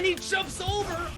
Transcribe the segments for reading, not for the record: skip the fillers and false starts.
And he jumps over.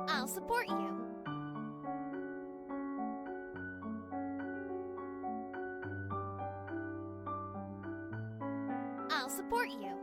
I'll support you. I'll support you.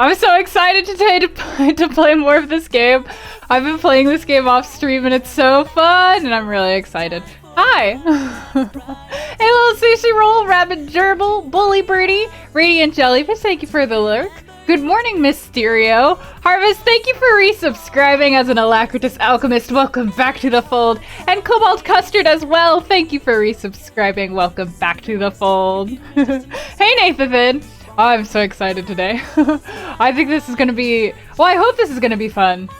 I'm so excited today to play more of this game. I've been playing this game off stream and it's so fun, and I'm really excited. Hi! Hey, little sushi roll, rabbit gerbil, bully birdie, radiant jellyfish, thank you for the lurk. Good morning, Mysterio. Harvest, thank you for resubscribing as an Alacritus Alchemist. Welcome back to the fold. And Cobalt Custard as well. Thank you for resubscribing. Welcome back to the fold. Hey, Nathan. Oh, I'm so excited today. I think this is going to be... Well, I hope this is going to be fun.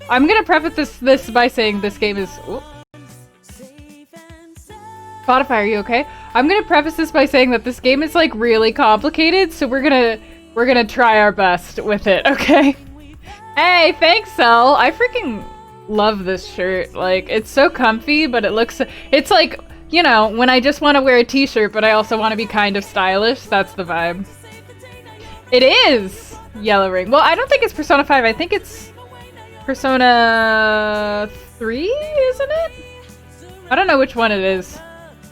I'm going to preface this by saying this game is... Ooh. Spotify, are you okay? I'm going to preface this by saying that this game is, like, really complicated, so we're gonna try our best with it, okay? Hey, thanks, Sel. I freaking love this shirt. Like, it's so comfy, but it's like, you know, when I just want to wear a t-shirt, but I also want to be kind of stylish. That's the vibe. It is Yellow Ring. Well, I don't think it's Persona 5. I think it's Persona 3, isn't it? I don't know which one it is.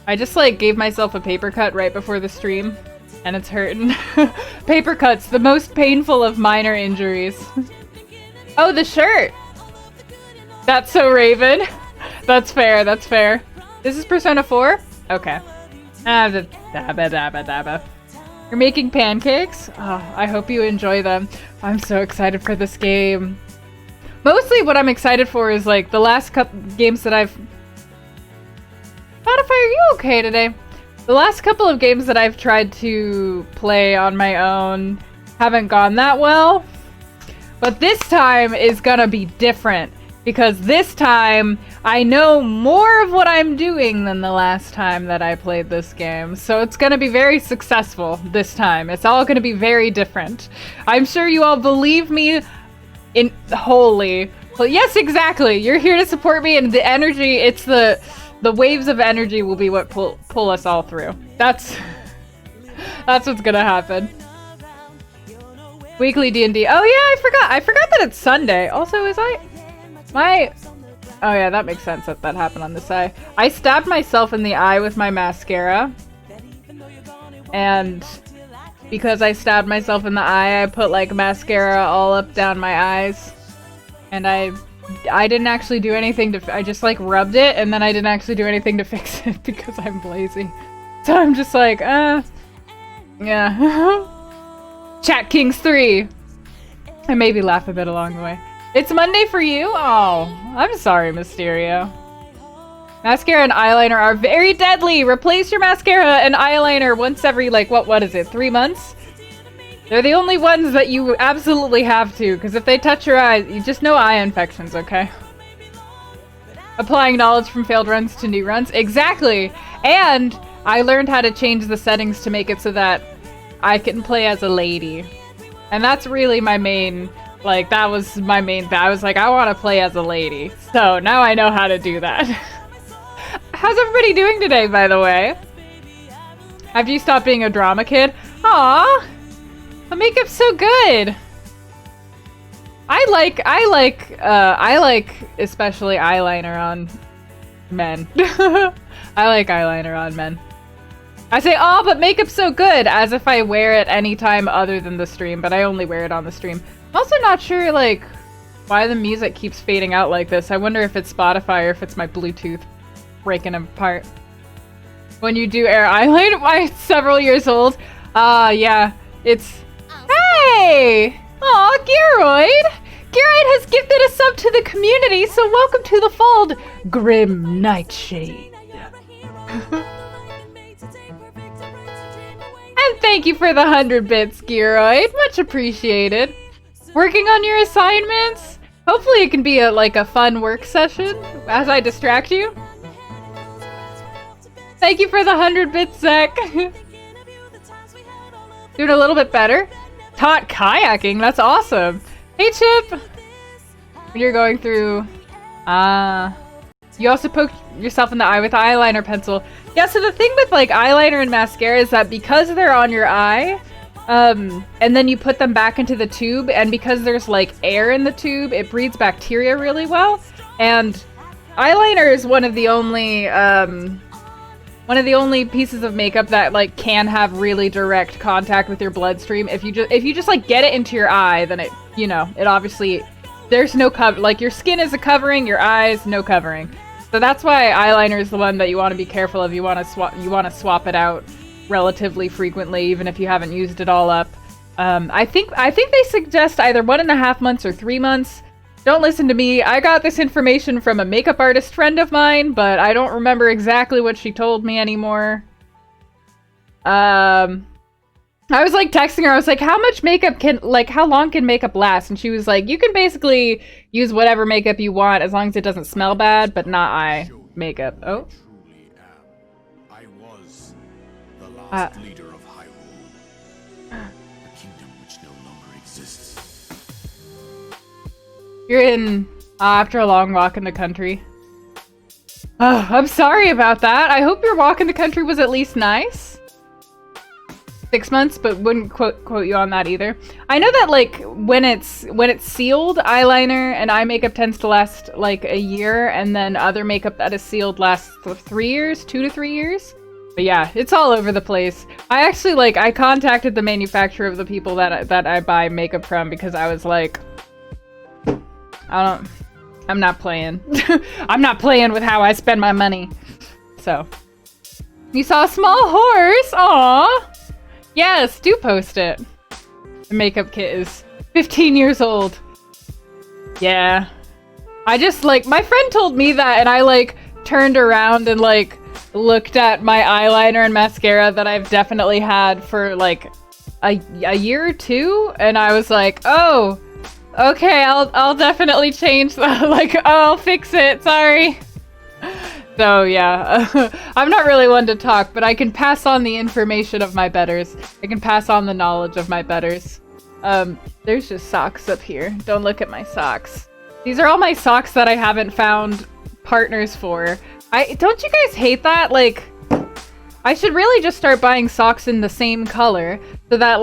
I just, like, gave myself a paper cut right before the stream, and it's hurting. Paper cuts, the most painful of minor injuries. Oh, the shirt! That's so Raven. That's fair, that's fair. This is Persona 4? Okay. You're making pancakes? Oh, I hope you enjoy them. I'm so excited for this game. Mostly what I'm excited for is, like, the last couple games that I've... Spotify, are you okay today? The last couple of games that I've tried to play on my own haven't gone that well. But this time is gonna be different. Because this time, I know more of what I'm doing than the last time that I played this game. So it's gonna be very successful this time. It's all gonna be very different. I'm sure you all believe me in wholly. Well, yes, exactly. You're here to support me, and the energy, it's the waves of energy will be what pull us all through. That's what's gonna happen. Weekly D&D. Oh yeah, I forgot that it's Sunday. Also, oh yeah, that makes sense that happened on this eye. I stabbed myself in the eye with my mascara. And because I stabbed myself in the eye, I put, like, mascara all up down my eyes. And I didn't actually do anything to... I just, like, rubbed it, and then I didn't actually do anything to fix it because I'm lazy. So I'm just like, yeah. Chat Kings III. I maybe laugh a bit along the way. It's Monday for you? Oh, I'm sorry, Mysterio. Mascara and eyeliner are very deadly. Replace your mascara and eyeliner once every, like, what is it, 3 months? They're the only ones that you absolutely have to, because if they touch your eyes, you just know eye infections, okay? Applying knowledge from failed runs to new runs. Exactly! And I learned how to change the settings to make it so that I can play as a lady. And that's really my main, like, that was my main thing. I was like, I want to play as a lady. So now I know how to do that. How's everybody doing today, by the way? After you stopped being a drama kid? Aww! The makeup's so good. I like especially eyeliner on men. I like eyeliner on men. I say, oh, but makeup's so good, as if I wear it any time other than the stream, but I only wear it on the stream. I'm also not sure, like, why the music keeps fading out like this. I wonder if it's Spotify or if it's my Bluetooth breaking apart. When you do air eyeliner, why it's several years old. Yeah, it's... Hey! Aw, Geroid! Geroid has gifted a sub to the community, so welcome to the fold, Grim Nightshade. And thank you for the 100 bits, Geroid. Much appreciated. Working on your assignments? Hopefully it can be a fun work session as I distract you. Thank you for the 100 bits, Zach. Doing a little bit better. Taught kayaking, that's awesome. Hey, Chip! When you're going through... You also poked yourself in the eye with an eyeliner pencil. Yeah, so the thing with, like, eyeliner and mascara is that because they're on your eye, and then you put them back into the tube, and because there's, like, air in the tube, it breeds bacteria really well. And eyeliner is one of the only, one of the only pieces of makeup that like can have really direct contact with your bloodstream. If you just like get it into your eye, then it, you know, it obviously, there's no cover, like your skin is a covering, your eyes no covering. So that's why eyeliner is the one that you want to be careful of. You want to swap it out relatively frequently, even if you haven't used it all up. I think they suggest either 1.5 months or 3 months. Don't listen to me. I got this information from a makeup artist friend of mine, but I don't remember exactly what she told me anymore. I was like texting her, I was like, how much makeup can, like, how long can makeup last? And she was like, you can basically use whatever makeup you want as long as it doesn't smell bad, but not eye makeup. Oh. I was the last leader of Hyrule, a kingdom which no longer exists. You're in, after a long walk in the country. Oh, I'm sorry about that. I hope your walk in the country was at least nice. 6 months, but wouldn't quote you on that either. I know that like when it's sealed, eyeliner and eye makeup tends to last like a year, and then other makeup that is sealed lasts 3 years, 2 to 3 years. But yeah, it's all over the place. I actually I contacted the manufacturer of the people that I buy makeup from because I was like, I'm not playing. I'm not playing with how I spend my money. So, you saw a small horse? Aww. Yes, do post it. The makeup kit is 15 years old. Yeah. I just my friend told me that and I turned around and looked at my eyeliner and mascara that I've definitely had for a year or two, and I was like, oh, okay, I'll definitely change that. Oh, I'll fix it. Sorry. So yeah, I'm not really one to talk, but I can pass on the information of my betters. I can pass on the knowledge of my betters. There's just socks up here. Don't look at my socks. These are all my socks that I haven't found partners for. Don't you guys hate that? I should really just start buying socks in the same color so that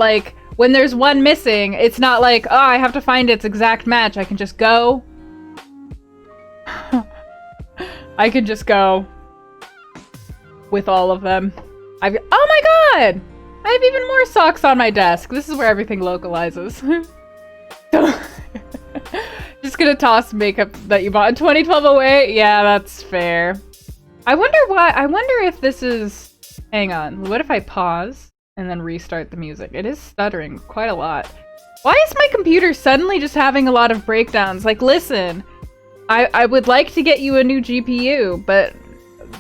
when there's one missing, it's not oh, I have to find its exact match. I can just go. I can just go with all of them. Oh my god! I have even more socks on my desk. This is where everything localizes. Just gonna toss makeup that you bought in 2012 away? Yeah, that's fair. I wonder if this is... Hang on. What if I pause and then restart the music? It is stuttering quite a lot. Why is my computer suddenly just having a lot of breakdowns? Listen, I would like to get you a new GPU, but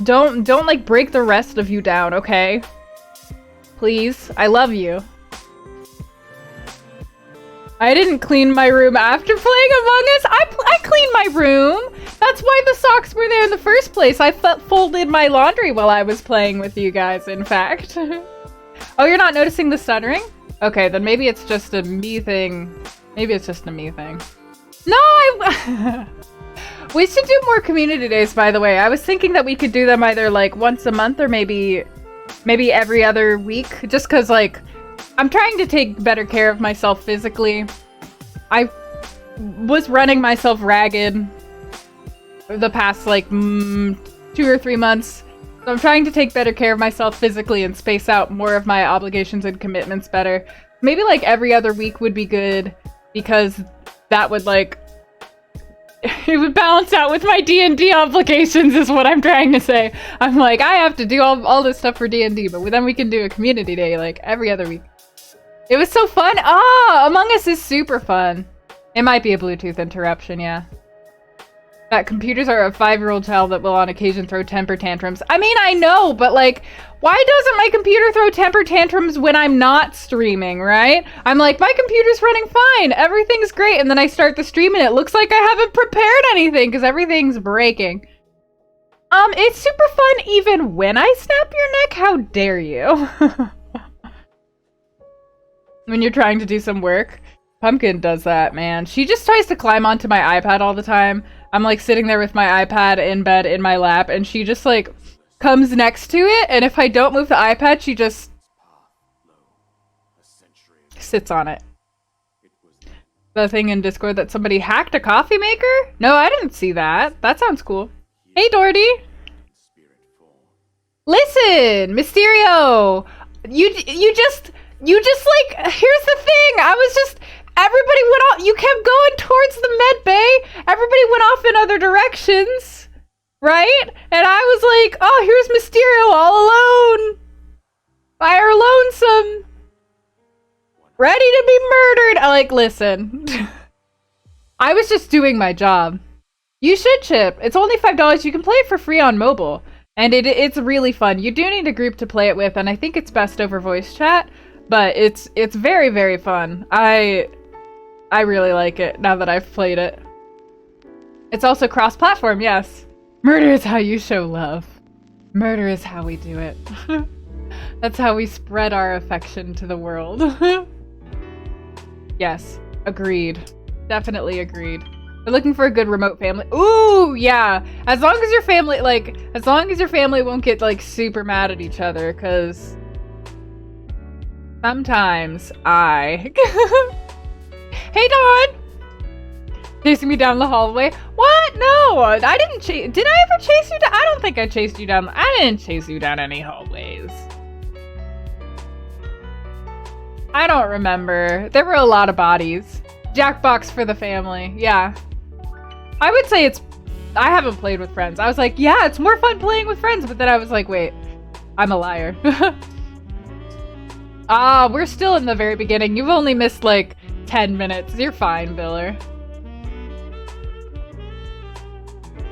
don't break the rest of you down, okay? Please, I love you. I didn't clean my room after playing Among Us. I cleaned my room. That's why the socks were there in the first place. I folded my laundry while I was playing with you guys, in fact. Oh, you're not noticing the stuttering? Okay, then maybe it's just a me thing. Maybe it's just a me thing. No, we should do more community days, by the way. I was thinking that we could do them either once a month or maybe every other week. Just because I'm trying to take better care of myself physically. I was running myself ragged the past 2 or 3 months. So I'm trying to take better care of myself physically and space out more of my obligations and commitments better. Maybe every other week would be good because that would it would balance out with my D&D obligations is what I'm trying to say. I'm I have to do all this stuff for D&D, but then we can do a community day every other week. It was so fun. Among Us is super fun. It might be a Bluetooth interruption, yeah. That computers are a 5-year-old child that will on occasion throw temper tantrums. I mean, I know, but why doesn't my computer throw temper tantrums when I'm not streaming, right? I'm my computer's running fine. Everything's great. And then I start the stream and it looks like I haven't prepared anything because everything's breaking. It's super fun even when I snap your neck. How dare you? When you're trying to do some work. Pumpkin does that, man. She just tries to climb onto my iPad all the time. I'm sitting there with my iPad in bed in my lap, and she just comes next to it, and if I don't move the iPad, she just sits on it. The thing in Discord that somebody hacked a coffee maker? No, I didn't see that. That sounds cool. Hey, Doherty! Listen, Mysterio, you just like, here's the thing. Everybody went off. You kept going towards the med bay. Everybody went off in other directions, right? And I was like, oh, here's Mysterio all alone, fire lonesome, ready to be murdered. I like, listen. I was just doing my job. You should chip. It's only $5. You can play it for free on mobile. And it's really fun. You do need a group to play it with, and I think it's best over voice chat. But it's very, very fun. I really like it now that I've played it. It's also cross-platform, yes. Murder is how you show love. Murder is how we do it. That's how we spread our affection to the world. Yes, agreed. Definitely agreed. We're looking for a good remote family. Ooh, yeah. As long as your family won't get like super mad at each other, because sometimes I... Hey, Dawn! Chasing me down the hallway. What? No, I didn't chase... Did I ever chase you down? I don't think I chased you down. I didn't chase you down any hallways. I don't remember. There were a lot of bodies. Jackbox for the family. Yeah. I would say I haven't played with friends. I was like, yeah, it's more fun playing with friends. But then I was like, wait, I'm a liar. We're still in the very beginning. You've only missed like 10 minutes. You're fine, Biller.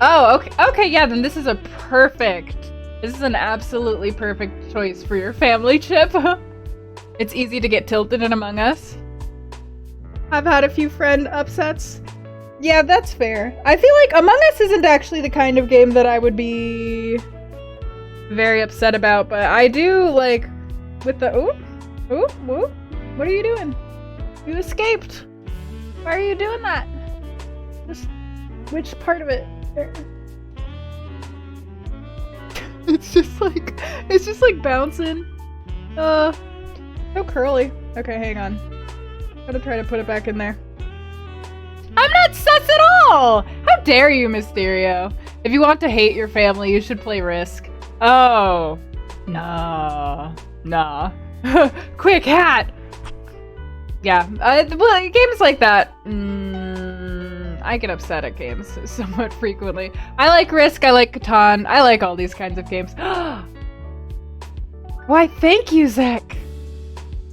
Oh, okay. Okay, yeah, then this is an absolutely perfect choice for your family, Chip. It's easy to get tilted in Among Us. I've had a few friend upsets. Yeah, that's fair. I feel like Among Us isn't actually the kind of game that I would be very upset about, but I do like with the ooh, what are you doing? You escaped. Why are you doing that? Which part of it? It's just like bouncing. So curly. Okay, hang on. Gotta try to put it back in there. I'm not sus at all! How dare you, Mysterio? If you want to hate your family, you should play Risk. Oh. Nah. Quick, hat! Yeah, well, games like that, I get upset at games somewhat frequently. I like Risk, I like Catan, I like all these kinds of games. Why, thank you, Zek!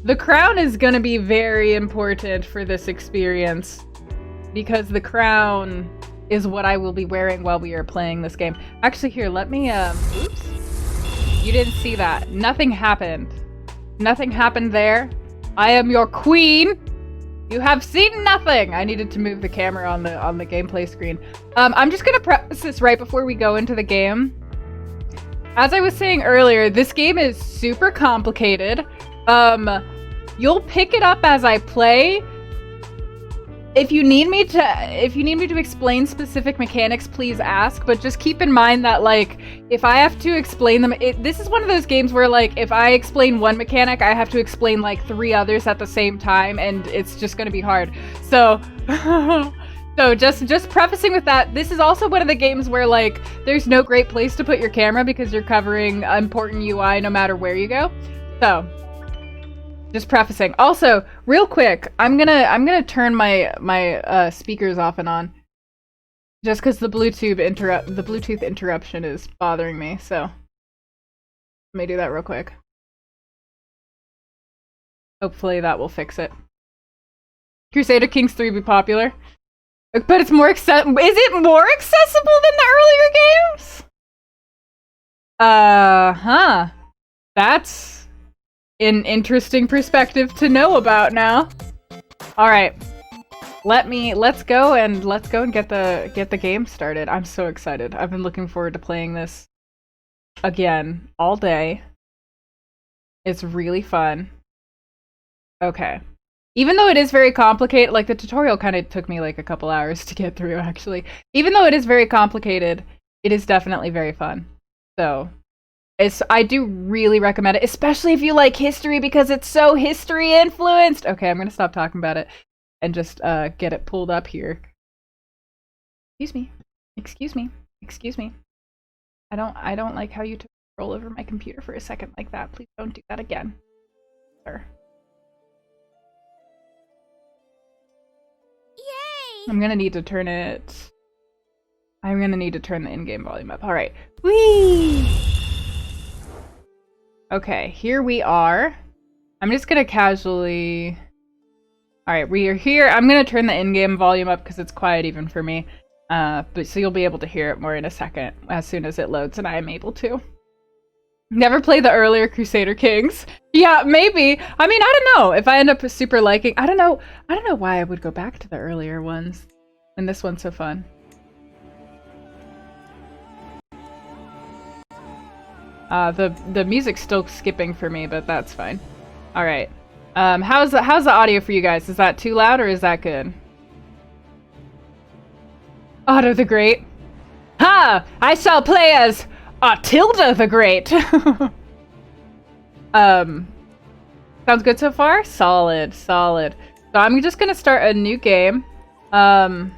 The crown is gonna be very important for this experience, because the crown is what I will be wearing while we are playing this game. Actually, here, let me, oops. You didn't see that. Nothing happened. Nothing happened there. I am your queen. You have seen nothing. I needed to move the camera on the gameplay screen. I'm just gonna preface this right before we go into the game. As I was saying earlier, this game is super complicated. You'll pick it up as I play. If you need me to explain specific mechanics, please ask, but just keep in mind that, like, if I have to explain them, this is one of those games where, like, if I explain one mechanic, I have to explain, like, 3 others at the same time, and it's just gonna be hard. So, so just prefacing with that, this is also one of the games where, like, there's no great place to put your camera because you're covering important UI no matter where you go. So, just prefacing. Also, real quick, I'm gonna turn my speakers off and on, just because the Bluetooth interruption is bothering me. So let me do that real quick. Hopefully that will fix it. Crusader Kings III be popular, but it's more Is it more accessible than the earlier games? That's an interesting perspective to know about now. All right, let's go and get the game started. I'm so excited. I've been looking forward to playing this again all day. It's really fun. Okay. Even though it is very complicated, like the tutorial kind of took me like a couple hours to get through actually. Even though it is very complicated, it is definitely very fun. So I do really recommend it, especially if you like history, because it's so history influenced. Okay, I'm gonna stop talking about it and just get it pulled up here. Excuse me. I don't like how you roll over my computer for a second like that. Please don't do that again. Sir. Yay! I'm gonna need to turn it... I'm gonna need to turn the in-game volume up. Alright. Whee! Okay, here we are. I'm just gonna casually... Alright, we are here. I'm gonna turn the in-game volume up because it's quiet even for me. But so you'll be able to hear it more in a second as soon as it loads and I am able to. Never played the earlier Crusader Kings. Yeah, maybe. I mean, I don't know. If I end up super liking... I don't know why I would go back to the earlier ones. And this one's so fun. The music's still skipping for me, but that's fine. Alright. How's the audio for you guys? Is that too loud or is that good? Otto the Great. Ha! I shall play as Tilda the Great. Sounds good so far? Solid. So I'm just gonna start a new game. What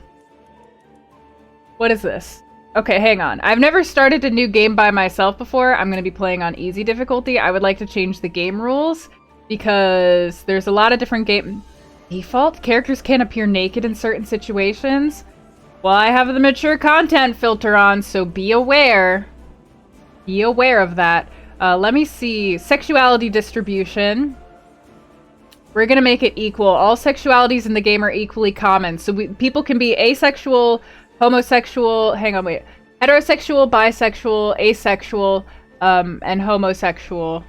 is this? Okay, hang on. I've never started a new game by myself before. I'm gonna be playing on easy difficulty. I would like to change the game rules because there's a lot of different game default. Characters can't appear naked in certain situations. Well, I have the mature content filter on, so be aware. Be aware of that. Let me see. Sexuality distribution. We're gonna make it equal. All sexualities in the game are equally common. So people can be asexual, homosexual, heterosexual, bisexual, asexual, and homosexual,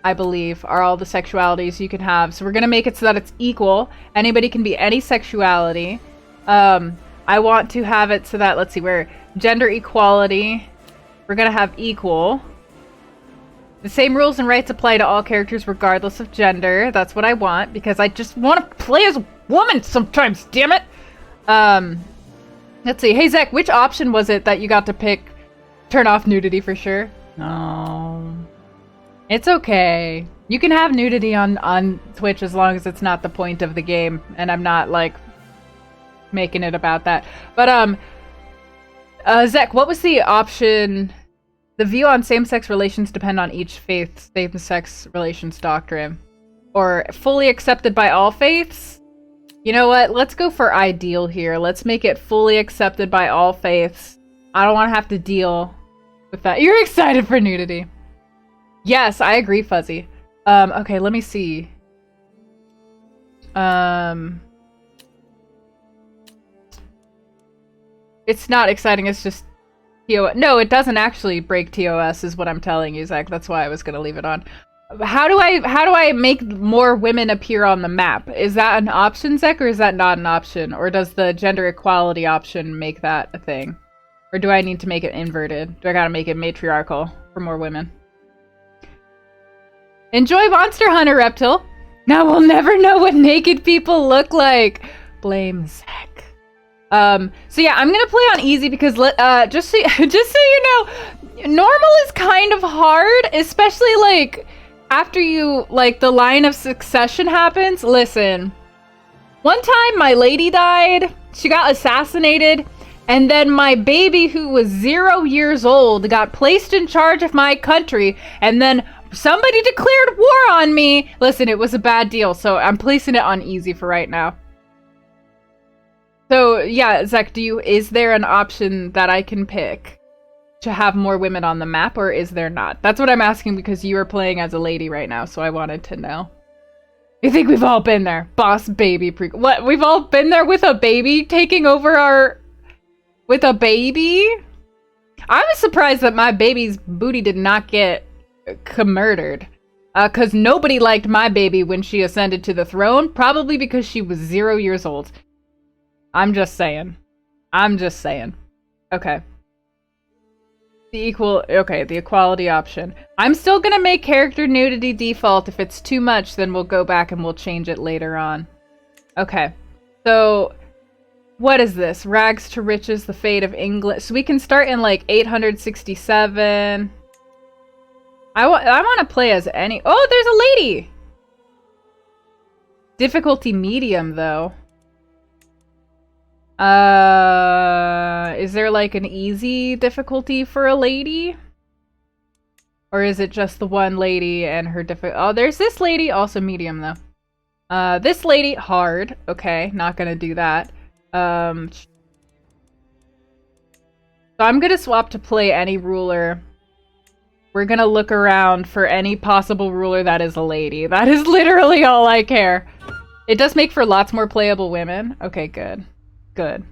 I believe, are all the sexualities you can have. So we're gonna make it so that it's equal. Anybody can be any sexuality. I want to have it so that, let's see, we're gender equality. We're gonna have equal. The same rules and rights apply to all characters regardless of gender. That's what I want, because I just want to play as a woman sometimes, damn it! Let's see. Hey, Zach, which option was it that you got to pick? Turn off nudity for sure? No. It's okay. You can have nudity on Twitch as long as it's not the point of the game, and I'm not, like, making it about that. But, Zach, what was the option? The view on same-sex relations depend on each faith's same-sex relations doctrine. Or fully accepted by all faiths? You know what? Let's go for ideal here. Let's make it fully accepted by all faiths. I don't want to have to deal with that. You're excited for nudity. Yes, I agree, Fuzzy. Okay, let me see. It's not exciting, it's just TOS. No, it doesn't actually break TOS is what I'm telling you, Zach. That's why I was going to leave it on. How do I make more women appear on the map? Is that an option, Zach, or is that not an option? Or does the gender equality option make that a thing? Or do I need to make it inverted? Do I gotta make it matriarchal for more women? Enjoy Monster Hunter, Reptile! Now we'll never know what naked people look like! Blame Zach. So yeah, I'm gonna play on easy because just so you know, normal is kind of hard, especially like after you like the line of succession happens. Listen, one time my lady died, she got assassinated, and then my baby who was 0 years old got placed in charge of my country, and then somebody declared war on me. Listen, it was a bad deal, so I'm placing it on easy for right now. So, yeah, Zach, is there an option that I can pick to have more women on the map, or is there not? That's what I'm asking because you are playing as a lady right now, so I wanted to know. You think we've all been there? Boss baby What? We've all been there with a baby taking over our... With a baby? I was surprised that my baby's booty did not get murdered. Because nobody liked my baby when she ascended to the throne, probably because she was 0 years old. I'm just saying. Okay. The equality option. I'm still gonna make character nudity default. If it's too much, then we'll go back and we'll change it later on. Okay. So, what is this? Rags to riches, the fate of England. So we can start in like 867. I want to play as any... Oh, there's a lady! Difficulty medium, though. Is there like an easy difficulty for a lady? Or is it just the one lady and her oh, there's this lady, also medium though. This lady, hard. Okay, not gonna do that. So I'm gonna swap to play any ruler. We're gonna look around for any possible ruler that is a lady. That is literally all I care. It does make for lots more playable women. Okay, good. Good.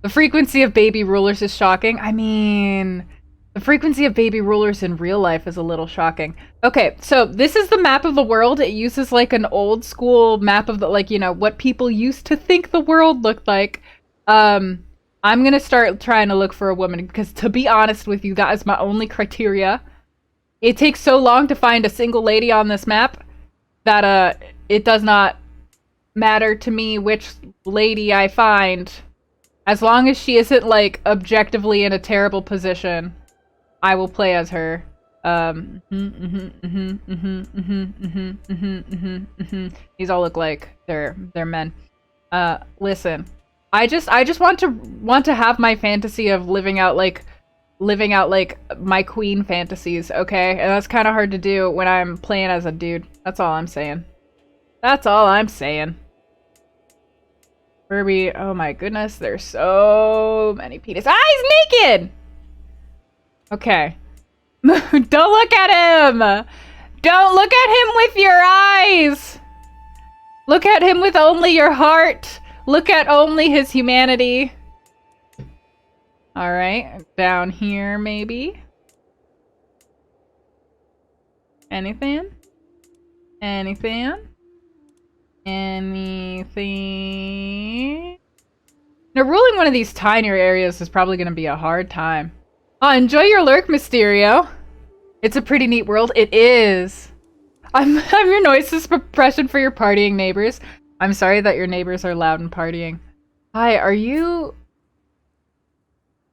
The frequency of baby rulers is shocking. I mean, the frequency of baby rulers in real life is a little shocking. Okay, so this is the map of the world. It uses like an old school map of the, like, you know, what people used to think the world looked like. I'm gonna start trying to look for a woman because, to be honest with you, that is my only criteria. It takes so long to find a single lady on this map that it does not matter to me which lady I find. As long as she isn't, like, objectively in a terrible position, I will play as her. These all look like they're men. Listen. I just want to have my fantasy of living out like my queen fantasies, okay? And that's kind of hard to do when I'm playing as a dude. That's all I'm saying. That's all I'm saying. Where are we? Oh my goodness, there's so many penis. Ah, he's naked! Okay. Don't look at him! Don't look at him with your eyes! Look at him with only your heart! Look at only his humanity. Alright, down here maybe. Anything? Anything? Anything? Now, ruling one of these tinier areas is probably going to be a hard time. Oh, enjoy your lurk, Mysterio. It's a pretty neat world. It is. I'm your noise suppression for your partying neighbors. I'm sorry that your neighbors are loud and partying. Hi, are you...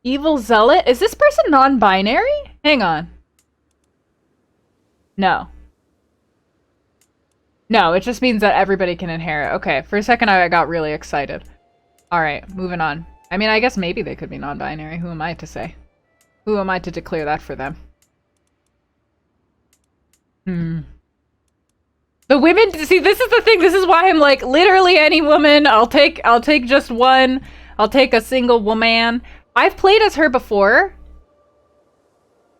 Evil Zealot? Is this person non-binary? Hang on. No. No, it just means that everybody can inherit. Okay, for a second I got really excited. Alright, moving on. I mean, I guess maybe they could be non-binary. Who am I to say? Who am I to declare that for them? The women, see, this is the thing. This is why I'm like, literally any woman. I'll take just one. I'll take a single woman. I've played as her before.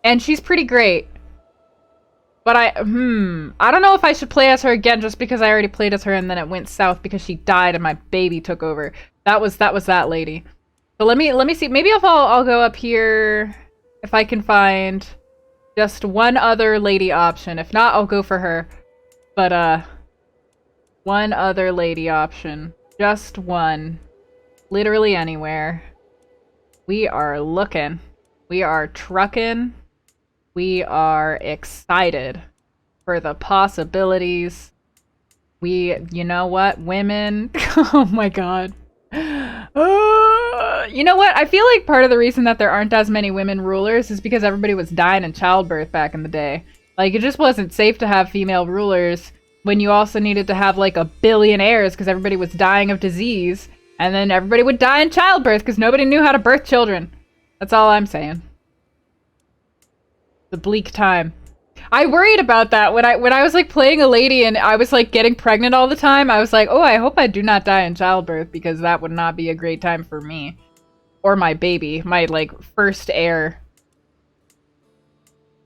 And she's pretty great. But I don't know if I should play as her again just because I already played as her and then it went south because she died and my baby took over. That was that lady. So let me see. Maybe if I'll go up here if I can find just one other lady option. If not, I'll go for her. But one other lady option. Just one. Literally anywhere. We are looking. We are trucking. We are excited for the possibilities. You know what, women? Oh my god. You know what? I feel like part of the reason that there aren't as many women rulers is because everybody was dying in childbirth back in the day. Like, it just wasn't safe to have female rulers when you also needed to have, like, 1 billion heirs because everybody was dying of disease. And then everybody would die in childbirth because nobody knew how to birth children. That's all I'm saying. The bleak time. I worried about that when I was like playing a lady and I was like getting pregnant all the time. I was like, oh, I hope I do not die in childbirth because that would not be a great time for me. Or my baby, my like first heir.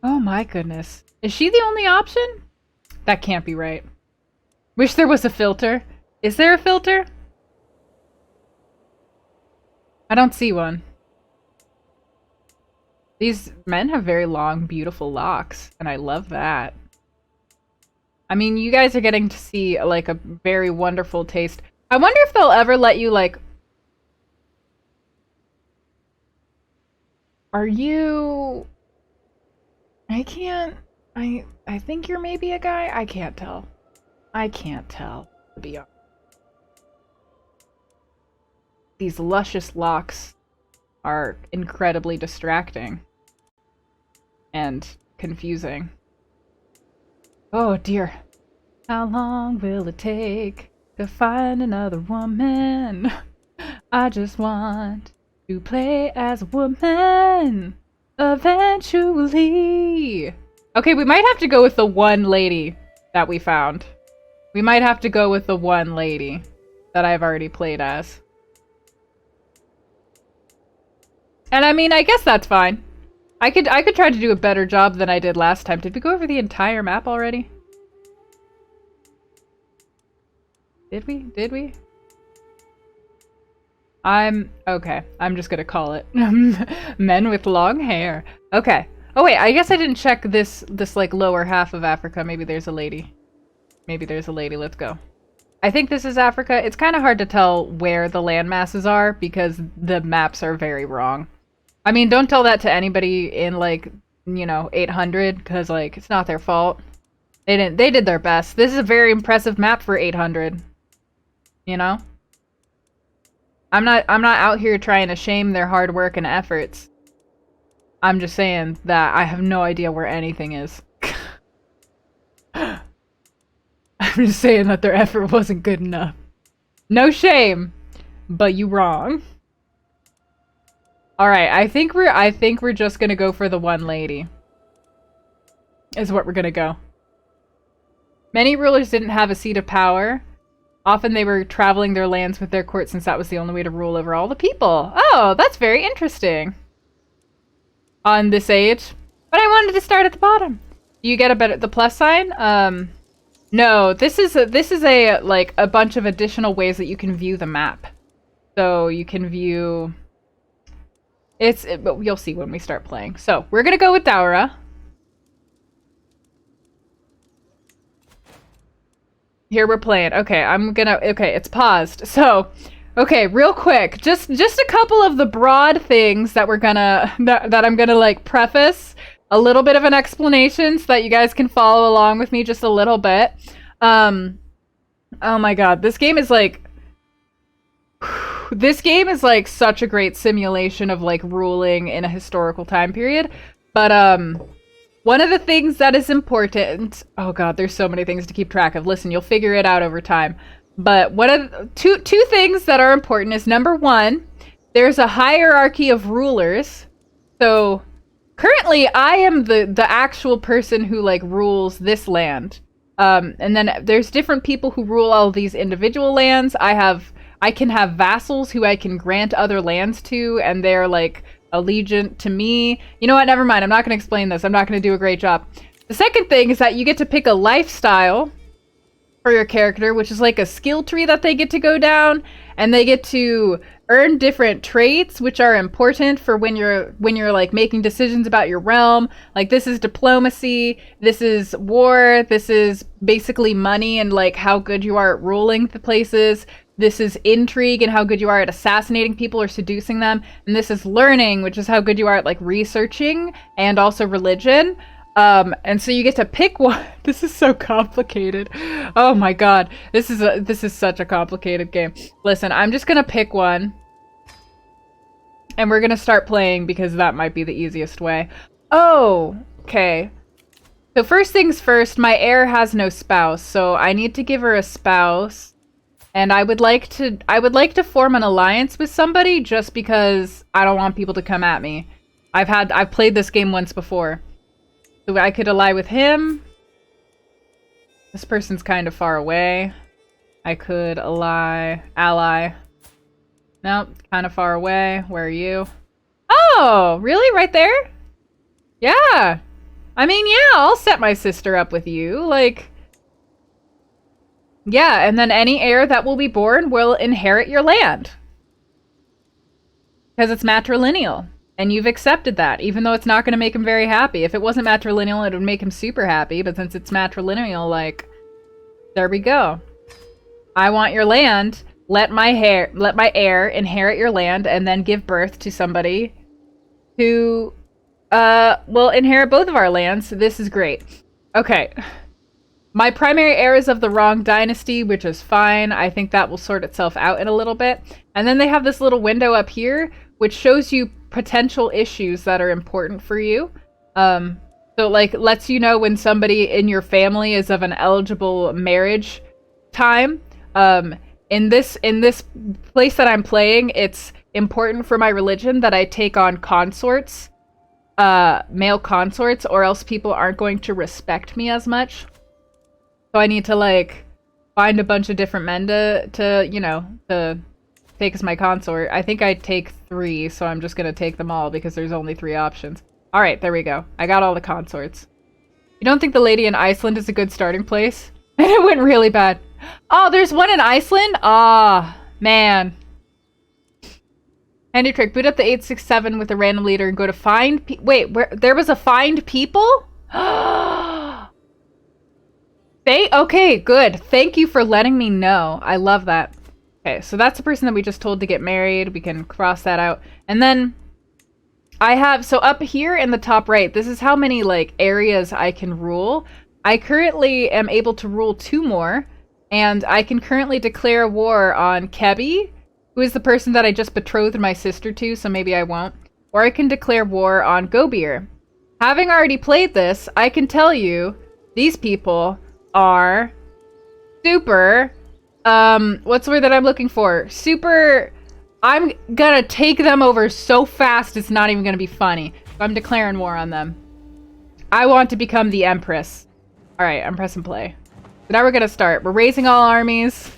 Oh my goodness. Is she the only option? That can't be right. Wish there was a filter. Is there a filter? I don't see one. These men have very long, beautiful locks, and I love that. I mean, you guys are getting to see, like, a very wonderful taste. I wonder if they'll ever let you, like... Are you... I can't... I think you're maybe a guy? I can't tell. I can't tell, to be honest. These luscious locks are incredibly distracting and confusing. Oh dear. How long will it take to find another woman? I just want to play as a woman eventually. Okay, we might have to go with the one lady that we found. We might have to go with the one lady that I've already played as. And I mean, I guess that's fine. I could try to do a better job than I did last time. Did we go over the entire map already? Did we? Did we? Okay. I'm just gonna call it. Men with long hair. Okay. Oh wait, I guess I didn't check this like lower half of Africa. Maybe there's a lady. Maybe there's a lady. Let's go. I think this is Africa. It's kind of hard to tell where the land masses are because the maps are very wrong. I mean, don't tell that to anybody in like, you know, 800 because like it's not their fault. They did their best. This is a very impressive map for 800. You know? I'm not out here trying to shame their hard work and efforts. I'm just saying that I have no idea where anything is. I'm just saying that their effort wasn't good enough. No shame, but you wrong. All right, I think we're just gonna go for the one lady. Is what we're gonna go. Many rulers didn't have a seat of power. Often they were traveling their lands with their court since that was the only way to rule over all the people. Oh, that's very interesting. On this age. But I wanted to start at the bottom. Do you get the plus sign? No, this is a like a bunch of additional ways that you can view the map. So you can view but you'll see when we start playing. So, we're going to go with Daura. Here we're playing. Okay, okay, it's paused. So, okay, real quick, just a couple of the broad things that we're gonna that I'm gonna like preface, a little bit of an explanation so that you guys can follow along with me just a little bit. Oh my god, this game is like such a great simulation of like ruling in a historical time period. But one of the things that is important, oh god, there's so many things to keep track of. Listen, you'll figure it out over time. But one of the, two things that are important is number one, there's a hierarchy of rulers. So currently I am the actual person who like rules this land. And then there's different people who rule all these individual lands. I can have vassals who I can grant other lands to, and they're like allegiant to me. You know what? Never mind. I'm not going to explain this. I'm not going to do a great job. The second thing is that you get to pick a lifestyle for your character, which is like a skill tree that they get to go down, and they get to earn different traits, which are important for when you're like making decisions about your realm. Like this is diplomacy, this is war, this is basically money and like how good you are at ruling the places. This is intrigue and how good you are at assassinating people or seducing them. And this is learning, which is how good you are at like researching, and also religion. And so you get to pick one. This is so complicated. Oh my god. This is such a complicated game. Listen, I'm just gonna pick one. And we're gonna start playing because that might be the easiest way. Oh, okay. So first things first, my heir has no spouse, so I need to give her a spouse. And I would like to form an alliance with somebody just because I don't want people to come at me. I've played this game once before. So I could ally with him. This person's kind of far away. I could ally. Nope, kind of far away. Where are you? Oh, really? Right there? Yeah. I mean, yeah, I'll set my sister up with you. Like, yeah, and then any heir that will be born will inherit your land. Because it's matrilineal. And you've accepted that, even though it's not going to make him very happy. If it wasn't matrilineal, it would make him super happy. But since it's matrilineal, like, there we go. I want your land. Let my heir inherit your land and then give birth to somebody who will inherit both of our lands. This is great. Okay. My primary heir is of the wrong dynasty, which is fine. I think that will sort itself out in a little bit. And then they have this little window up here, which shows you potential issues that are important for you. So like lets you know when somebody in your family is of an eligible marriage time. In this place that I'm playing, it's important for my religion that I take on consorts male consorts, or else people aren't going to respect me as much. So I need to, like, find a bunch of different men to you know, to take as my consort. I think I take 3, so I'm just gonna take them all because there's only 3 options. Alright, there we go. I got all the consorts. You don't think the lady in Iceland is a good starting place? And it went really bad. Oh, there's one in Iceland? Ah, man. Handy trick. Boot up the 867 with a random leader and go to find wait, where there was a find people? Okay, good. Thank you for letting me know. I love that. Okay, so that's the person that we just told to get married. We can cross that out. And then I have, so up here in the top right, this is how many, like, areas I can rule. I currently am able to rule 2 more, and I can currently declare war on Kebi, who is the person that I just betrothed my sister to, so maybe I won't. Or I can declare war on Gobir. Having already played this, I can tell you, these people are super, what's the word that I'm looking for? Super, I'm gonna take them over so fast it's not even gonna be funny. I'm declaring war on them. I want to become the Empress. Alright, I'm pressing play. So now we're gonna start. We're raising all armies.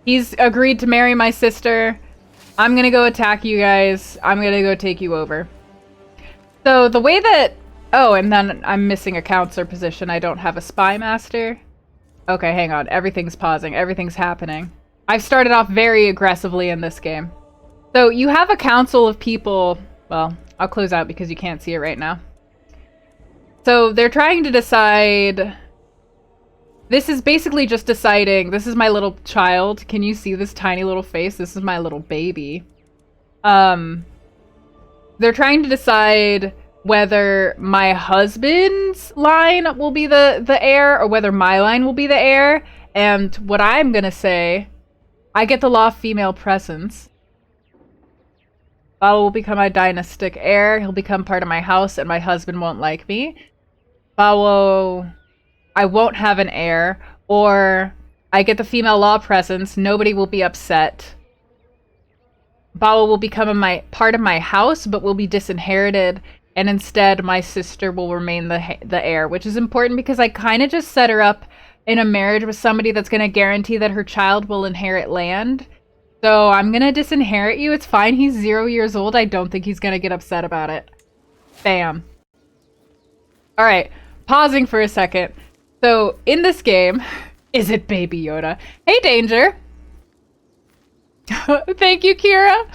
He's agreed to marry my sister. I'm gonna go attack you guys. I'm gonna go take you over. So the way that... Oh, and then I'm missing a counselor position. I don't have a spy master. Okay, hang on. Everything's pausing. Everything's happening. I've started off very aggressively in this game. So you have a council of people... Well, I'll close out because you can't see it right now. So they're trying to decide... This is basically just deciding... This is my little child. Can you see this tiny little face? This is my little baby. They're trying to decide whether my husband's line will be the heir or whether my line will be the heir. And what I'm gonna say, I get the law of female presence. Bao will become my dynastic heir. He'll become part of my house and my husband won't like me. Bao, I won't have an heir. Or I get the female law presence. Nobody will be upset. Bao will become part of my house but will be disinherited. And instead, my sister will remain the heir, which is important because I kind of just set her up in a marriage with somebody that's going to guarantee that her child will inherit land. So I'm going to disinherit you. It's fine. He's 0 years old. I don't think he's going to get upset about it. Bam. All right. Pausing for a second. So in this game, is it Baby Yoda? Hey, Danger. Thank you, Kira.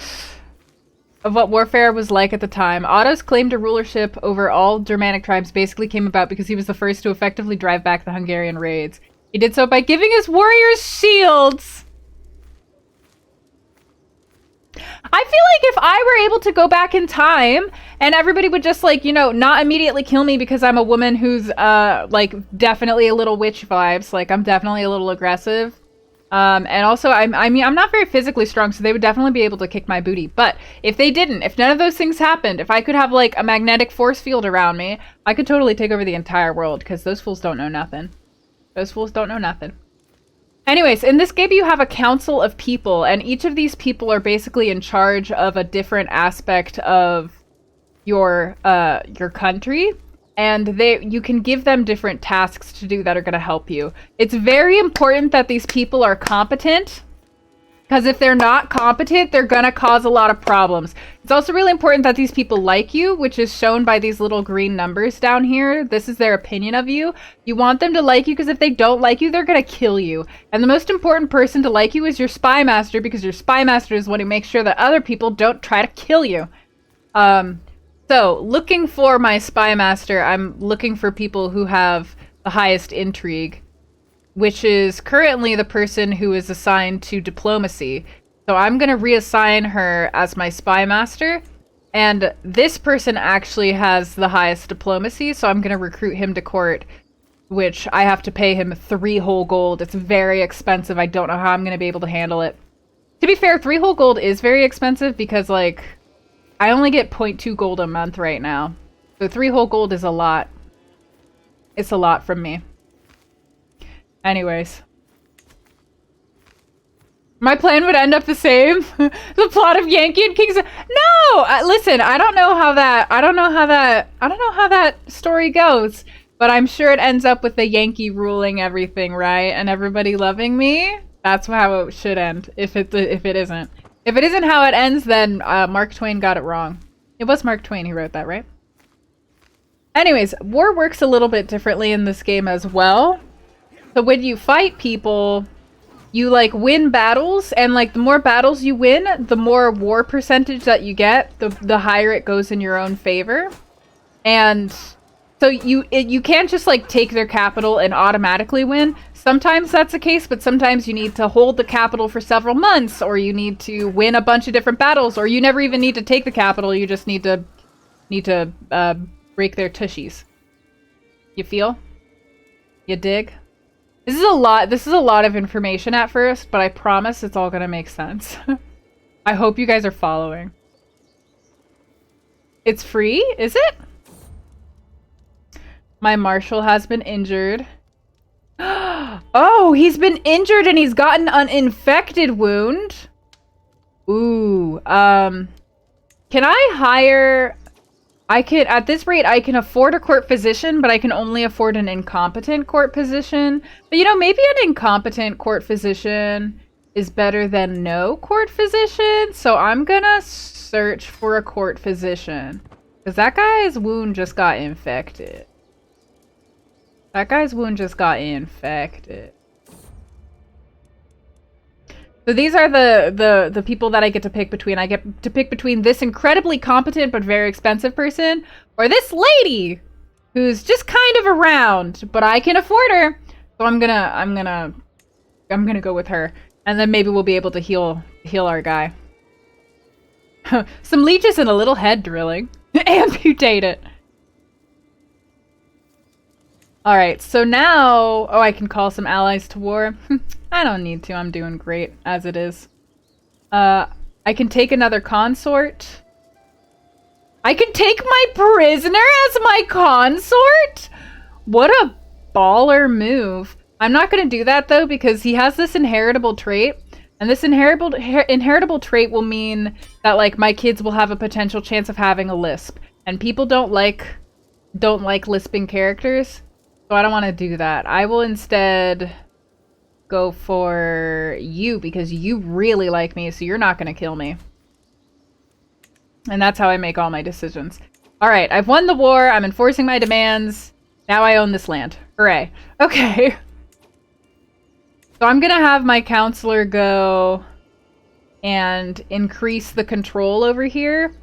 Of what warfare was like at the time. Otto's claim to rulership over all Germanic tribes basically came about because he was the first to effectively drive back the Hungarian raids. He did so by giving his warriors shields! I feel like if I were able to go back in time and everybody would just, like, you know, not immediately kill me because I'm a woman who's, like, definitely a little witch vibes. Like, I'm definitely a little aggressive. And also, I mean, I'm not very physically strong, so they would definitely be able to kick my booty. But if they didn't, if none of those things happened, if I could have, like, a magnetic force field around me, I could totally take over the entire world, because those fools don't know nothing. Those fools don't know nothing. Anyways, in this game you have a council of people, and each of these people are basically in charge of a different aspect of your country. And you can give them different tasks to do that are going to help you. It's very important that these people are competent. Because if they're not competent, they're going to cause a lot of problems. It's also really important that these people like you, which is shown by these little green numbers down here. This is their opinion of you. You want them to like you because if they don't like you, they're going to kill you. And the most important person to like you is your spy master, because your spy master is one who makes sure that other people don't try to kill you. So, looking for my spy master, I'm looking for people who have the highest intrigue, which is currently the person who is assigned to diplomacy. So I'm going to reassign her as my spy master, and this person actually has the highest diplomacy, so I'm going to recruit him to court, which I have to pay him 3 whole gold. It's very expensive. I don't know how I'm going to be able to handle it. To be fair, 3 whole gold is very expensive because, like, I only get 0.2 gold a month right now. So 3 whole gold is a lot. It's a lot from me. Anyways. My plan would end up the same. The plot of Yankee and Kings. No, listen. I don't know how that story goes. But I'm sure it ends up with the Yankee ruling everything, right? And everybody loving me. That's how it should end. If it isn't. If it isn't how it ends, then Mark Twain got it wrong. It was Mark Twain who wrote that, right? Anyways, war works a little bit differently in this game as well. So when you fight people, you like win battles, and like the more battles you win, the more war percentage that you get, the higher it goes in your own favor. And so you can't just like take their capital and automatically win. Sometimes that's the case, but sometimes you need to hold the capital for several months, or you need to win a bunch of different battles, or you never even need to take the capital. You just need to break their tushies. You feel? You dig? This is a lot of information at first, but I promise it's all gonna make sense. I hope you guys are following. It's free, is it? My marshal has been injured. Oh, he's been injured and he's gotten an infected wound. Ooh, can I hire... at this rate, I can afford a court physician, but I can only afford an incompetent court physician. But you know, maybe an incompetent court physician is better than no court physician. So I'm gonna search for a court physician. Because that guy's wound just got infected. That guy's wound just got infected. So these are the people that I get to pick between. I get to pick between this incredibly competent but very expensive person, or this lady who's just kind of around, but I can afford her. So I'm gonna go with her, and then maybe we'll be able to heal our guy. Some leeches and a little head drilling. Amputate it. All right, so now, oh, I can call some allies to war. I don't need to. I'm doing great as it is. I can take another consort. I can take my prisoner as my consort? What a baller move. I'm not going to do that, though, because he has this inheritable trait. And this inheritable trait will mean that, like, my kids will have a potential chance of having a lisp. And people don't like lisping characters. So I don't want to do that. I will instead go for you because you really like me, so you're not going to kill me. And that's how I make all my decisions. All right, I've won the war. I'm enforcing my demands. Now I own this land. Hooray. Okay. So I'm going to have my counselor go and increase the control over here.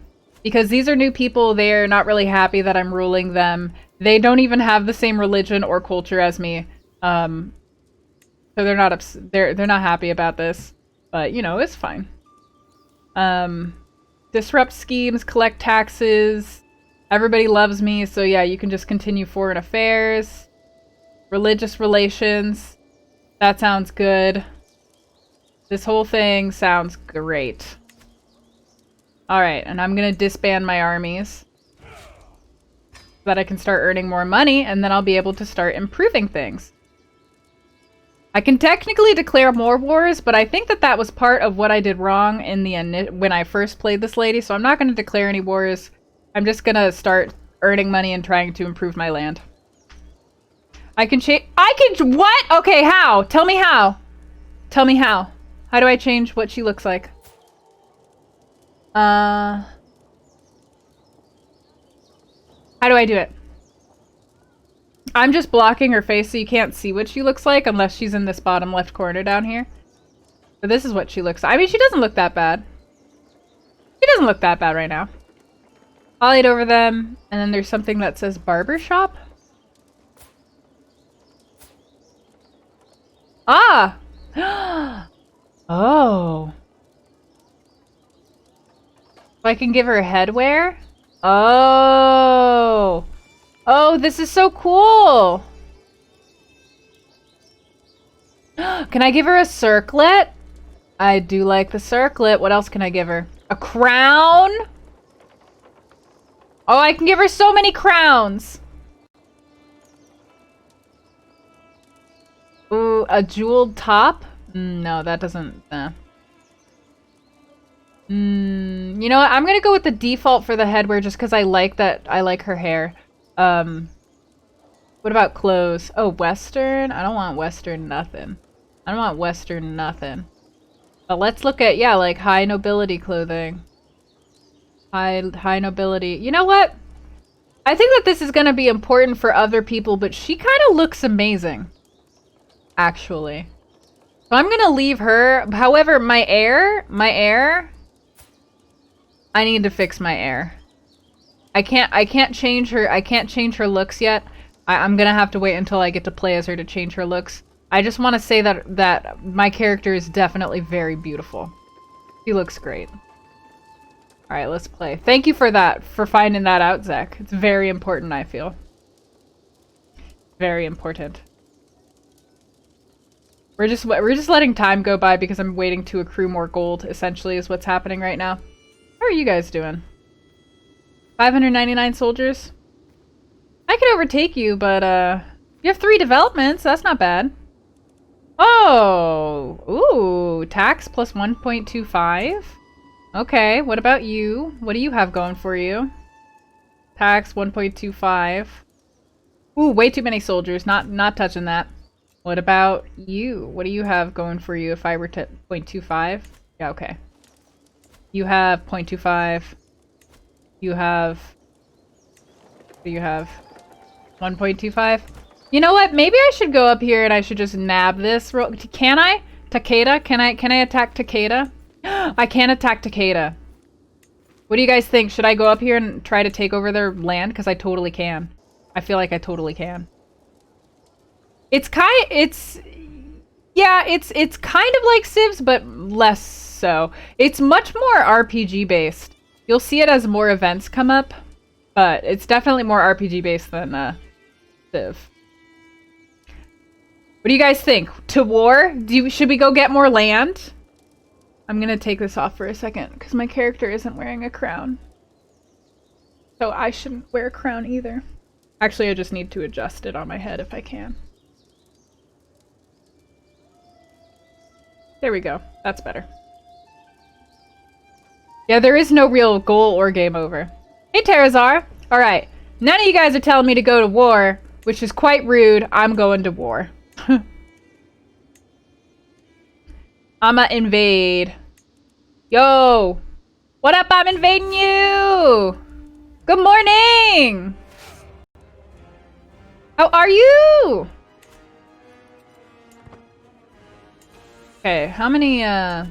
Because these are new people, they're not really happy that I'm ruling them. They don't even have the same religion or culture as me. So they're not happy about this. But, you know, it's fine. Disrupt schemes, collect taxes. Everybody loves me, so yeah, you can just continue foreign affairs. Religious relations. That sounds good. This whole thing sounds great. Alright, and I'm gonna disband my armies so that I can start earning more money, and then I'll be able to start improving things. I can technically declare more wars, but I think that was part of what I did wrong in the when I first played this lady, so I'm not gonna declare any wars. I'm just gonna start earning money and trying to improve my land. What? Okay, how? Tell me how. Tell me how. How do I change what she looks like? How do I do it? I'm just blocking her face so you can't see what she looks like unless she's in this bottom left corner down here. But this is what she looks like. I mean, she doesn't look that bad. She doesn't look that bad right now. I'll eat over them, and then there's something that says barbershop. Ah! Oh. So I can give her headwear? Oh. Oh, this is so cool. Can I give her a circlet? I do like the circlet. What else can I give her? A crown? Oh, I can give her so many crowns. Ooh, a jeweled top? No, that doesn't... You know what? I'm gonna go with the default for the headwear just because I like that. I like her hair. What about clothes? Oh, Western? I don't want Western nothing. I don't want Western nothing. But let's look at, yeah, like high nobility clothing. High nobility. You know what? I think that this is gonna be important for other people, but she kind of looks amazing. Actually. So I'm gonna leave her. However, my heir, I need to fix my heir. I can't change her looks yet. I'm gonna have to wait until I get to play as her to change her looks. I just want to say that my character is definitely very beautiful. She looks great. All right, let's play. Thank you for that, for finding that out, Zach. It's very important, I feel. Very important. We're just letting time go by because I'm waiting to accrue more gold, essentially, is what's happening right now. How are you guys doing? 599 soldiers? I could overtake you, but, you have 3 developments. That's not bad. Oh! Ooh! Tax plus 1.25? Okay, what about you? What do you have going for you? Tax 1.25. Ooh, way too many soldiers. Not touching that. What about you? What do you have going for you if I were to 0.25? Yeah, okay. You have 0.25. You have... What do you have? 1.25? You know what? Maybe I should go up here and I should just nab this. Can I? Takeda? Can I attack Takeda? I can't attack Takeda. What do you guys think? Should I go up here and try to take over their land? Because I totally can. I feel like I totally can. It's kind of like Civs, but less so. It's much more RPG based. You'll see it as more events come up, but it's definitely more RPG based than Civ. What do you guys think? To war? Should we go get more land? I'm gonna take this off for a second because my character isn't wearing a crown. So I shouldn't wear a crown either. Actually, I just need to adjust it on my head if I can. There we go. That's better. Yeah, there is no real goal or game over. Hey, Terrazar! Alright, none of you guys are telling me to go to war, which is quite rude. I'm going to war. I'ma invade. Yo! What up? I'm invading you! Good morning! How are you? Okay, how many, do I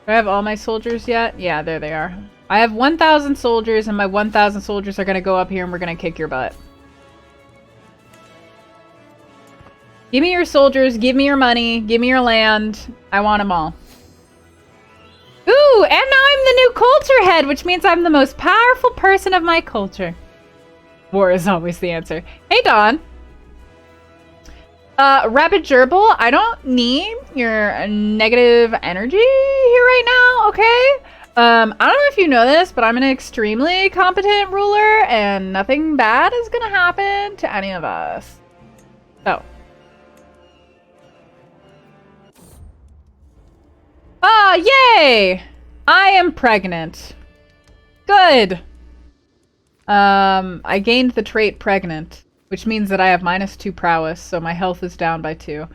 have all my soldiers yet? Yeah, there they are. I have 1,000 soldiers, and my 1,000 soldiers are gonna go up here and we're gonna kick your butt. Give me your soldiers, give me your money, give me your land. I want them all. Ooh, and now I'm the new culture head, which means I'm the most powerful person of my culture. War is always the answer. Hey, Dawn. Rapid Gerbil, I don't need your negative energy here right now, okay? I don't know if you know this, but I'm an extremely competent ruler, and nothing bad is gonna happen to any of us. So. Ah, yay! I am pregnant. Good. I gained the trait pregnant, which means that I have -2 prowess, so my health is down by 2.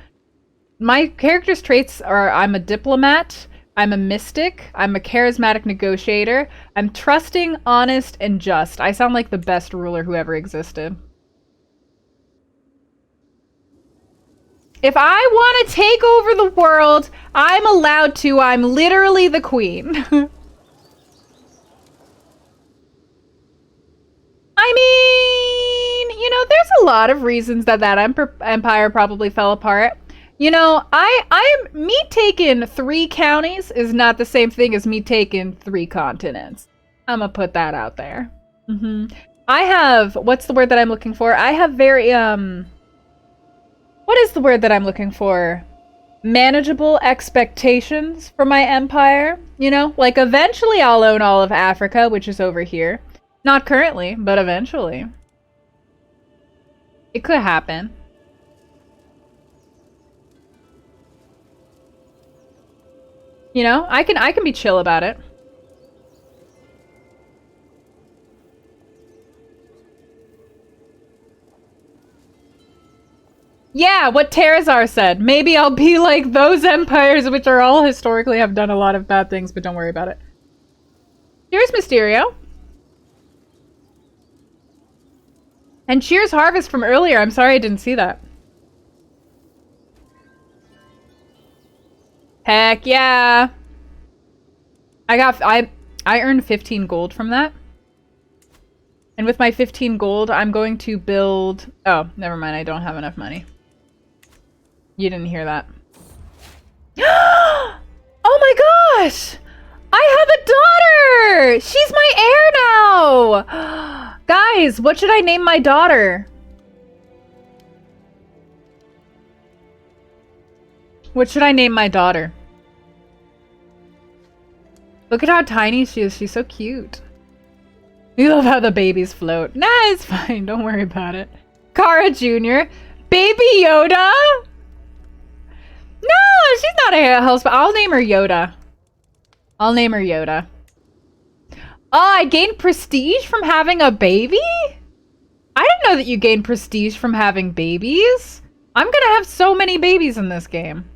My character's traits are I'm a diplomat, I'm a mystic, I'm a charismatic negotiator, I'm trusting, honest, and just. I sound like the best ruler who ever existed. If I want to take over the world, I'm allowed to. I'm literally the queen. I mean, you know, there's a lot of reasons that empire probably fell apart. You know, me taking 3 counties is not the same thing as me taking 3 continents. I'm gonna put that out there. I have, what's the word that I'm looking for? I have very, what is the word that I'm looking for? Manageable expectations for my empire. You know, like eventually I'll own all of Africa, which is over here. Not currently, but eventually. It could happen. You know, I can be chill about it. Yeah, what Terrazar said. Maybe I'll be like those empires which are all historically have done a lot of bad things, but don't worry about it. Cheers, Mysterio. And cheers, Harvest from earlier. I'm sorry I didn't see that. Heck yeah. I earned 15 gold from that. And with my 15 gold, I'm going to build... Oh, never mind. I don't have enough money. You didn't hear that. Oh my gosh! I have a daughter! She's my heir now! Guys, what should I name my daughter? What should I name my daughter? Look at how tiny she is. She's so cute. We love how the babies float. Nah, it's fine. Don't worry about it. Kara Jr. Baby Yoda? No, she's not a house, but I'll name her Yoda. I'll name her Yoda. Oh, I gained prestige from having a baby? I didn't know that you gained prestige from having babies. I'm gonna have so many babies in this game.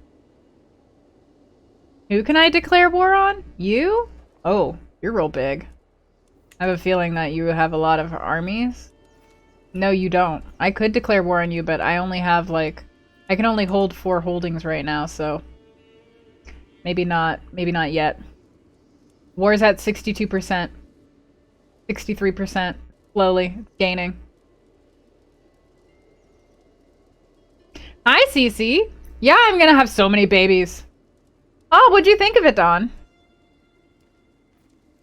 Who can I declare war on? You? Oh, you're real big. I have a feeling that you have a lot of armies. No, you don't. I could declare war on you, but I only have, like... I can only hold 4 holdings right now, so... Maybe not yet. War's at 62%. 63%. Slowly. Gaining. Hi, Cece. Yeah, I'm gonna have so many babies. Oh, what'd you think of it, Dawn?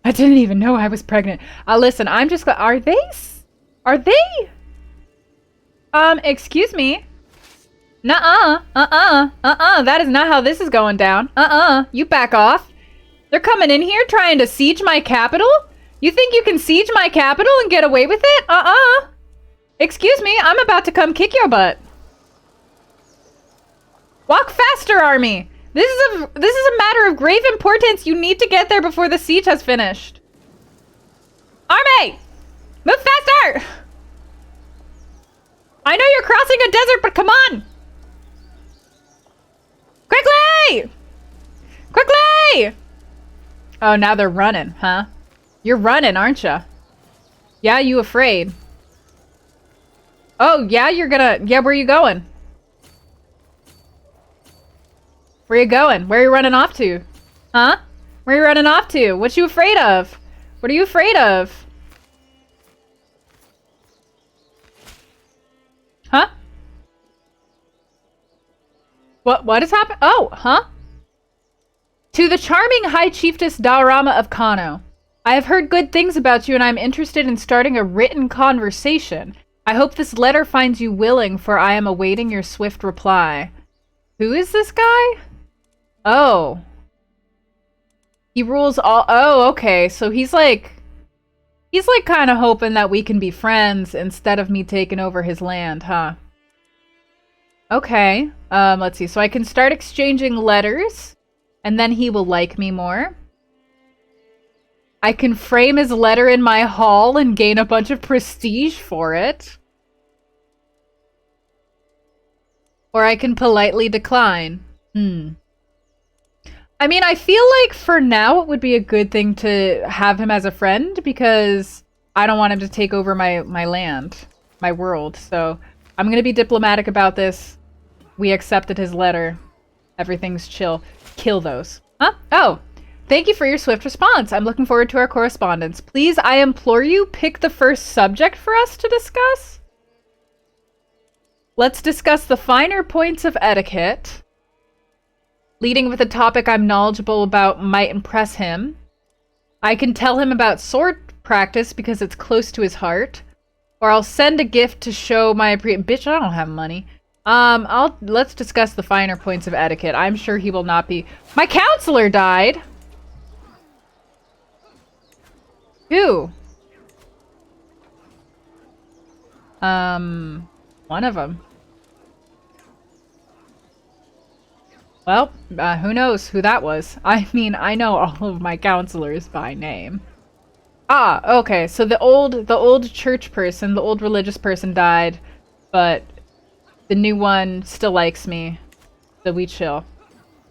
I didn't even know I was pregnant. Listen, I'm just... Are they? Excuse me? Nuh-uh. That is not how this is going down. You back off. They're coming in here trying to siege my capital? You think you can siege my capital and get away with it? Excuse me, I'm about to come kick your butt. Walk faster, army. This is a matter of grave importance. You need to get there before the siege has finished. Army! Move faster! I know you're crossing a desert, but come on! Quickly! Quickly! Oh, now they're running, huh? You're running, aren't you? Yeah, you afraid? Oh, yeah, you're gonna... Yeah, where are you going? Where you going? Where are you running off to? Huh? Where are you running off to? What you afraid of? What are you afraid of? Huh? What has happened? Oh, huh? To the charming High Chiefess Daorama of Kano. I have heard good things about you and I'm interested in starting a written conversation. I hope this letter finds you willing, for I am awaiting your swift reply. Who is this guy? Oh. He rules all... Oh, okay. So he's like kind of hoping that we can be friends instead of me taking over his land, huh? Okay. Let's see. So I can start exchanging letters, and then he will like me more. I can frame his letter in my hall and gain a bunch of prestige for it. Or I can politely decline. I mean, I feel like for now it would be a good thing to have him as a friend because I don't want him to take over my land, my world. So I'm going to be diplomatic about this. We accepted his letter. Everything's chill. Kill those. Huh? Oh, thank you for your swift response. I'm looking forward to our correspondence. Please, I implore you, pick the first subject for us to discuss. Let's discuss the finer points of etiquette. Leading with a topic I'm knowledgeable about might impress him. I can tell him about sword practice because it's close to his heart. Or I'll send a gift to show my bitch, I don't have money. Let's discuss the finer points of etiquette. I'm sure he will not be... My counselor died! Who? One of them. Well, who knows who that was? I mean, I know all of my counselors by name. Ah, okay. So the old church person, the old religious person died, but the new one still likes me. So we chill.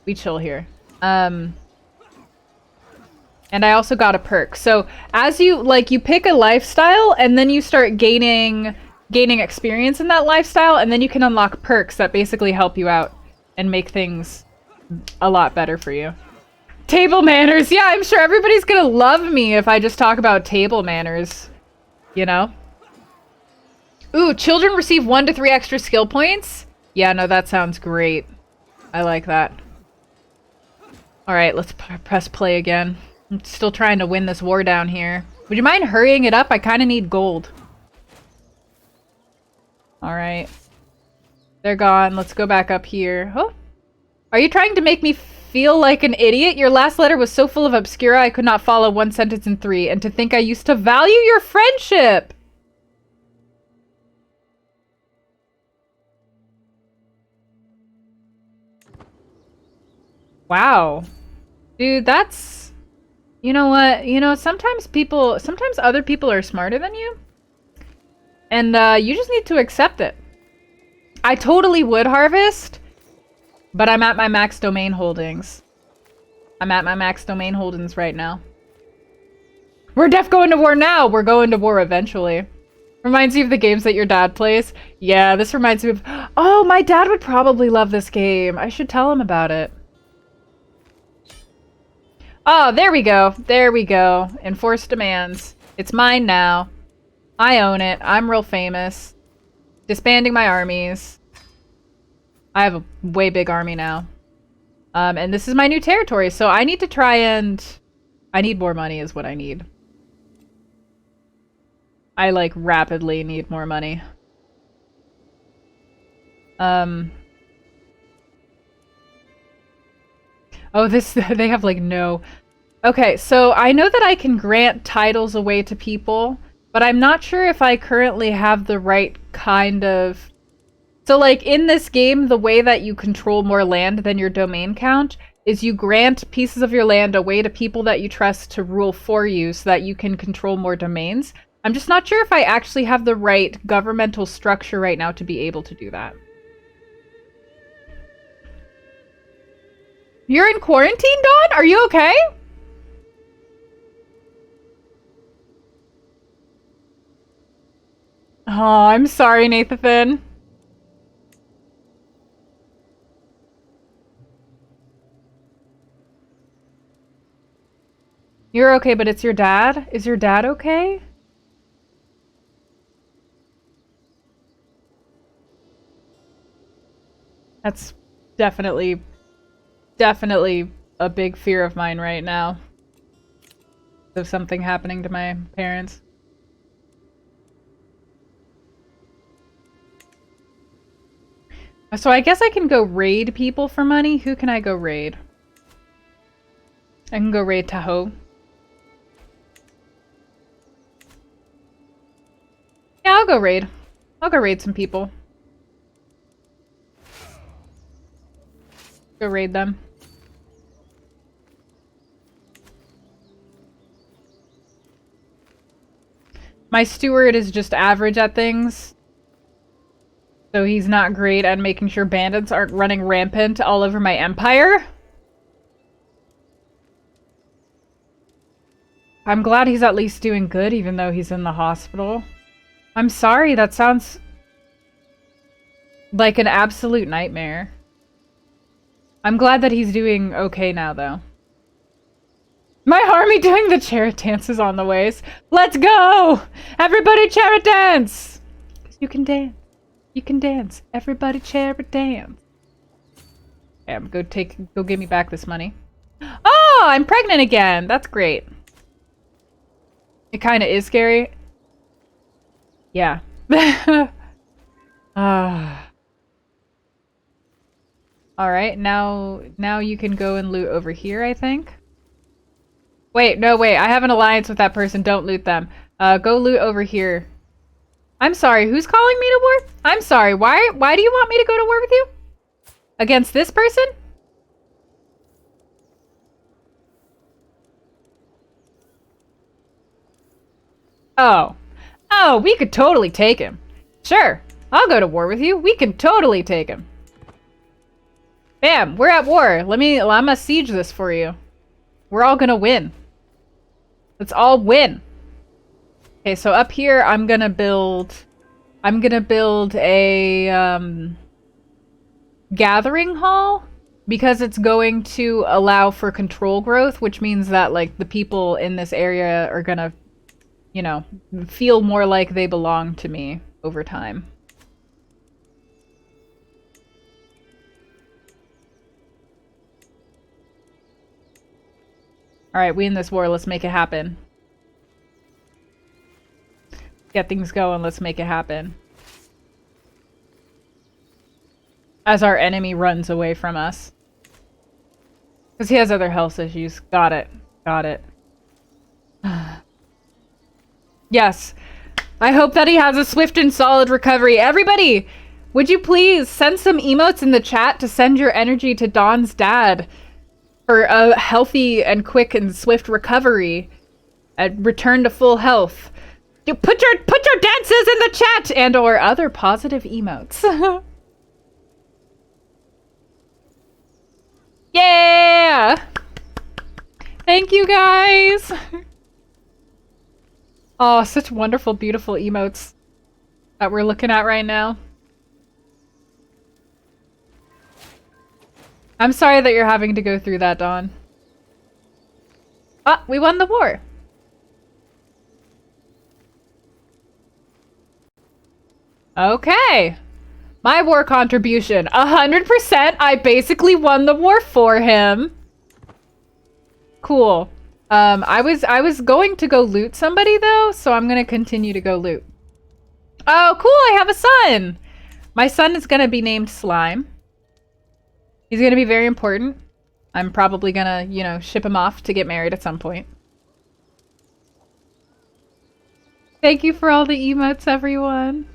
We chill here. And I also got a perk. So as you pick a lifestyle and then you start gaining experience in that lifestyle, and then you can unlock perks that basically help you out and make things a lot better for you. Table manners. Yeah, I'm sure everybody's gonna love me if I just talk about table manners. You know? Ooh, children receive 1 to 3 extra skill points? Yeah, no, that sounds great. I like that. Alright, let's press play again. I'm still trying to win this war down here. Would you mind hurrying it up? I kind of need gold. Alright. They're gone. Let's go back up here. Oh! Are you trying to make me feel like an idiot? Your last letter was so full of obscura I could not follow one sentence in 3. And to think I used to value your friendship! Wow. Dude, that's... You know what? You know, sometimes other people are smarter than you. And, you just need to accept it. I totally would harvest, but I'm at my max domain holdings. I'm at my max domain holdings right now. We're def going to war now! We're going to war eventually. Reminds you of the games that your dad plays? Yeah, this reminds me of... Oh, my dad would probably love this game. I should tell him about it. Oh, there we go. There we go. Enforce demands. It's mine now. I own it. I'm real famous. Disbanding my armies. I have a way big army now. And this is my new territory, so I need to try and... I need more money is what I need. I, like, rapidly need more money. Oh, this... they have, like, no... Okay, so I know that I can grant titles away to people, but I'm not sure if I currently have the right kind of... So, like, in this game, the way that you control more land than your domain count is you grant pieces of your land away to people that you trust to rule for you so that you can control more domains. I'm just not sure if I actually have the right governmental structure right now to be able to do that. You're in quarantine, Dawn? Are you okay? Oh, I'm sorry, Nathan. You're okay, but it's your dad? Is your dad okay? That's definitely a big fear of mine right now. Of something happening to my parents. So I guess I can go raid people for money. Who can I go raid? I can go raid Tahoe. Yeah, I'll go raid. I'll go raid some people. Go raid them. My steward is just average at things. So he's not great at making sure bandits aren't running rampant all over my empire. I'm glad he's at least doing good even though he's in the hospital. I'm sorry, that sounds like an absolute nightmare. I'm glad that he's doing okay now though. My army doing the chariot dances on the ways. Let's go! Everybody chariot dance! You can dance. You can dance. Everybody chariot dance. Okay, go give me back this money. Oh, I'm pregnant again. That's great. It kind of is scary. Yeah. Alright, now you can go and loot over here, I think. Wait, no, wait. I have an alliance with that person. Don't loot them. Go loot over here. I'm sorry, who's calling me to war? I'm sorry, why do you want me to go to war with you? Against this person? Oh. Oh, we could totally take him. Sure. I'll go to war with you. We can totally take him. Bam, we're at war. I'm gonna siege this for you. We're all gonna win. Let's all win. Okay, so up here I'm gonna build a gathering hall because it's going to allow for control growth, which means that like the people in this area are gonna, you know, feel more like they belong to me over time. Alright, we in this war, let's make it happen. Get things going, let's make it happen. As our enemy runs away from us. Because he has other health issues. Got it. Got it. Yes. I hope that he has a swift and solid recovery. Everybody, would you please send some emotes in the chat to send your energy to Dawn's dad for a healthy and quick and swift recovery and return to full health. You put your dances in the chat and or other positive emotes. Yeah! Thank you guys. Oh, such wonderful, beautiful emotes that we're looking at right now. I'm sorry that you're having to go through that, Dawn. Ah, we won the war. Okay. My war contribution, 100%. I basically won the war for him. Cool. I was going to go loot somebody though, so I'm gonna continue to go loot. Oh, cool, I have a son! My son is gonna be named Slime. He's gonna be very important. I'm probably gonna, you know, ship him off to get married at some point. Thank you for all the emotes, everyone.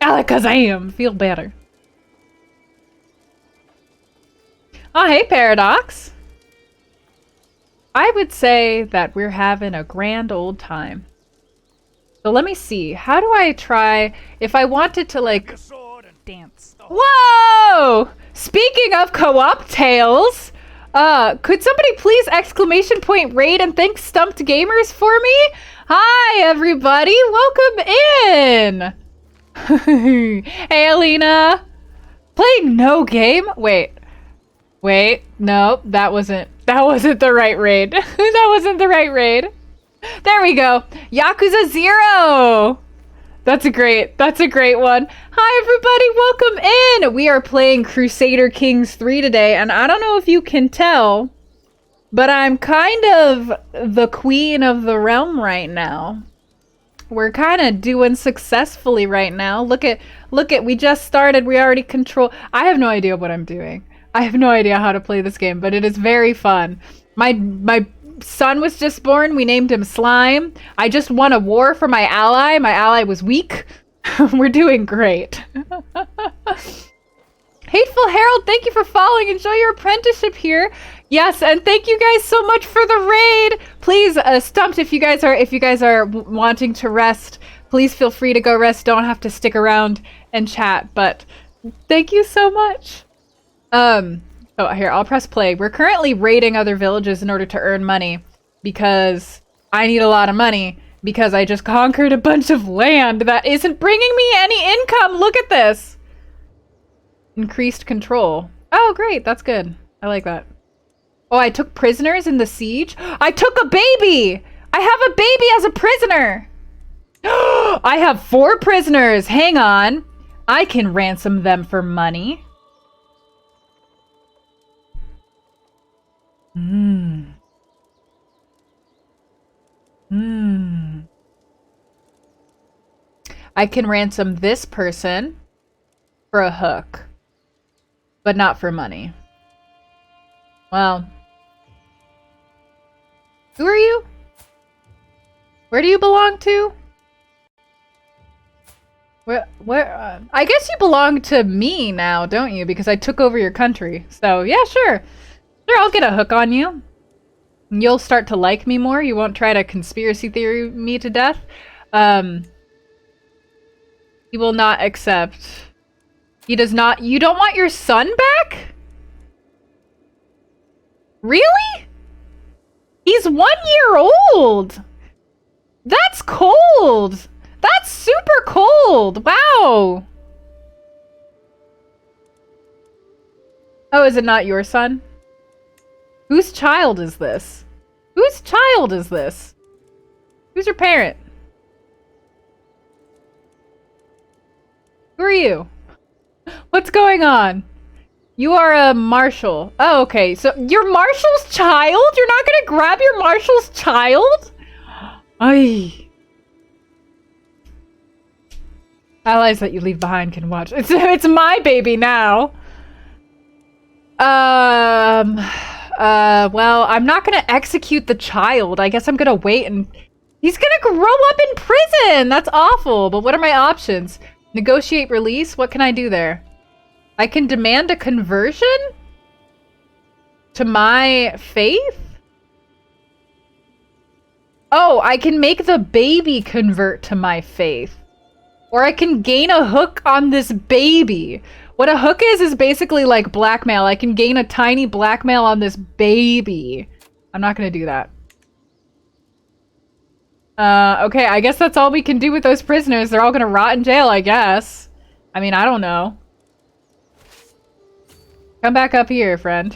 Alakazam! Feel better. Oh, hey, Paradox. I would say that we're having a grand old time. So let me see. How do I try... If I wanted to, like... Dance. Whoa! Speaking of co-op tales, could somebody please exclamation point raid and thank Stumped Gamers for me? Hi, everybody! Welcome in! Hey, Alina! Playing no game? Wait, no, that wasn't the right raid. That wasn't the right raid. There we go. Yakuza 0! That's a great one. Hi, everybody, welcome in! We are playing Crusader Kings III today, and I don't know if you can tell, but I'm kind of the queen of the realm right now. We're kind of doing successfully right now. Look at, we just started, we already control. I have no idea what I'm doing. I have no idea how to play this game, but it is very fun. My son was just born. We named him Slime. I just won a war for my ally. My ally was weak. We're doing great. Hateful Harold, thank you for following. Enjoy your apprenticeship here. Yes, and thank you guys so much for the raid. Please, Stumped, if you guys are wanting to rest, please feel free to go rest. Don't have to stick around and chat, but thank you so much. Oh, here, I'll press play. We're currently raiding other villages in order to earn money because I need a lot of money because I just conquered a bunch of land that isn't bringing me any income. Look at this. Increased control. Oh, great. That's good. I like that. Oh, I took prisoners in the siege. I took a baby. I have a baby as a prisoner. I have 4 prisoners. Hang on. I can ransom them for money. I can ransom this person for a hook, but not for money. Well, who are you? Where do you belong to? Where? I guess you belong to me now, don't you? Because I took over your country. So yeah, sure. Sure, I'll get a hook on you. You'll start to like me more. You won't try to conspiracy theory me to death. He will not accept. He does not. You don't want your son back? Really? He's 1 year old. That's cold. That's super cold. Wow. Oh, is it not your son? Whose child is this? Whose child is this? Who's your parent? Who are you? What's going on? You are a marshal. Oh, okay. So you're Marshal's child? You're not gonna grab your Marshal's child? Ay. Allies that you leave behind can watch. It's my baby now. Well, I'm not gonna execute the child. I guess I'm gonna wait and... He's gonna grow up in prison! That's awful, but what are my options? Negotiate release? What can I do there? I can demand a conversion? To my faith? Oh, I can make the baby convert to my faith. Or I can gain a hook on this baby. What a hook is basically like blackmail. I can gain a tiny blackmail on this baby. I'm not gonna do that. Okay, I guess that's all we can do with those prisoners. They're all gonna rot in jail, I guess. I mean, I don't know. Come back up here, friend.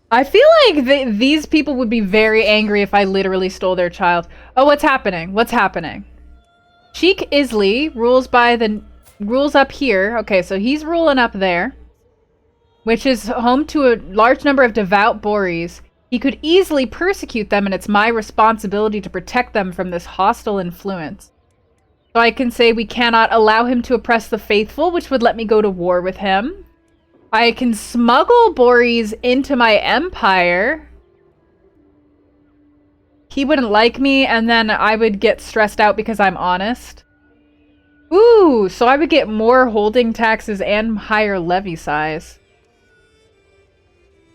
I feel like these people would be very angry if I literally stole their child. Oh, what's happening? What's happening? Sheikh Isli rules by the... rules up here. Okay, so he's ruling up there. Which is home to a large number of devout Boris. He could easily persecute them, and it's my responsibility to protect them from this hostile influence. So I can say we cannot allow him to oppress the faithful, which would let me go to war with him. I can smuggle Boris into my empire. He wouldn't like me, and then I would get stressed out because I'm honest. Ooh, so I would get more holding taxes and higher levy size.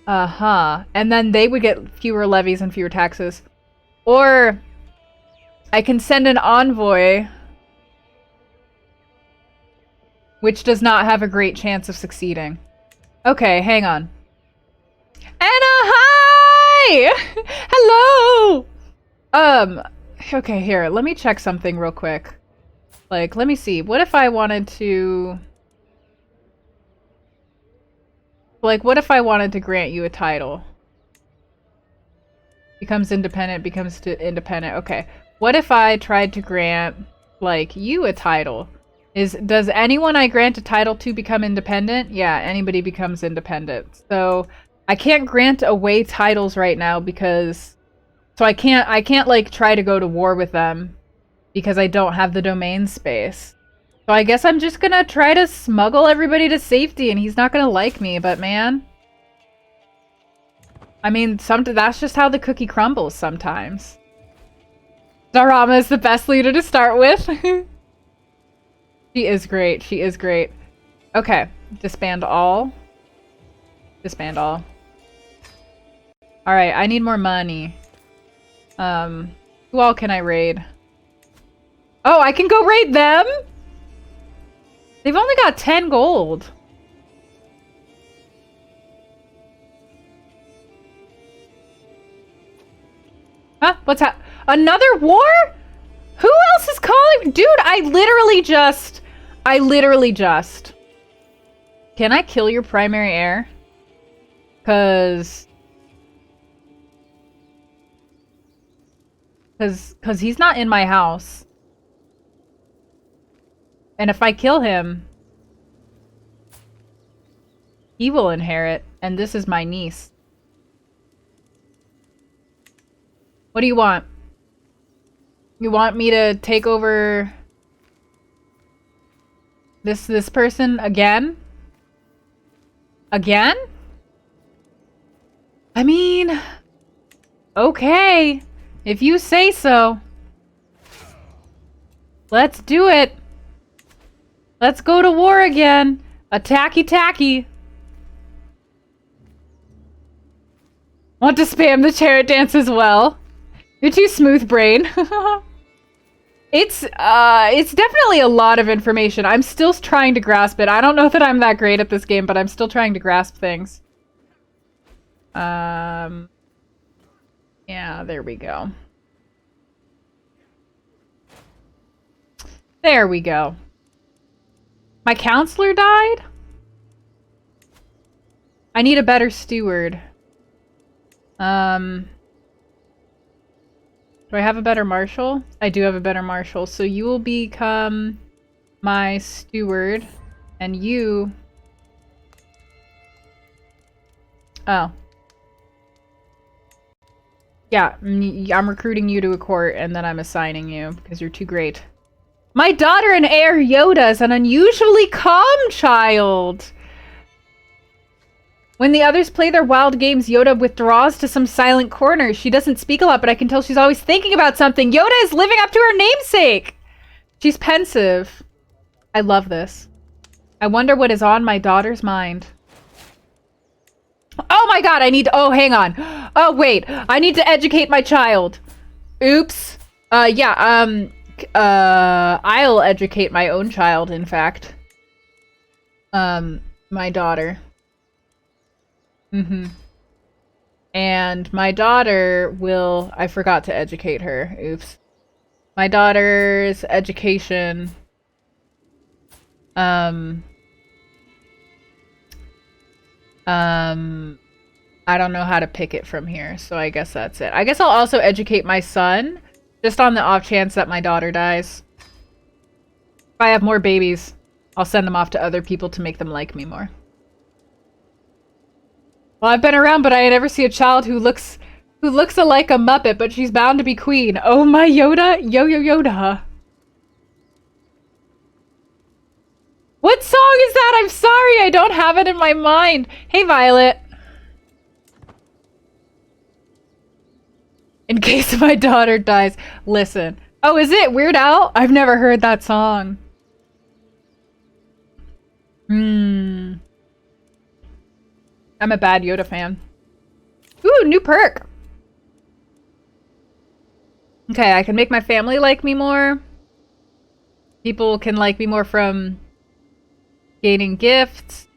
Uh-huh. And then they would get fewer levies and fewer taxes. Or I can send an envoy, which does not have a great chance of succeeding. Okay, hang on. Anna, hi! Hello! Okay, here, let me check something real quick. Like, let me see. What if I wanted to... Like, what if I wanted to grant you a title? Becomes independent, becomes independent. Okay. What if I tried to grant, like, you a title? Does anyone I grant a title to become independent? Yeah, anybody becomes independent. So, I can't grant away titles right now because... So I can't, like, try to go to war with them because I don't have the domain space. So I guess I'm just gonna try to smuggle everybody to safety, and he's not gonna like me, but man. I mean, that's just how the cookie crumbles sometimes. Darama is the best leader to start with. She is great. She is great. Okay. Disband all. Disband all. Alright, I need more money. Who all can I raid? Oh, I can go raid them? They've only got 10 gold. Huh? What's another war? Who else is calling? Dude, I literally just... Can I kill your primary heir? Cause he's not in my house. And if I kill him, he will inherit, and this is my niece. What do you want? You want me to take over this person again? Again? I mean, okay, if you say so. Let's do it. Let's go to war again. Attacky tacky. Want to spam the chariot dance as well? You're too smooth brain. It's definitely a lot of information. I'm still trying to grasp it. I don't know that I'm that great at this game, but I'm still trying to grasp things. Yeah, there we go. There we go. My counselor died? I need a better steward. Do I have a better marshal? I do have a better marshal. So you will become my steward. And you... Oh. Yeah, I'm recruiting you to a court and then I'm assigning you because you're too great. My daughter and heir Yoda is an unusually calm child. When the others play their wild games, Yoda withdraws to some silent corner. She doesn't speak a lot, but I can tell she's always thinking about something. Yoda is living up to her namesake. She's pensive. I love this. I wonder what is on my daughter's mind. Oh my god, I need to... Oh, hang on. Oh, wait. I need to educate my child. Oops. Yeah, I'll educate my own child, in fact. My daughter. And my daughter will... I forgot to educate her. Oops. My daughter's education... I don't know how to pick it from here, so I guess that's it. I guess I'll also educate my son, just on the off chance that my daughter dies. If I have more babies, I'll send them off to other people to make them like me more. Well, I've been around, but I never see a child who looks like a Muppet, but she's bound to be queen. Oh my Yoda, Yoda. What song is that? I'm sorry, I don't have it in my mind. Hey, Violet. In case my daughter dies, listen. Oh, is it Weird Al? I've never heard that song. I'm a bad Yoda fan. Ooh, new perk. Okay, I can make my family like me more. People can like me more from gaining gifts.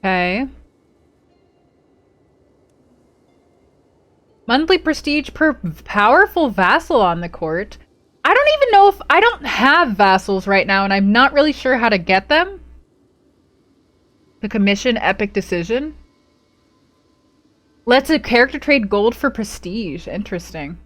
Okay. Monthly prestige per powerful vassal on the court. I don't even know if... I don't have vassals right now, and I'm not really sure how to get them. The commission epic decision. Lets a character trade gold for prestige. Interesting.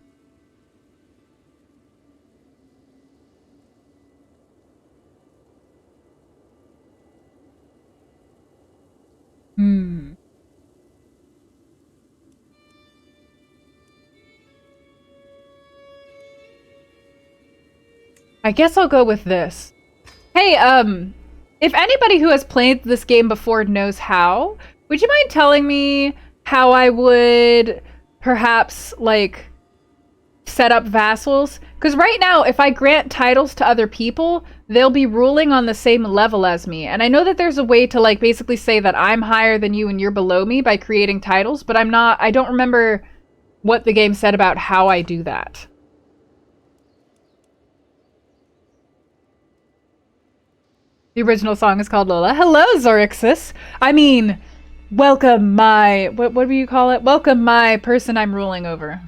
I guess I'll go with this. Hey, if anybody who has played this game before knows how, would you mind telling me how I would perhaps, like, set up vassals? Because right now, if I grant titles to other people, they'll be ruling on the same level as me. And I know that there's a way to, like, basically say that I'm higher than you and you're below me by creating titles, but I don't remember what the game said about how I do that. The original song is called Lola. Hello, Zorixis. I mean, welcome my... What do you call it? Welcome my person I'm ruling over.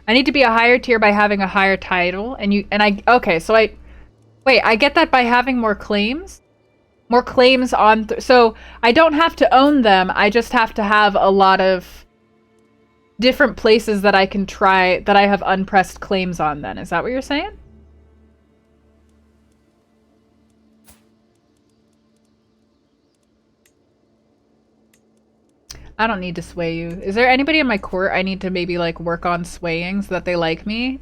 I need to be a higher tier by having a higher title. Okay, so wait, I get that by having more claims? More claims on... so I don't have to own them. I just have to have a lot of different places that I can try... that I have unpressed claims on then. Is that what you're saying? I don't need to sway you. Is there anybody in my court I need to maybe, like, work on swaying so that they like me?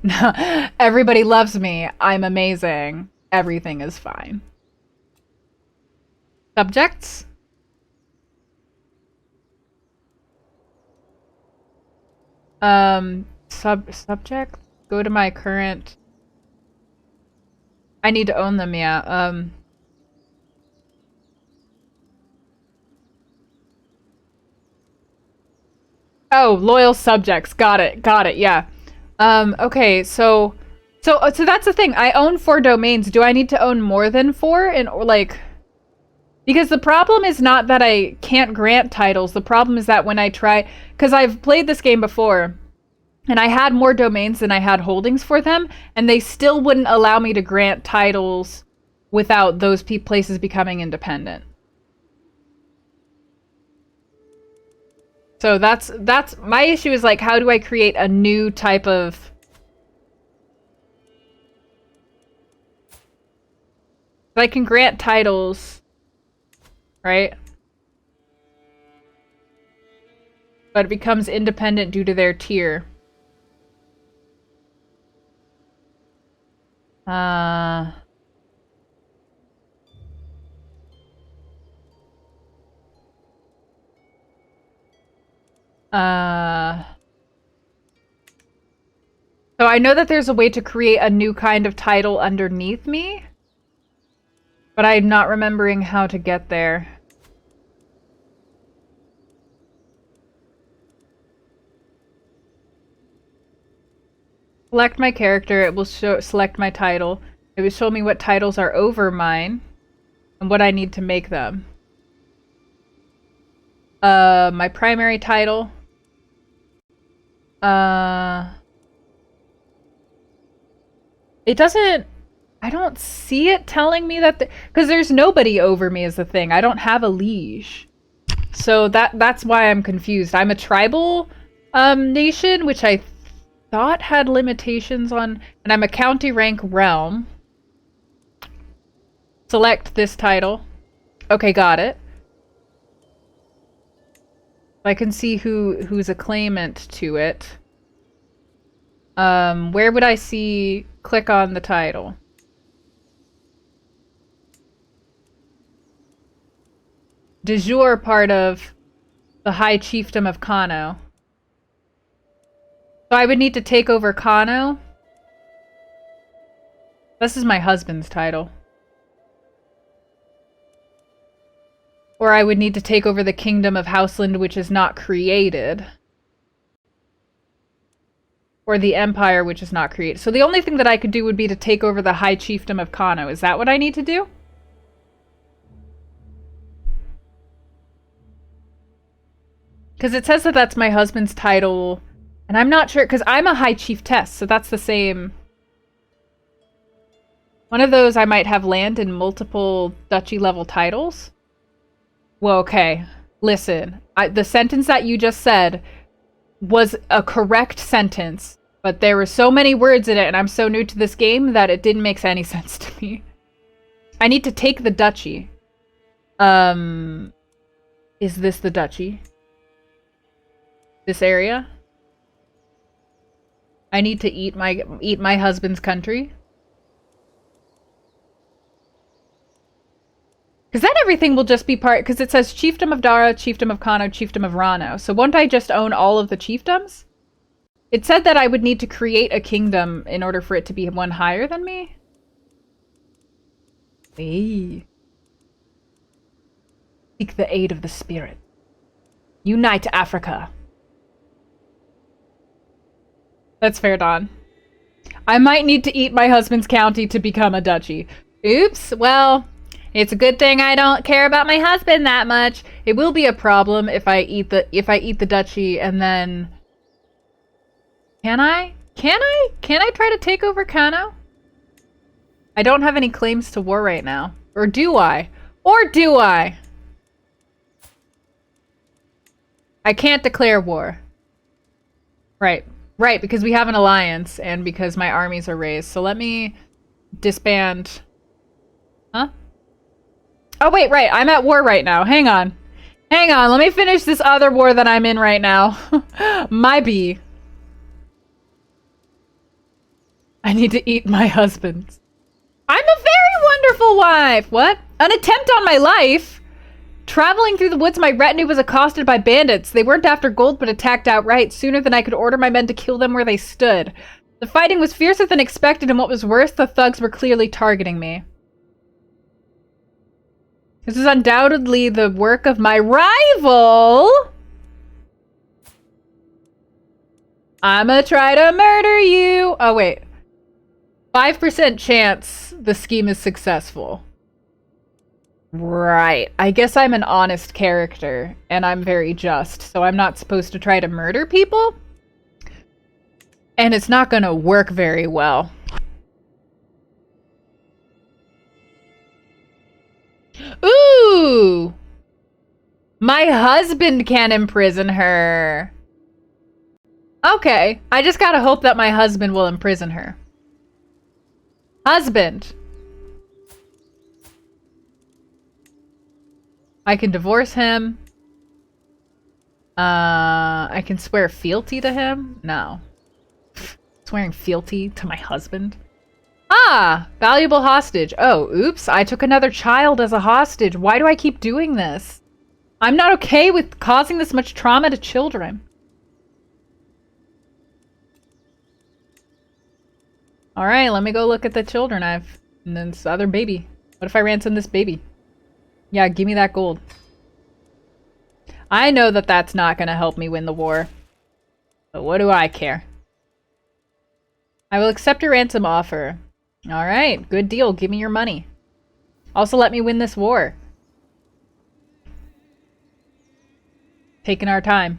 Everybody loves me. I'm amazing. Everything is fine. Subjects? Subject? Go to my current... I need to own them, yeah. Oh, loyal subjects. Got it, yeah. Okay, so that's the thing. I own 4 domains. Do I need to own more than 4? Or like... Because the problem is not that I can't grant titles. The problem is that when I try... Because I've played this game before, and I had more domains than I had holdings for them, and they still wouldn't allow me to grant titles without those places becoming independent. So that's my issue is like, how do I create a new type of... I can grant titles, right? But it becomes independent due to their tier. So I know that there's a way to create a new kind of title underneath me, but I'm not remembering how to get there. Select my character, it will select my title. It will show me what titles are over mine and what I need to make them. My primary title. It doesn't... I don't see it telling me that... Because there's nobody over me is the thing. I don't have a liege. So that's why I'm confused. I'm a tribal nation, which I thought had limitations on... And I'm a county rank realm. Select this title. Okay, got it. I can see who's a claimant to it. Where would I see... Click on the title. De jure part of the High Chiefdom of Kano. So I would need to take over Kano. This is my husband's title. Or I would need to take over the Kingdom of Houseland, which is not created. Or the Empire, which is not created. So the only thing that I could do would be to take over the High Chiefdom of Kano. Is that what I need to do? Because it says that that's my husband's title. And I'm not sure, because I'm a High Chieftess, so that's the same. One of those I might have land in multiple duchy level titles. Well, okay. Listen, the sentence that you just said was a correct sentence. But there were so many words in it, and I'm so new to this game that it didn't make any sense to me. I need to take the duchy. Is this the duchy? This area? I need to eat my husband's country? Because then everything will just be part... Because it says Chiefdom of Dara, Chiefdom of Kano, Chiefdom of Rano. So won't I just own all of the chiefdoms? It said that I would need to create a kingdom in order for it to be one higher than me. Hey. Seek the aid of the spirit. Unite Africa. That's fair, Dawn. I might need to eat my husband's county to become a duchy. Oops, well, it's a good thing I don't care about my husband that much. It will be a problem if I eat the duchy and then... Can I try to take over Kano? I don't have any claims to war right now. Or do I? I can't declare war. Right, because we have an alliance and because my armies are raised. So let me disband. Huh? Oh wait, right, I'm at war right now. Hang on, let me finish this other war that I'm in right now. My bee. I need to eat my husband. I'm a very wonderful wife! What? An attempt on my life? Traveling through the woods, my retinue was accosted by bandits. They weren't after gold, but attacked outright, sooner than I could order my men to kill them where they stood. The fighting was fiercer than expected, and what was worse, the thugs were clearly targeting me. This is undoubtedly the work of my rival! I'ma try to murder you! Oh, wait. 5% chance the scheme is successful. Right. I guess I'm an honest character, and I'm very just, so I'm not supposed to try to murder people? And it's not gonna work very well. Ooh! My husband can imprison her. Okay. I just gotta hope that my husband will imprison her. Husband. I can divorce him. I can swear fealty to him? No. Swearing fealty to my husband? Ah! Valuable hostage. Oh, oops. I took another child as a hostage. Why do I keep doing this? I'm not okay with causing this much trauma to children. Alright, let me go look at the children I've... And then this other baby. What if I ransom this baby? Yeah, give me that gold. I know that that's not gonna help me win the war. But what do I care? I will accept your ransom offer. Alright, good deal. Give me your money. Also let me win this war. Taking our time.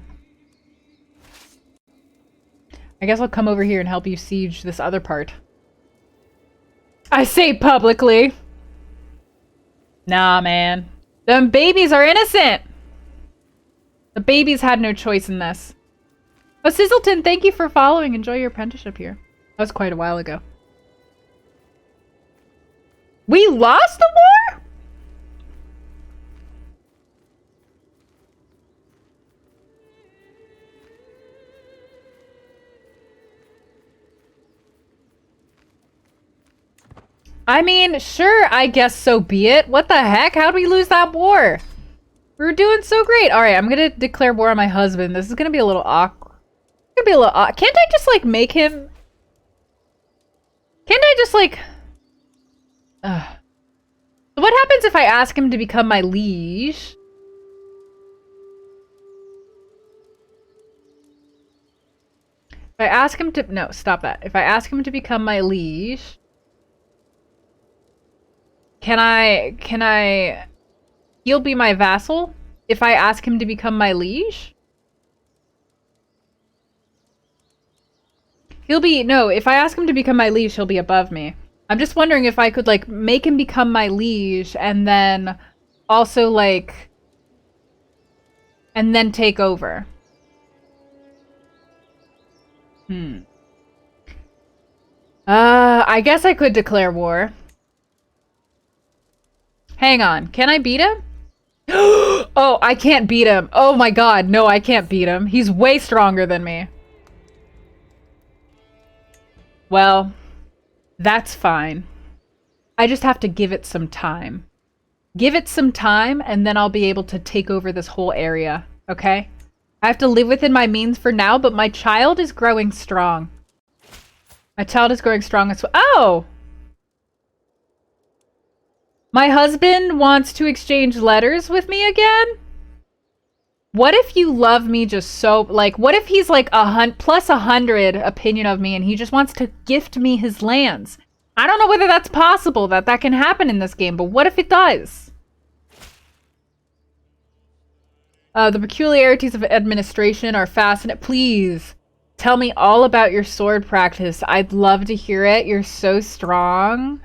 I guess I'll come over here and help you siege this other part. I say publicly. Nah, man. Them babies are innocent! The babies had no choice in this. Oh, Sizzleton, thank you for following. Enjoy your apprenticeship here. That was quite a while ago. We lost the war?! I mean, sure, I guess so be it. What the heck? How'd we lose that war? We were doing so great. Alright, I'm gonna declare war on my husband. This is gonna be a little awkward. It's gonna be a little awkward. Can't I just, like, make him... Can't I just, like... What happens if I ask him to become my liege? If I ask him to... No, stop that. If I ask him to become my liege... Can I... He'll be my vassal if I ask him to become my liege? He'll be... No, if I ask him to become my liege, he'll be above me. I'm just wondering if I could, like, make him become my liege and then also, like... And then take over. I guess I could declare war. Hang on. Can I beat him? Oh, I can't beat him. Oh my god. No, I can't beat him. He's way stronger than me. Well, that's fine. I just have to give it some time. Give it some time, and then I'll be able to take over this whole area. Okay? I have to live within my means for now, but my child is growing strong. My child is growing strong as well. Oh! My husband wants to exchange letters with me again? What if you love me just so... Like, what if he's like plus 100 opinion of me and he just wants to gift me his lands? I don't know whether that's possible, that can happen in this game, but what if it does? The peculiarities of administration are fascinating. Please, tell me all about your sword practice. I'd love to hear it. You're so strong.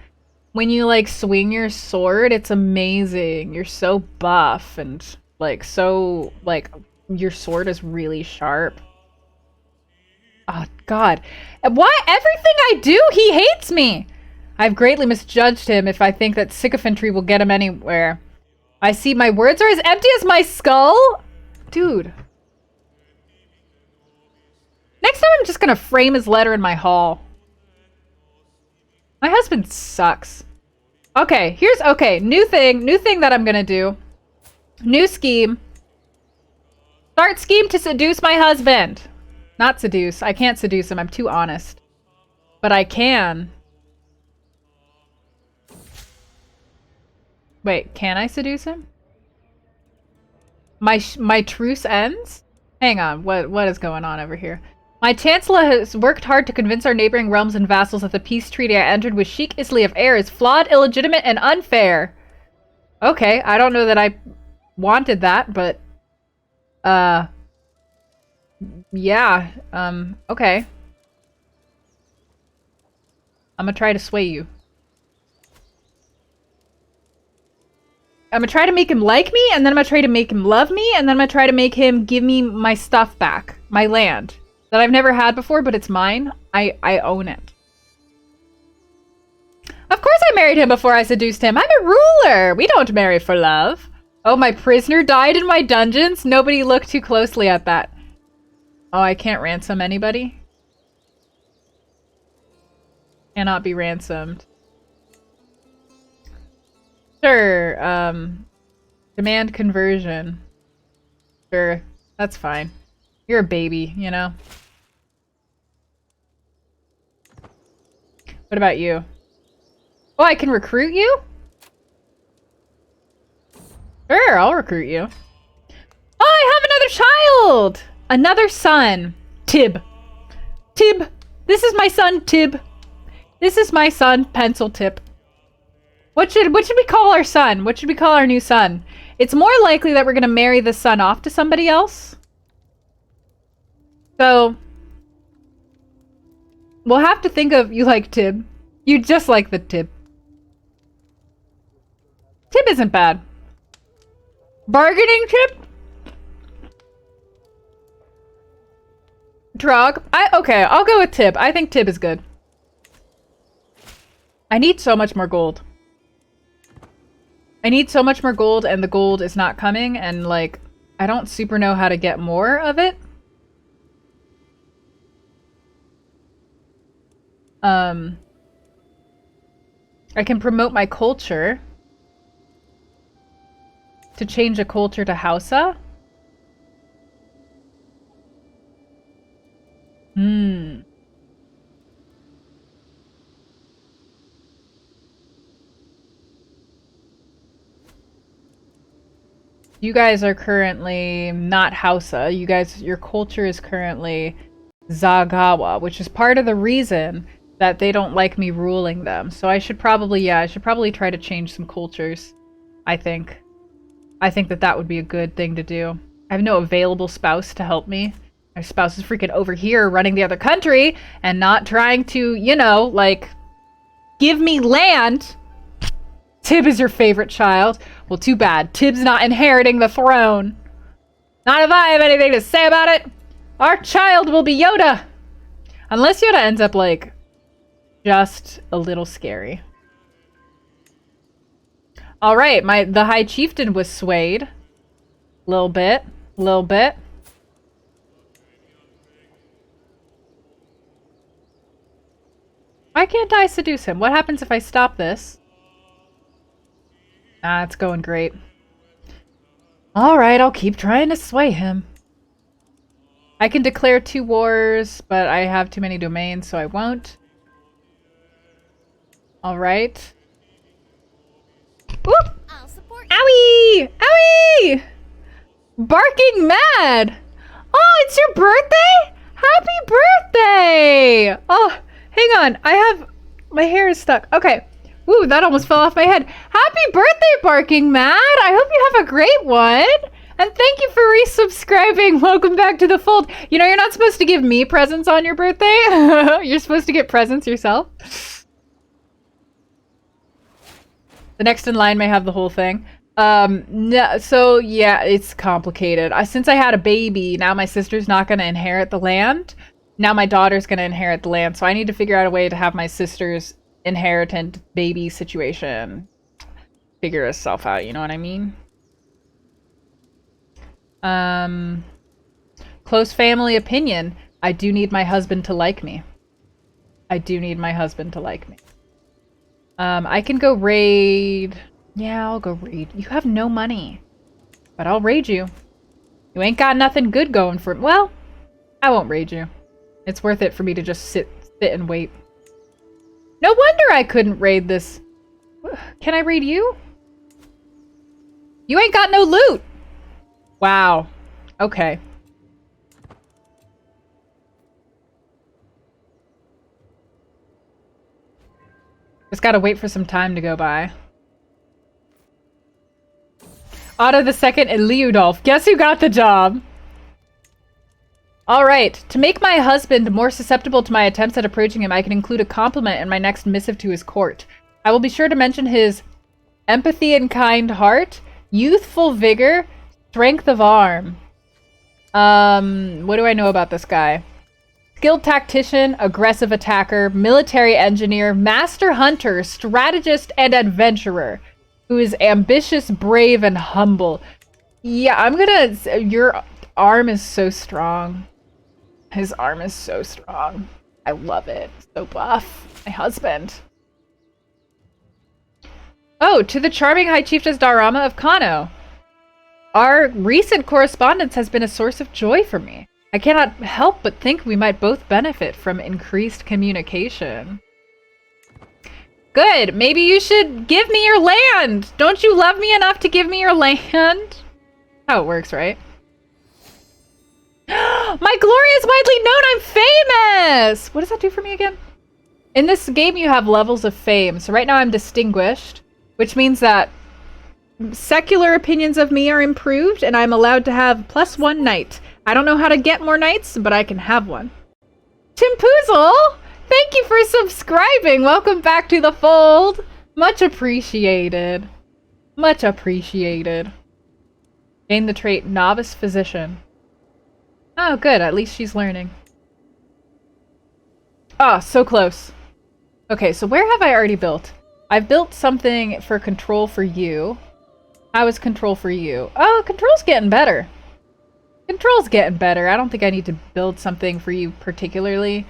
When you, like, swing your sword, it's amazing. You're so buff and, like, so, like, your sword is really sharp. Oh, God. Why? Everything I do, he hates me! I've greatly misjudged him if I think that sycophantry will get him anywhere. I see my words are as empty as my skull? Dude. Next time I'm just gonna frame his letter in my hall. My husband sucks. Okay, new thing that I'm gonna do. New scheme. Start scheme to seduce my husband. Not seduce. I can't seduce him. I'm too honest. But I can. Wait, can I seduce him? My truce ends? Hang on, what is going on over here? My chancellor has worked hard to convince our neighboring realms and vassals that the peace treaty I entered with Sheikh Isli of Air is flawed, illegitimate, and unfair. Okay, I don't know that I wanted that, but yeah, okay. I'm gonna try to sway you. I'm gonna try to make him like me, and then I'm gonna try to make him love me, and then I'm gonna try to make him give me my stuff back. My land. That I've never had before, but it's mine. I own it. Of course I married him before I seduced him. I'm a ruler. We don't marry for love. Oh, my prisoner died in my dungeons? Nobody looked too closely at that. Oh, I can't ransom anybody? Cannot be ransomed. Sure, demand conversion. Sure, that's fine. You're a baby, you know? What about you? Oh, I can recruit you? Sure, I'll recruit you. Oh, I have another child! Another son. Tib. Tib. This is my son, Tib. This is my son, Pencil Tip. What should we call our son? What should we call our new son? It's more likely that we're gonna marry this son off to somebody else. So we'll have to think of you like Tib. You just like the Tib. Tib isn't bad. Bargaining chip? Drog? Okay, I'll go with Tib. I think Tib is good. I need so much more gold. I need so much more gold, and the gold is not coming, and, like, I don't super know how to get more of it. I can promote my culture to change a culture to Hausa. You guys are currently not Hausa. Your culture is currently Zagawa, which is part of the reason that they don't like me ruling them. So I should probably try to change some cultures, I think. I think that would be a good thing to do. I have no available spouse to help me. My spouse is freaking over here running the other country and not trying to, you know, like, give me land. Tib is your favorite child. Well, too bad. Tib's not inheriting the throne. Not if I have anything to say about it. Our child will be Yoda. Unless Yoda ends up, like, just a little scary. Alright, the High Chieftain was swayed. Little bit. Little bit. Why can't I seduce him? What happens if I stop this? Ah, it's going great. Alright, I'll keep trying to sway him. I can declare 2 wars, but I have too many domains, so I won't. Alright. Whoop! I'll support you. Owie! Owie! Barking mad! Oh, it's your birthday? Happy birthday! Oh, hang on. My hair is stuck. Okay. Woo, that almost fell off my head. Happy birthday, Barking Mad! I hope you have a great one! And thank you for resubscribing. Welcome back to the fold. You know, you're not supposed to give me presents on your birthday. You're supposed to get presents yourself. The next in line may have the whole thing. No, so yeah, it's complicated. Since I had a baby, now my sister's not going to inherit the land. Now my daughter's going to inherit the land. So I need to figure out a way to have my sister's inheritant baby situation figure itself out, you know what I mean? Close family opinion. I do need my husband to like me. I do need my husband to like me. I can go raid. Yeah, I'll go raid. You have no money. But I'll raid you. You ain't got nothing good going for... Well, I won't raid you. It's worth it for me to just sit and wait. No wonder I couldn't raid this. Can I raid you? You ain't got no loot! Wow. Okay. Just gotta wait for some time to go by. Otto the Second and Leodolf. Guess who got the job? Alright. To make my husband more susceptible to my attempts at approaching him, I can include a compliment in my next missive to his court. I will be sure to mention his empathy and kind heart, youthful vigor, strength of arm. What do I know about this guy? Skilled tactician, aggressive attacker, military engineer, master hunter, strategist, and adventurer. Who is ambitious, brave, and humble. Yeah, I'm gonna... Your arm is so strong. His arm is so strong. I love it. So buff. My husband. Oh, to the charming High Chiefess Darama of Kano. Our recent correspondence has been a source of joy for me. I cannot help but think we might both benefit from increased communication. Good. Maybe you should give me your land. Don't you love me enough to give me your land? How it works, right? My glory is widely known. I'm famous. What does that do for me again? In this game, you have levels of fame. So right now I'm distinguished, which means that secular opinions of me are improved and I'm allowed to have +1 knight. I don't know how to get more knights, but I can have one. Timpoozle! Thank you for subscribing! Welcome back to the fold! Much appreciated. Much appreciated. Gain the trait Novice Physician. Oh, good. At least she's learning. Ah, so close. Okay, so where have I already built? I've built something for control for you. How is control for you? Oh, control's getting better. Control's getting better. I don't think I need to build something for you particularly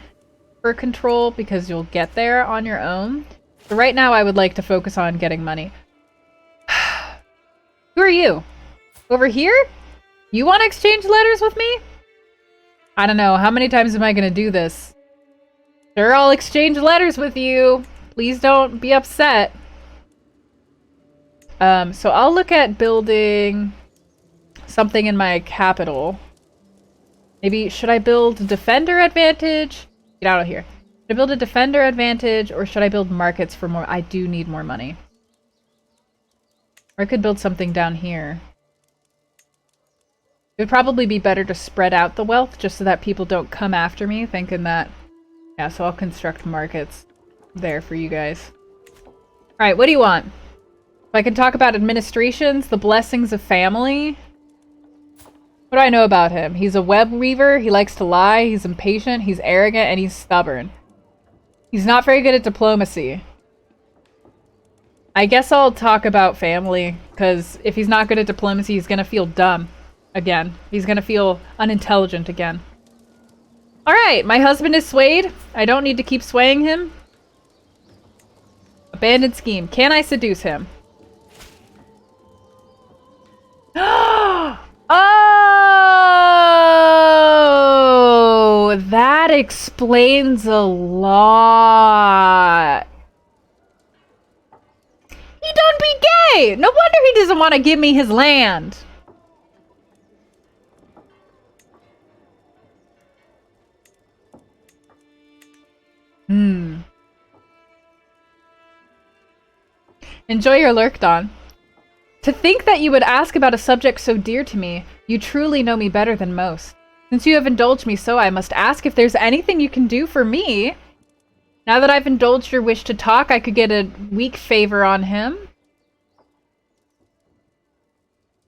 for control because you'll get there on your own. So right now I would like to focus on getting money. Who are you? Over here? You want to exchange letters with me? I don't know. How many times am I going to do this? Sure, I'll exchange letters with you. Please don't be upset. So I'll look at building something in my capital. Maybe, should I build defender advantage? Get out of here. Should I build a defender advantage or should I build markets for more? I do need more money. Or I could build something down here. It would probably be better to spread out the wealth just so that people don't come after me thinking that... Yeah, so I'll construct markets there for you guys. Alright, what do you want? If I can talk about administrations, the blessings of family. What do I know about him? He's a web weaver, he likes to lie, he's impatient, he's arrogant, and he's stubborn. He's not very good at diplomacy. I guess I'll talk about family, because if he's not good at diplomacy, he's gonna feel dumb again. He's gonna feel unintelligent again. Alright, my husband is swayed. I don't need to keep swaying him. Abandoned scheme. Can I seduce him? Oh, that explains a lot. He don't be gay. No wonder he doesn't want to give me his land. Enjoy your lurk, Dawn. To think that you would ask about a subject so dear to me, you truly know me better than most. Since you have indulged me so, I must ask if there's anything you can do for me. Now that I've indulged your wish to talk, I could get a weak favor on him.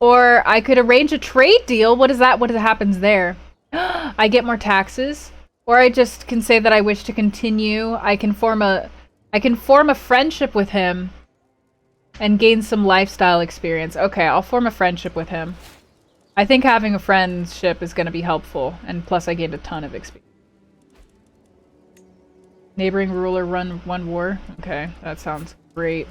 Or I could arrange a trade deal. What is that? What happens there? I get more taxes. Or I just can say that I wish to continue. I can form a friendship with him. And gain some lifestyle experience. Okay, I'll form a friendship with him. I think having a friendship is going to be helpful. And plus I gained a ton of experience. Neighboring ruler run one war. Okay, that sounds great.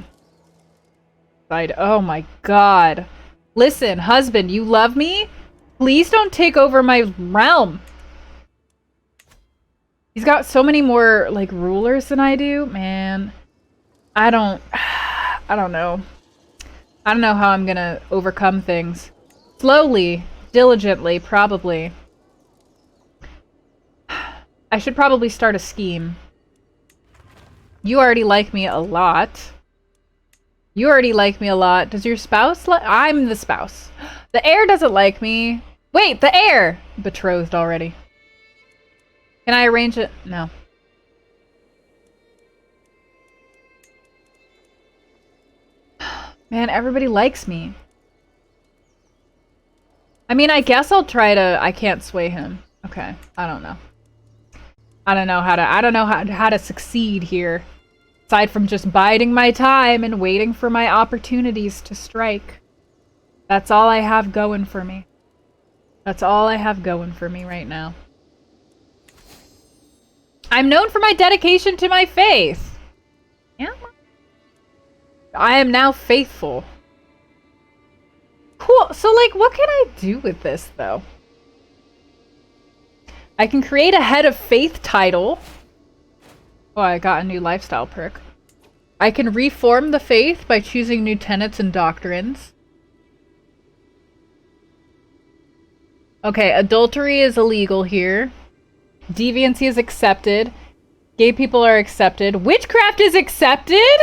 Oh my god. Listen, husband, you love me? Please don't take over my realm. He's got so many more, like, rulers than I do. Man, I don't know. I don't know how I'm gonna overcome things. Slowly, diligently, probably. I should probably start a scheme. You already like me a lot. You already like me a lot. Does your spouse like— I'm the spouse. The heir doesn't like me. Wait, the heir! Betrothed already. Can I arrange it? No. Man, everybody likes me. I mean, I guess I'll try to— I can't sway him. Okay, I don't know. I don't know how to succeed here. Aside from just biding my time and waiting for my opportunities to strike. That's all I have going for me. That's all I have going for me right now. I'm known for my dedication to my faith. Yeah. I am now faithful. Cool. So, like, what can I do with this, though? I can create a Head of Faith title. Oh, I got a new lifestyle perk. I can reform the faith by choosing new tenets and doctrines. Okay, adultery is illegal here. Deviancy is accepted. Gay people are accepted. Witchcraft is accepted!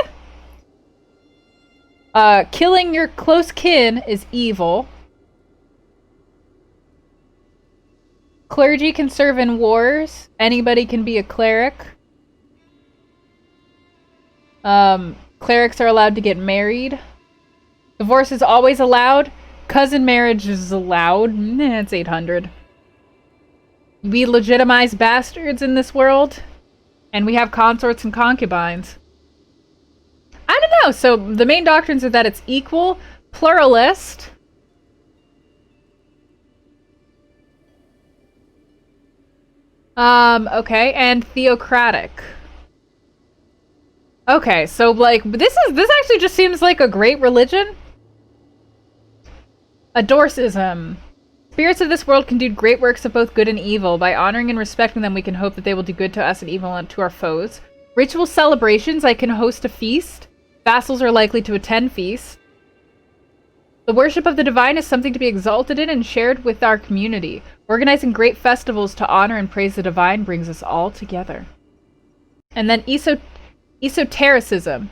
Killing your close kin is evil. Clergy can serve in wars. Anybody can be a cleric. Clerics are allowed to get married. Divorce is always allowed. Cousin marriage is allowed. It's 800. We legitimize bastards in this world. And we have consorts and concubines. I don't know. So the main doctrines are that it's equal, pluralist. Okay, and theocratic. Okay, so like this actually just seems like a great religion. Adorcism. Spirits of this world can do great works of both good and evil. By honoring and respecting them, we can hope that they will do good to us and evil to our foes. Ritual celebrations. I can host a feast. Vassals are likely to attend feasts. The worship of the divine is something to be exalted in and shared with our community. Organizing great festivals to honor and praise the divine brings us all together. And then esotericism.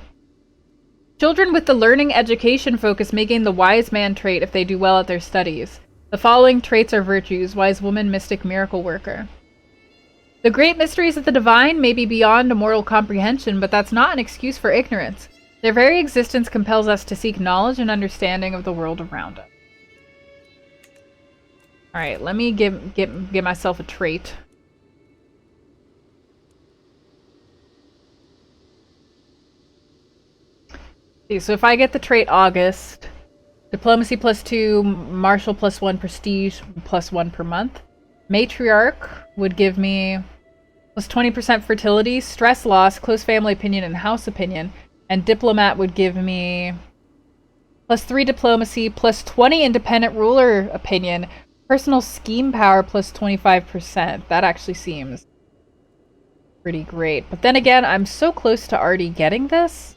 Children with the learning education focus may gain the wise man trait if they do well at their studies. The following traits are virtues: wise woman, mystic, miracle worker. The great mysteries of the divine may be beyond a mortal comprehension, but that's not an excuse for ignorance. Their very existence compels us to seek knowledge and understanding of the world around us. Alright, let me give myself a trait. Okay, so if I get the trait August, diplomacy +2, martial +1, prestige +1 per month. Matriarch would give me +20% fertility, stress loss, close family opinion, and house opinion. And diplomat would give me +3 diplomacy, +20 independent ruler opinion, personal scheme power +25%. That actually seems pretty great. But then again, I'm so close to already getting this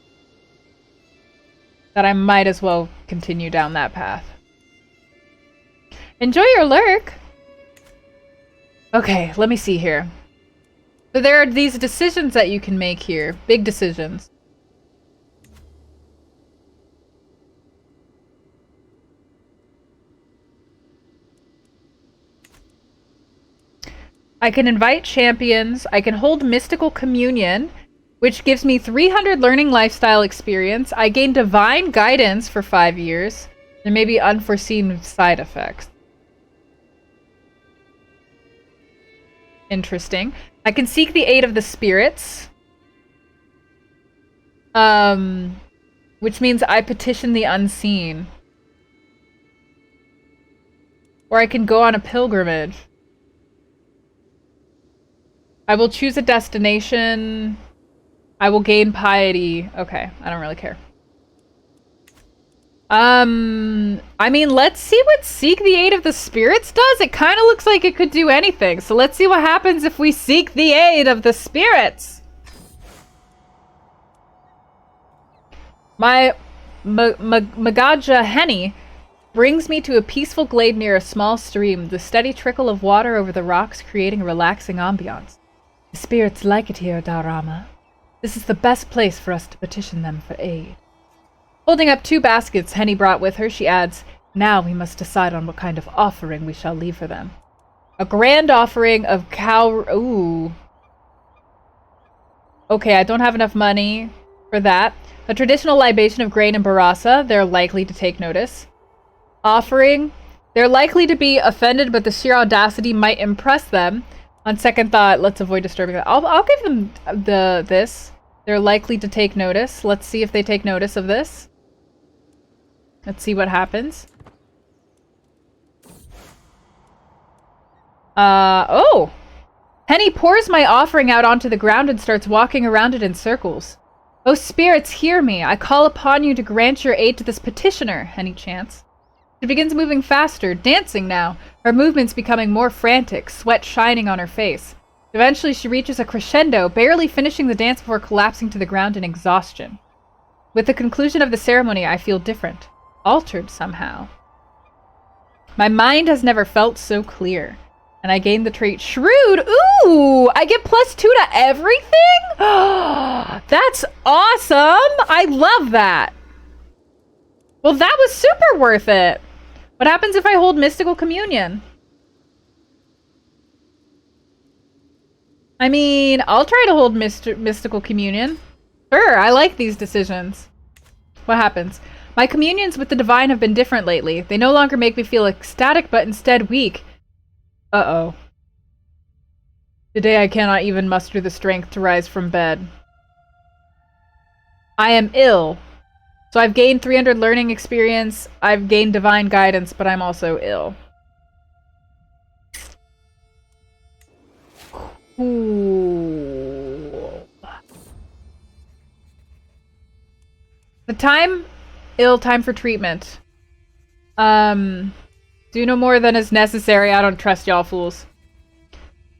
that I might as well continue down that path. Enjoy your lurk! Okay, let me see here. So there are these decisions that you can make here. Big decisions. I can invite champions. I can hold mystical communion, which gives me 300 learning lifestyle experience. I gain divine guidance for 5 years. There may be unforeseen side effects. Interesting. I can seek the aid of the spirits. Which means I petition the unseen. Or I can go on a pilgrimage. I will choose a destination. I will gain piety. Okay, I don't really care. I mean, let's see what Seek the Aid of the Spirits does. It kind of looks like it could do anything. So let's see what happens if we seek the aid of the spirits. My Magaja Henny brings me to a peaceful glade near a small stream, the steady trickle of water over the rocks creating a relaxing ambiance. The spirits like it here, Darama. This is the best place for us to petition them for aid. Holding up 2 baskets Henny brought with her, she adds, now we must decide on what kind of offering we shall leave for them. A grand offering of cow... Ooh. Okay, I don't have enough money for that. A traditional libation of grain and barasa. They're likely to take notice. Offering. They're likely to be offended, but the sheer audacity might impress them. On second thought, let's avoid disturbing them. I'll give them this. They're likely to take notice. Let's see if they take notice of this. Let's see what happens. Oh! Henny pours my offering out onto the ground and starts walking around it in circles. Oh, spirits, hear me. I call upon you to grant your aid to this petitioner, Henny chants. She begins moving faster, dancing now, her movements becoming more frantic, sweat shining on her face. Eventually, she reaches a crescendo, barely finishing the dance before collapsing to the ground in exhaustion. With the conclusion of the ceremony, I feel different. Altered somehow. My mind has never felt so clear. And I gain the trait Shrewd. Ooh! I get +2 to everything? That's awesome! I love that! Well, that was super worth it! What happens if I hold Mystical Communion? I mean, I'll try to hold Mystical Communion. Sure, I like these decisions. What happens? My communions with the divine have been different lately. They no longer make me feel ecstatic, but instead weak. Uh-oh. Today I cannot even muster the strength to rise from bed. I am ill. So I've gained 300 learning experience, I've gained divine guidance, but I'm also ill. Ooh. The time... Ill, time for treatment. Do no more than is necessary. I don't trust y'all fools.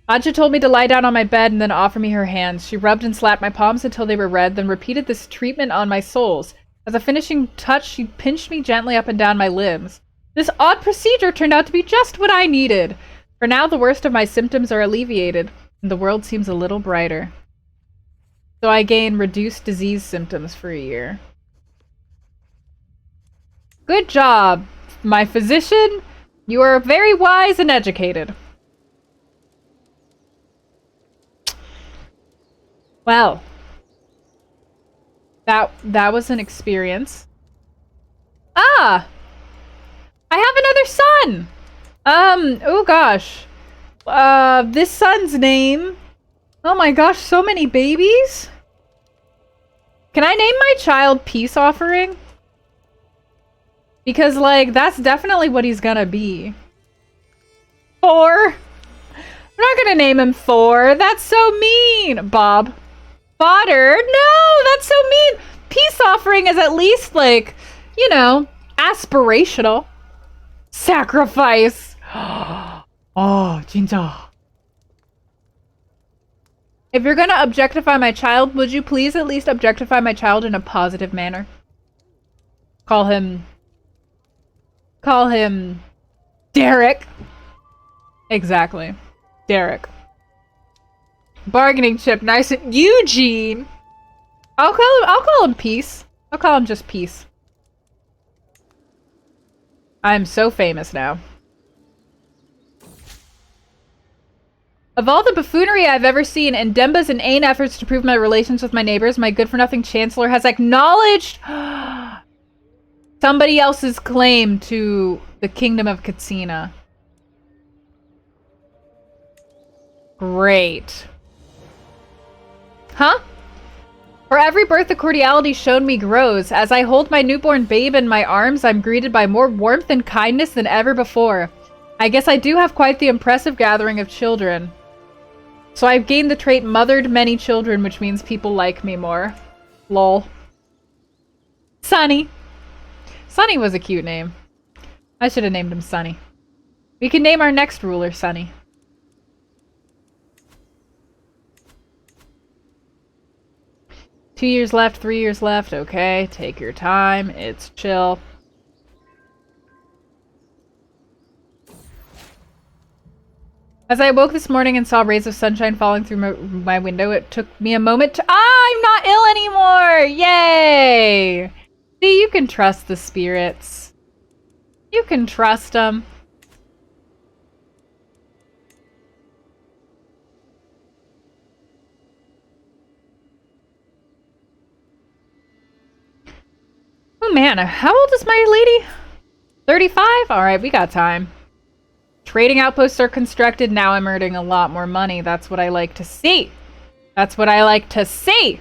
Aja told me to lie down on my bed and then offer me her hands. She rubbed and slapped my palms until they were red, then repeated this treatment on my soles. As a finishing touch, she pinched me gently up and down my limbs. This odd procedure turned out to be just what I needed. For now, the worst of my symptoms are alleviated, and the world seems a little brighter. So I gain reduced disease symptoms for a year. Good job, my physician. You are very wise and educated. Well, that was an experience. Ah! I have another son! Oh gosh. This son's name... Oh my gosh, so many babies? Can I name my child Peace Offering? Because, like, that's definitely what he's gonna be. Thor. We're not gonna name him Thor. That's so mean. Bob. Fodder. No, that's so mean. Peace Offering is at least, like, you know, aspirational. Sacrifice. Oh, 진짜. If you're gonna objectify my child, would you please at least objectify my child in a positive manner? Call him Derek. Exactly. Derek. Bargaining chip, nice and Eugene. I'll call him Peace. I'll call him just Peace. I'm so famous now. Of all the buffoonery I've ever seen in Demba's inane efforts to prove my relations with my neighbors, my good-for-nothing chancellor has acknowledged somebody else's claim to the kingdom of Katsina. Great. Huh? For every birth, the cordiality shown me grows. As I hold my newborn babe in my arms, I'm greeted by more warmth and kindness than ever before. I guess I do have quite the impressive gathering of children. So I've gained the trait mothered many children, which means people like me more. Lol. Sunny. Sunny was a cute name. I should have named him Sunny. We can name our next ruler Sunny. Two years left, 3 years left. Okay, take your time. It's chill. As I awoke this morning and saw rays of sunshine falling through my window, it took me a moment to— I'm not ill anymore! Yay! See, you can trust the spirits. You can trust them. Oh man, how old is my lady? 35? Alright, we got time. Trading outposts are constructed. Now I'm earning a lot more money. That's what I like to see. That's what I like to see!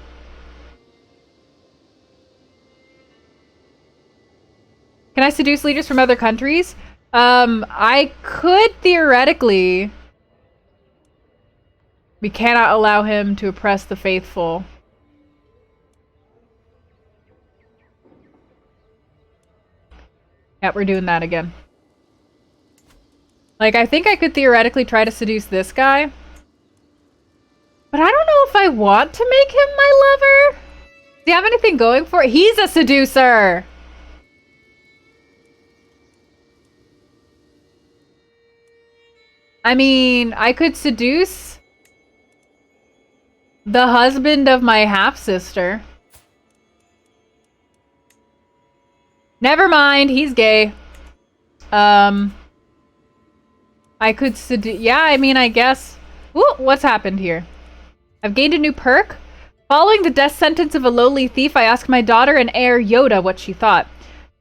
Can I seduce leaders from other countries? I could theoretically. We cannot allow him to oppress the faithful. Yep, we're doing that again. Like, I think I could theoretically try to seduce this guy. But I don't know if I want to make him my lover. Does he have anything going for it? He's a seducer! I mean, I could seduce the husband of my half-sister. Never mind, he's gay. I could seduce— yeah, I mean, I guess— ooh, what's happened here? I've gained a new perk. Following the death sentence of a lowly thief, I asked my daughter and heir, Yoda, what she thought.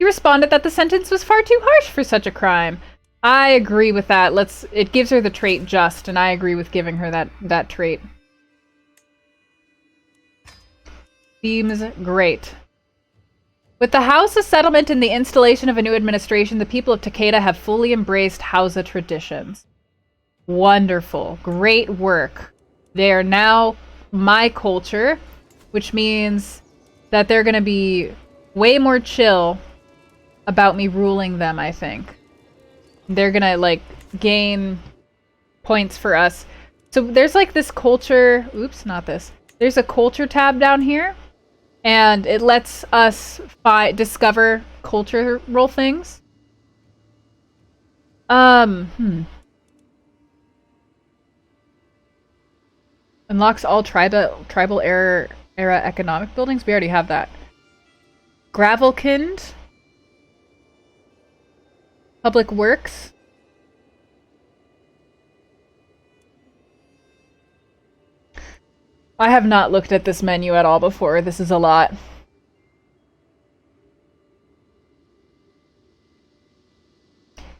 She responded that the sentence was far too harsh for such a crime. I agree with that. It gives her the trait just, and I agree with giving her that trait. Seems great. With the Hausa settlement and the installation of a new administration, the people of Takeda have fully embraced Hausa traditions. Wonderful. Great work. They are now my culture, which means that they're going to be way more chill about me ruling them, I think. They're gonna, like, gain points for us. So there's, like, this culture— oops, not this. There's a culture tab down here. And it lets us discover cultural things. Unlocks all tribal era economic buildings. We already have that. Gravelkind. Public Works. I have not looked at this menu at all before. This is a lot.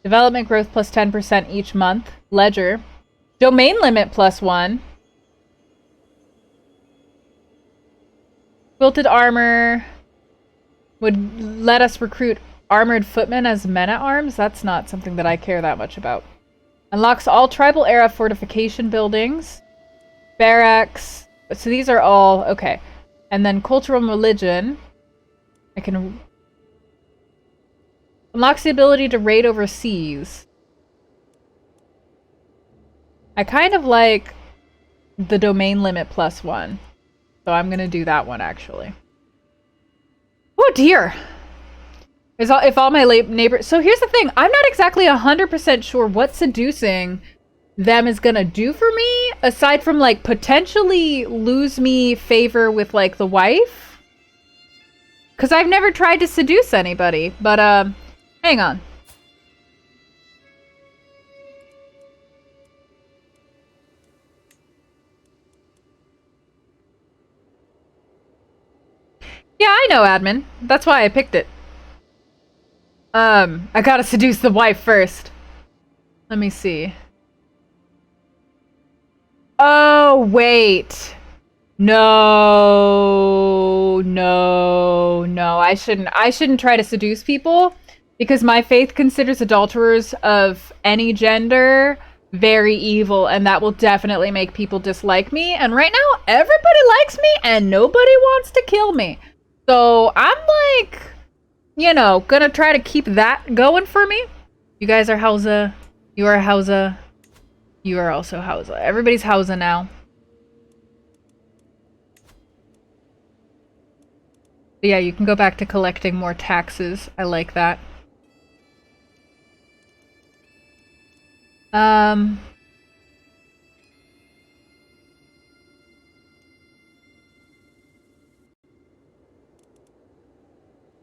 Development growth plus 10% each month. Ledger. Domain limit plus 1. Quilted armor would let us recruit armored footmen as men-at-arms. That's not something that I care that much about. Unlocks all tribal era fortification buildings. Barracks. So these are all okay. And then cultural and religion. I can unlocks the ability to raid overseas. I kind of like the domain limit plus 1. So I'm gonna do that one actually. Oh dear. If all my neighbors— so here's the thing. I'm not exactly 100% sure what seducing them is gonna do for me, aside from, like, potentially lose me favor with, like, the wife. Because I've never tried to seduce anybody. But, hang on. Yeah, I know, admin. That's why I picked it. I gotta seduce the wife first. Let me see. Oh, wait. No. I shouldn't try to seduce people because my faith considers adulterers of any gender very evil, and that will definitely make people dislike me. And right now, everybody likes me and nobody wants to kill me. So I'm like, you know, gonna try to keep that going for me. You guys are Hausa. You are Hausa. You are also Hausa. Everybody's Hausa now. But yeah, you can go back to collecting more taxes. I like that.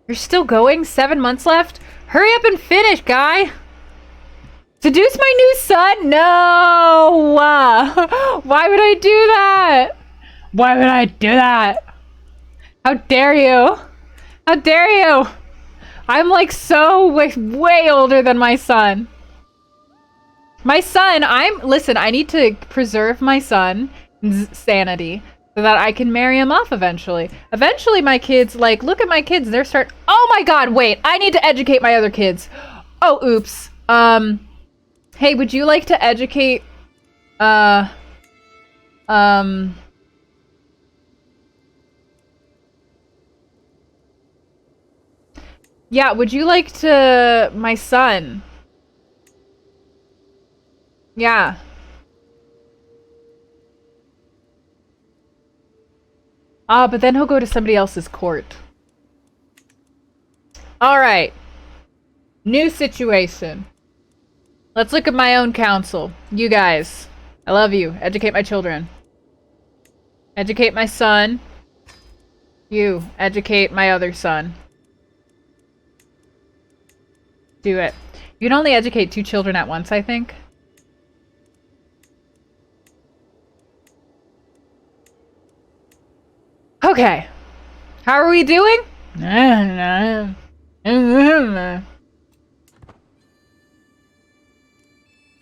You're still going? 7 months left? Hurry up and finish, guy! Seduce my new son? No! Why would I do that? Why would I do that? How dare you? How dare you? I'm like so way older than my son. My son, listen, I need to preserve my son's sanity so that I can marry him off eventually. Eventually my kids, like, look at my kids, oh my god, wait, I need to educate my other kids. Oh, oops. Hey, would you like to educate, yeah, would you like to, my son? Yeah. Ah, but then he'll go to somebody else's court. Alright. New situation. Let's look at my own council. You guys. I love you. Educate my children. Educate my son. You. Educate my other son. Do it. You can only educate 2 children at once, I think. Okay. How are we doing? The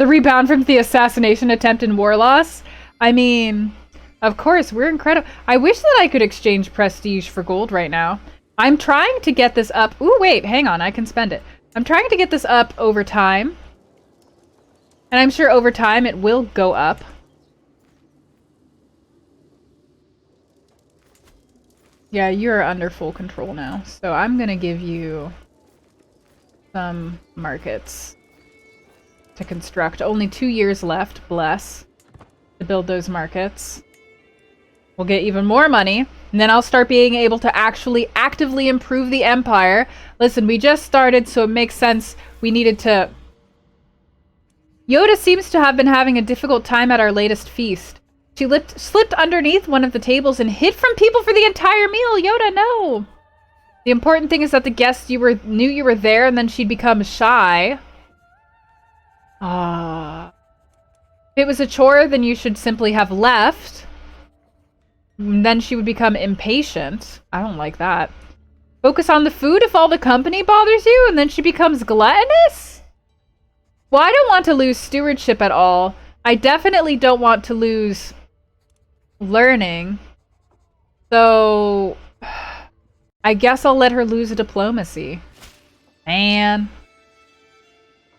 rebound from the assassination attempt and war loss? I mean, of course, we're incredible. I wish that I could exchange prestige for gold right now. I'm trying to get this up. Ooh, wait, hang on. I can spend it. I'm trying to get this up over time. And I'm sure over time it will go up. Yeah, you're under full control now. So I'm gonna give you some markets to construct. Only 2 years left, bless, to build those markets. We'll get even more money, and then I'll start being able to actually actively improve the empire. Listen, we just started, so it makes sense we needed to... Yoda seems to have been having a difficult time at our latest feast. She slipped underneath one of the tables and hid from people for the entire meal. Yoda, no! The important thing is that the guests knew you were there, and then she'd become shy. Ah. If it was a chore, then you should simply have left. Then she would become impatient. I don't like that. Focus on the food if all the company bothers you, and then she becomes gluttonous? Well, I don't want to lose stewardship at all. I definitely don't want to lose learning. So, I guess I'll let her lose diplomacy. Man.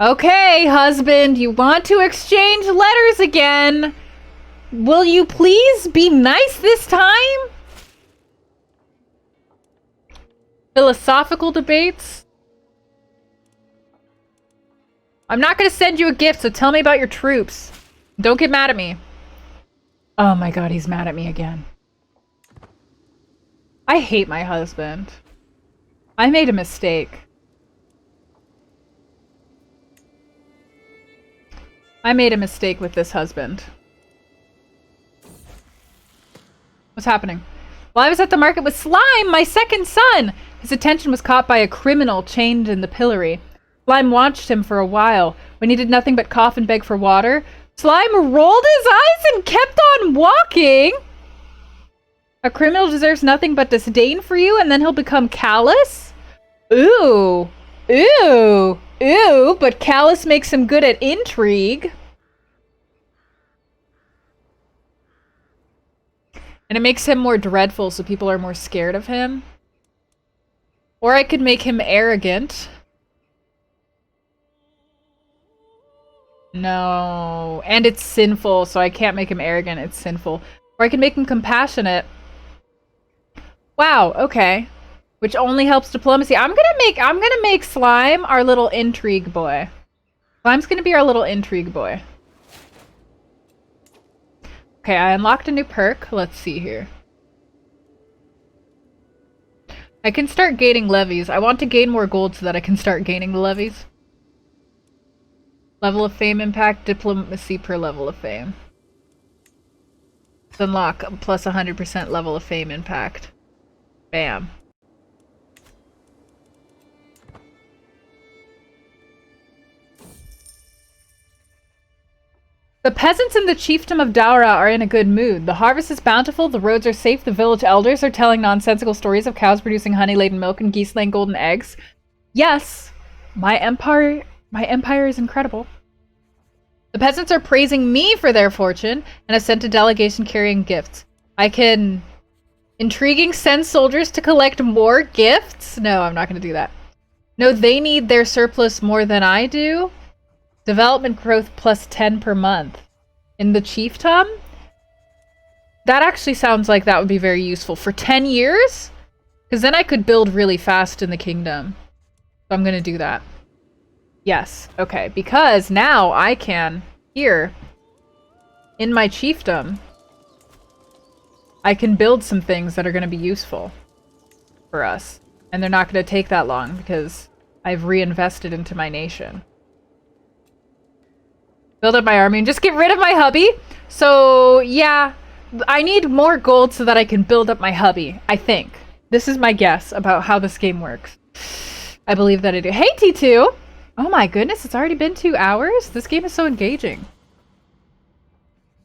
Okay, husband, you want to exchange letters again? Will you please be nice this time? Philosophical debates? I'm not gonna send you a gift, so tell me about your troops. Don't get mad at me. Oh my god, he's mad at me again. I hate my husband. I made a mistake. I made a mistake with this husband. What's happening? While I was at the market with Slime, my second son, his attention was caught by a criminal chained in the pillory. Slime watched him for a while. When he did nothing but cough and beg for water, Slime rolled his eyes and kept on walking. A criminal deserves nothing but disdain for you, and then he'll become callous? Ooh. Ooh. Ooh, but callous makes him good at intrigue. And it makes him more dreadful, so people are more scared of him. Or I could make him arrogant. No. And it's sinful, so I can't make him arrogant. It's sinful. Or I can make him compassionate. Wow, okay. which only helps diplomacy. I'm gonna make Slime our little intrigue boy. Slime's gonna be our little intrigue boy. Okay, I unlocked a new perk. Let's see here. I can start gaining levies. I want to gain more gold so that I can start gaining the levies. Level of fame impact, diplomacy per level of fame. Unlock plus 100% level of fame impact. Bam. The peasants in the chiefdom of Daura are in a good mood. The harvest is bountiful, the roads are safe, the village elders are telling nonsensical stories of cows producing honey-laden milk and geese laying golden eggs. Yes, my empire is incredible. The peasants are praising me for their fortune and have sent a delegation carrying gifts. I can... Intriguing, send soldiers to collect more gifts? No, I'm not going to do that. No, they need their surplus more than I do. Development growth plus 10 per month. In the chiefdom? That actually sounds like that would be very useful. For 10 years? Because then I could build really fast in the kingdom. So I'm going to do that. Yes. Okay. Because now I can, here, in my chiefdom, I can build some things that are going to be useful for us. And they're not going to take that long because I've reinvested into my nation. Build up my army and just get rid of my hubby. So, yeah, I need more gold so that I can build up my hubby, I think. This is my guess about how this game works. I believe that I do. Hey, T2! Oh my goodness, it's already been 2 hours? This game is so engaging.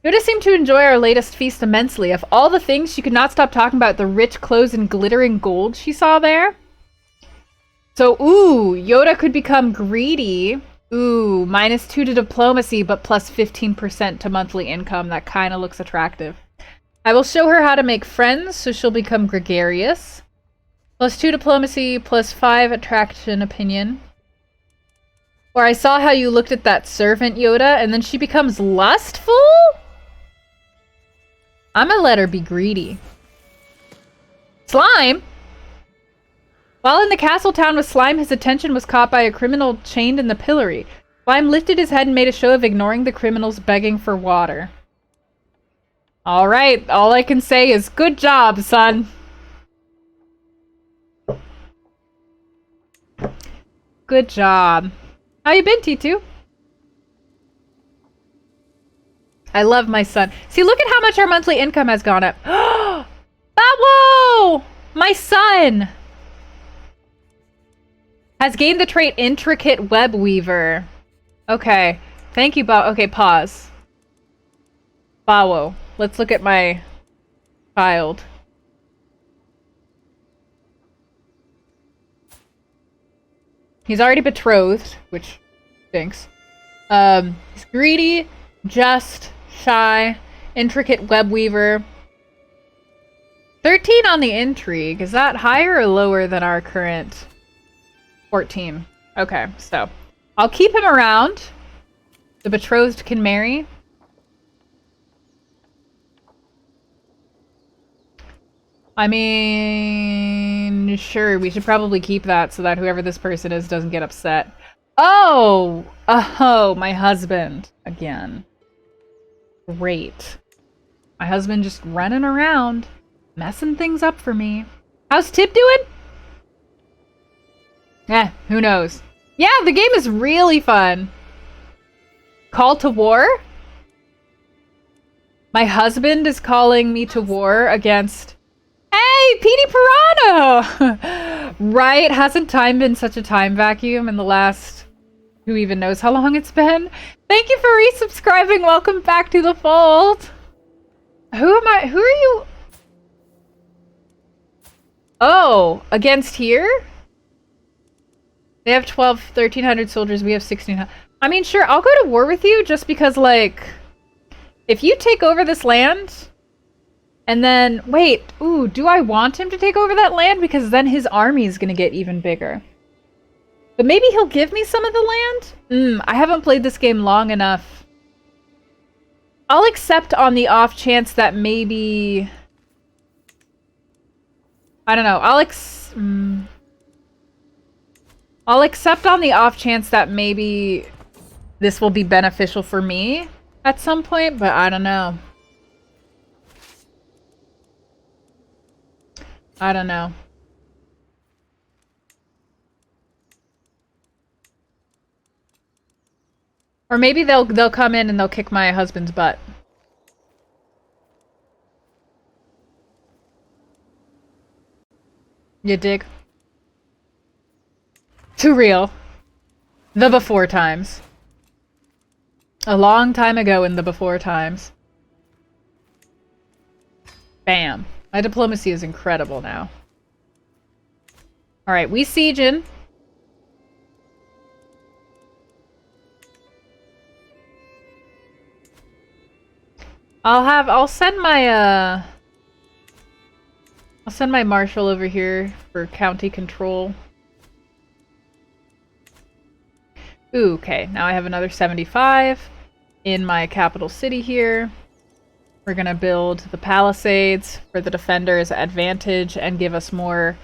Yoda seemed to enjoy our latest feast immensely. Of all the things, she could not stop talking about the rich clothes and glittering gold she saw there. So, ooh, Yoda could become greedy. Ooh, -2 to diplomacy, but plus 15% to monthly income. That kind of looks attractive. I will show her how to make friends, so she'll become gregarious. +2 diplomacy, +5 attraction opinion. Or I saw how you looked at that servant, Yoda, and then she becomes lustful? I'm gonna let her be greedy. Slime? While in the castle town with Slime, his attention was caught by a criminal chained in the pillory. Slime lifted his head and made a show of ignoring the criminals begging for water. Alright, all I can say is good job, son. Good job. How you been, T2? I love my son. See, look at how much our monthly income has gone up. Whoa! My son has gained the trait Intricate Web Weaver. Okay. Thank you, okay, pause. Bawo. Let's look at my child. He's already betrothed, which stinks. He's greedy, just, shy, intricate web weaver. 13 on the intrigue. Is that higher or lower than our current 14? Okay, so I'll keep him around. The betrothed can marry. I mean, sure, we should probably keep that so that whoever this person is doesn't get upset. Oh! Oh, my husband. Again. Great. My husband just running around, messing things up for me. How's Tip doing? Who knows? Yeah, the game is really fun. Call to war? My husband is calling me to war against... Hey, Petey Pirano! Right? Hasn't time been such a time vacuum in the last... Who even knows how long it's been? Thank you for resubscribing. Welcome back to the fold. Who am I? Who are you? Oh, against here? They have 1,300 soldiers. We have 1,600. I mean, sure, I'll go to war with you just because, like, if you take over this land, and then, wait, ooh, do I want him to take over that land? Because then his army is going to get even bigger. But maybe he'll give me some of the land? I haven't played this game long enough. I'll accept on the off chance that maybe... I don't know. I'll accept on the off chance that maybe this will be beneficial for me at some point, but I don't know. I don't know. Or maybe they'll come in and they'll kick my husband's butt. You dig? Too real. The before times. A long time ago in the before times. Bam. My diplomacy is incredible now. Alright, we sieging. I'll send my marshal over here for county control. Ooh, okay. Now I have another 75 in my capital city here. We're gonna build the palisades for the defenders' advantage and give us more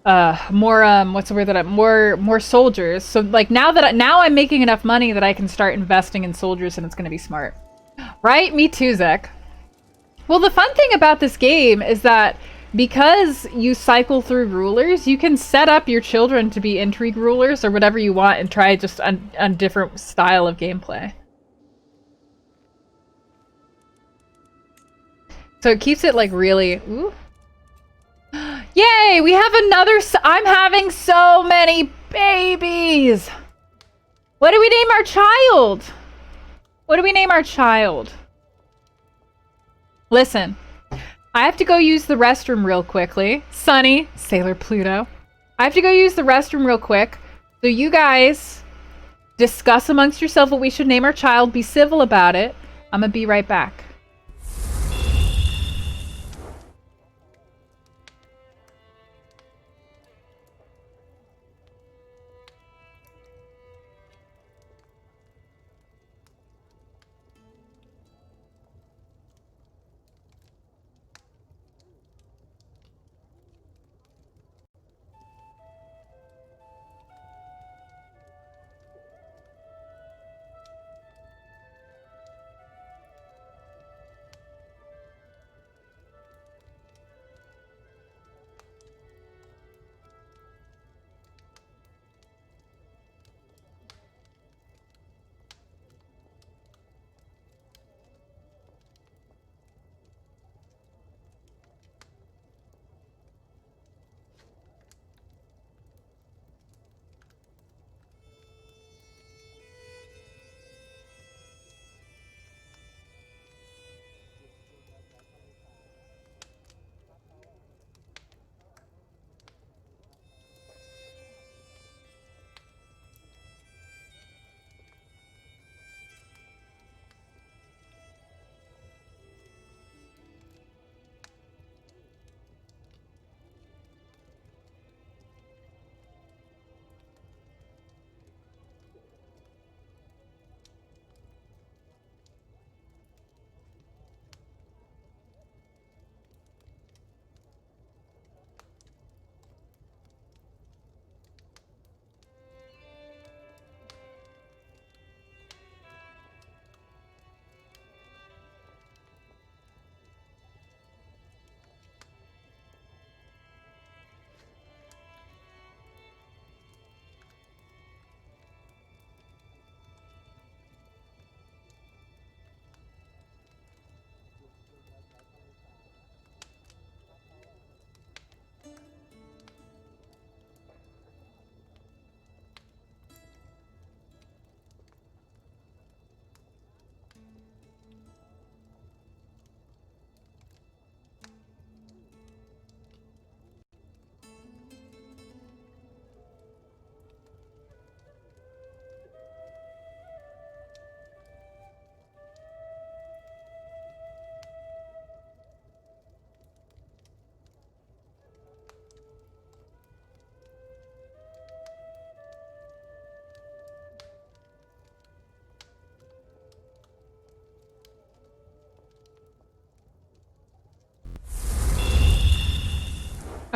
what's the word that more soldiers. So like now I'm making enough money that I can start investing in soldiers and it's gonna be smart. Right? Me too, Zek. Well, the fun thing about this game is that because you cycle through rulers, you can set up your children to be intrigue rulers or whatever you want and try just a different style of gameplay. So it keeps it like really... Ooh. Yay! We have another... I'm having so many babies! What do we name our child? What do we name our child? Listen. I have to go use the restroom real quickly. Sunny, Sailor Pluto. I have to go use the restroom real quick. So you guys discuss amongst yourself what we should name our child. Be civil about it. I'm gonna be right back.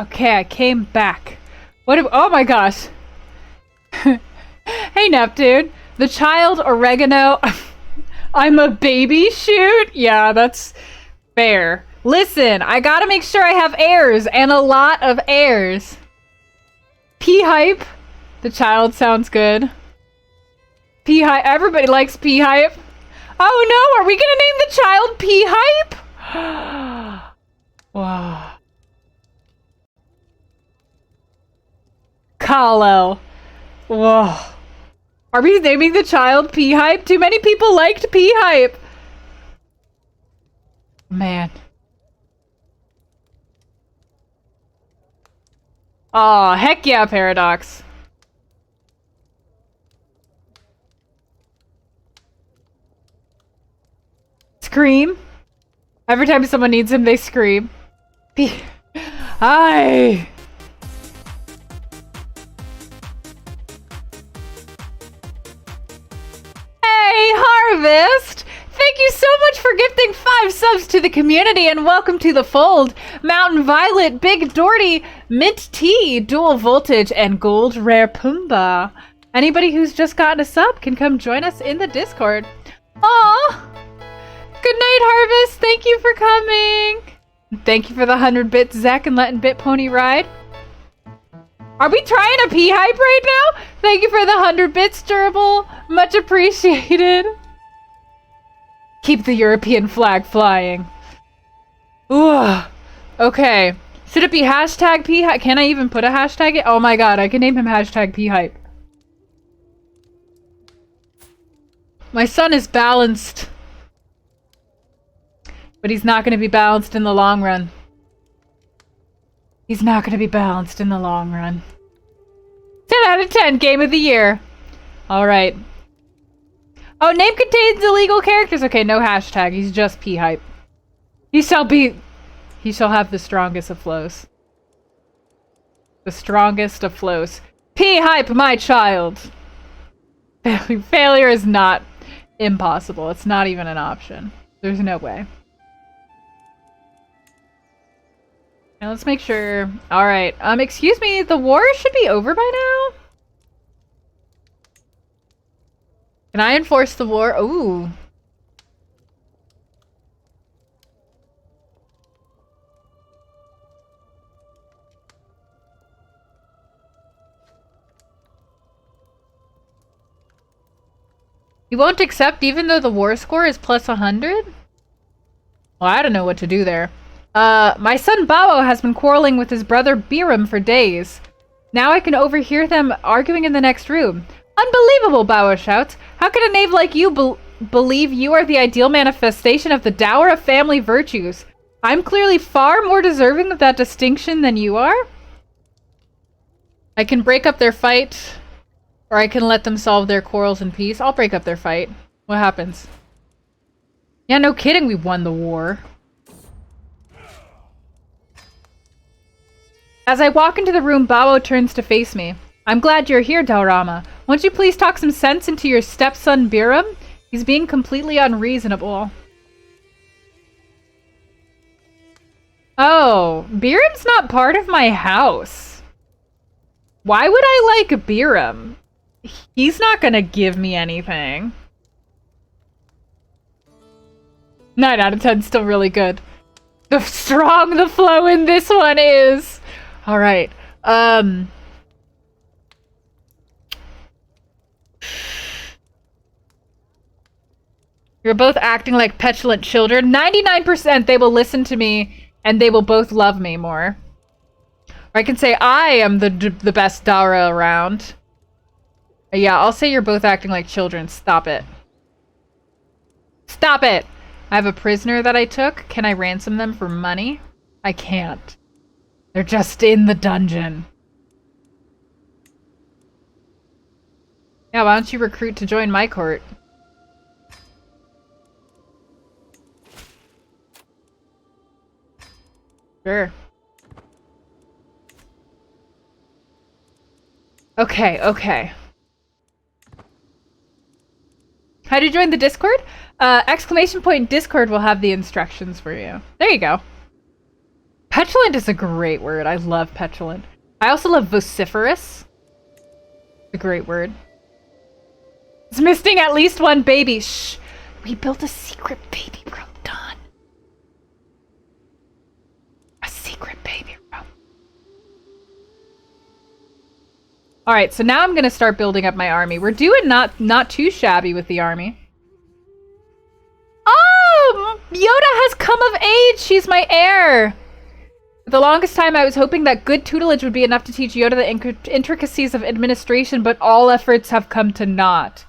Okay, I came back. Oh my gosh. Hey, Neptune. The child oregano. I'm a baby shoot? Yeah, that's fair. Listen, I gotta make sure I have heirs, and a lot of heirs. P-hype. The child sounds good. P-hype. Everybody likes P-hype. Oh no, are we gonna name the child P-hype? Wow. Kalo. Whoa. Are we naming the child P-hype? Too many people liked P-hype. Man. Aw, heck yeah, Paradox. Scream. Every time someone needs him, they scream. Hi. Hey, Harvest! Thank you so much for gifting 5 subs to the community, and welcome to the fold. Mountain Violet, Big Doherty, Mint Tea, Dual Voltage, and Gold Rare Pumbaa. Anybody who's just gotten a sub can come join us in the Discord. Aw! Good night, Harvest! Thank you for coming! Thank you for the 100 bits, Zach, and letting Bit Pony ride. Are we trying a P-hype right now? Thank you for the 100 bits, Durable. Much appreciated. Keep the European flag flying. Ooh. Okay. Should it be hashtag P-hype? Can I even put a hashtag? Oh my god, I can name him hashtag P-hype. My son is balanced. But he's not going to be balanced in the long run. He's not going to be balanced in the long run. 10 out of 10, game of the year. Alright. Oh, name contains illegal characters. Okay, no hashtag. He's just P-hype. He shall have the strongest of flows. The strongest of flows. P-hype, my child. Failure is not impossible. It's not even an option. There's no way. Now let's make sure. Alright. Excuse me, the war should be over by now? Can I enforce the war? Ooh. You won't accept even though the war score is plus 100? Well, I don't know what to do there. My son Bao has been quarreling with his brother Biram for days. Now I can overhear them arguing in the next room. Unbelievable, Bao shouts. How can a knave like you believe you are the ideal manifestation of the dower of family virtues? I'm clearly far more deserving of that distinction than you are. I can break up their fight, or I can let them solve their quarrels in peace. I'll break up their fight. What happens? Yeah, no kidding, we won the war. As I walk into the room, Bao turns to face me. I'm glad you're here, Daurama. Won't you please talk some sense into your stepson, Biram? He's being completely unreasonable. Oh, Biram's not part of my house. Why would I like Biram? He's not gonna give me anything. 9 out of 10, still really good. The strong the flow in this one is. All right. You're both acting like petulant children. 99% they will listen to me and they will both love me more. Or I can say I am the best Dara around. Yeah, I'll say you're both acting like children. Stop it. Stop it! I have a prisoner that I took. Can I ransom them for money? I can't. They're just in the dungeon. Yeah, why don't you recruit to join my court? Sure. Okay, okay. How do you join the Discord? ! Discord will have the instructions for you. There you go. Petulant is a great word. I love petulant. I also love vociferous. A great word. It's missing at least one baby. Shh. We built a secret baby room, Don. A secret baby room. Alright, so now I'm gonna start building up my army. We're doing not too shabby with the army. Oh! Yoda has come of age! She's my heir! For the longest time, I was hoping that good tutelage would be enough to teach Yoda the intricacies of administration, but all efforts have come to naught.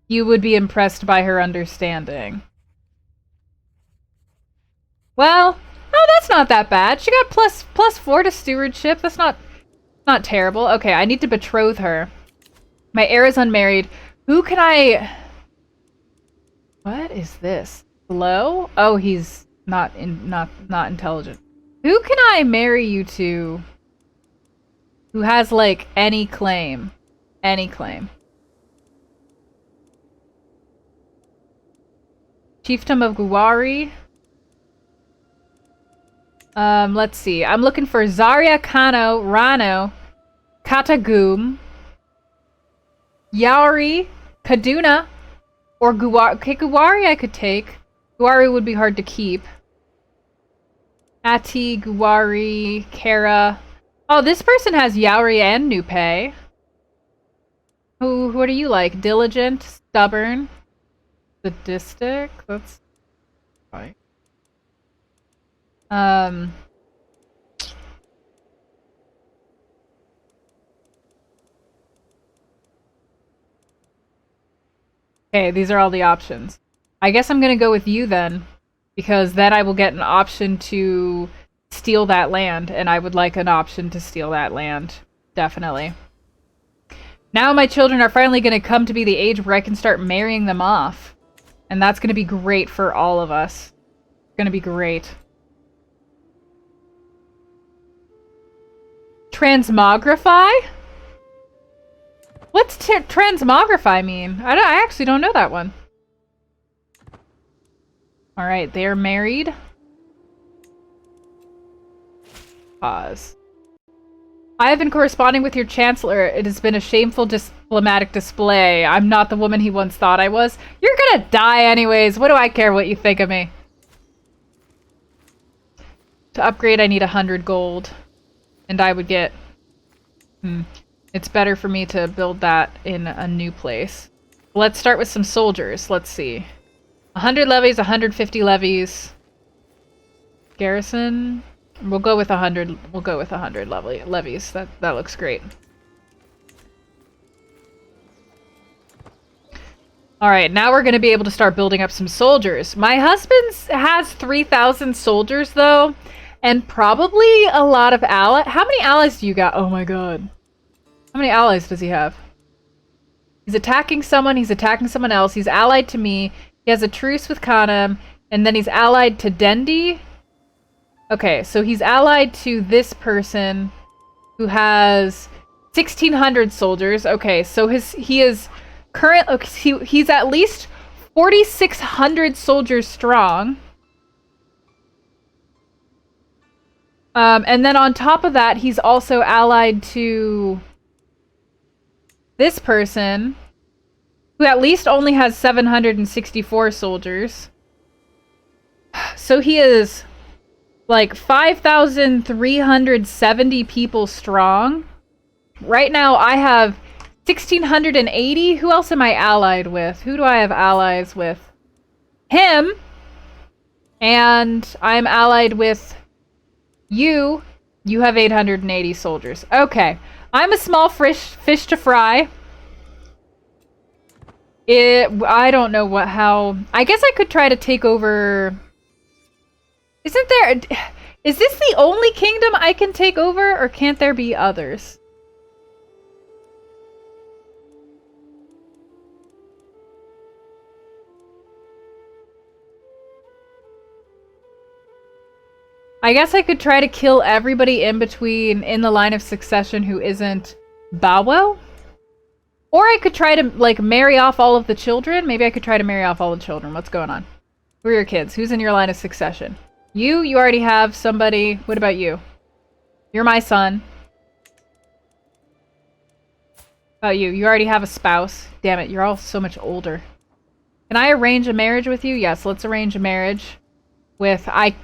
You would be impressed by her understanding. Well, oh, that's not that bad. She got plus 4 to stewardship. That's not terrible. Okay, I need to betroth her. My heir is unmarried. Who can I... What is this? Hello? Oh, he's not intelligent. Who can I marry you to who has, like, any claim? Any claim. Chiefdom of Guwari. Let's see. I'm looking for Zarya Kano, Rano, Katagum, Yaori, Kaduna, or Guwari. Okay, Guwari I could take. Guwari would be hard to keep. Ati, Guwari, Kara. Oh, this person has Yaori and Nupe. What do you like? Diligent, stubborn, sadistic. That's fine. Okay, these are all the options. I guess I'm gonna go with you then, because then I will get an option to steal that land, and I would like an option to steal that land. Definitely. Now my children are finally gonna come to be the age where I can start marrying them off. And that's gonna be great for all of us. It's gonna be great. Transmogrify? What's transmogrify mean? I actually don't know that one. Alright, they are married. Pause. I have been corresponding with your chancellor. It has been a shameful diplomatic display. I'm not the woman he once thought I was. You're gonna die anyways. What do I care what you think of me? To upgrade, I need 100 gold. And I would get... It's better for me to build that in a new place. Let's start with some soldiers. Let's see. 100 levies, 150 levies. Garrison. We'll go with 100. We'll go with 100 levies. That looks great. All right, now we're going to be able to start building up some soldiers. My husband has 3,000 soldiers though, and probably a lot of allies. How many allies do you got? Oh my god. How many allies does he have? He's attacking someone, he's attacking someone else, he's allied to me, he has a truce with Khanum, and then he's allied to Dendi. Okay, so he's allied to this person who has 1,600 soldiers. Okay, so he's at least 4,600 soldiers strong. And then on top of that, he's also allied to this person, who at least only has 764 soldiers. So he is like 5,370 people strong. Right now I have 1,680. Who else am I allied with? Who do I have allies with? Him. And I'm allied with you. You have 880 soldiers. Okay. I'm a small fish to fry. I don't know how... I guess I could try to take over... Isn't there... Is this the only kingdom I can take over, or can't there be others? I guess I could try to kill everybody in between, in the line of succession, who isn't Bowwell? Or I could try to, like, marry off all of the children. Maybe I could try to marry off all the children. What's going on? Who are your kids? Who's in your line of succession? You already have somebody. What about you? You're my son. About you? You already have a spouse. Damn it, you're all so much older. Can I arrange a marriage with you? Yes, let's arrange a marriage with Are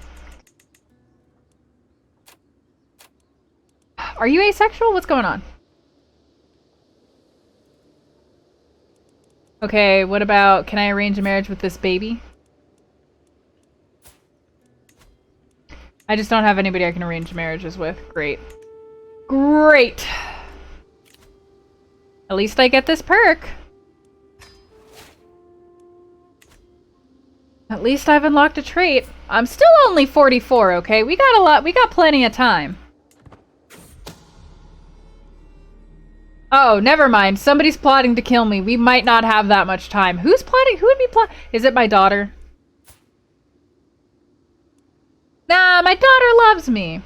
you asexual? What's going on? Okay, what about, can I arrange a marriage with this baby? I just don't have anybody I can arrange marriages with. Great. Great! At least I get this perk. At least I've unlocked a trait. I'm still only 44, okay? We got plenty of time. Oh, never mind. Somebody's plotting to kill me. We might not have that much time. Who's plotting? Who would be plotting? Is it my daughter? Nah, my daughter loves me.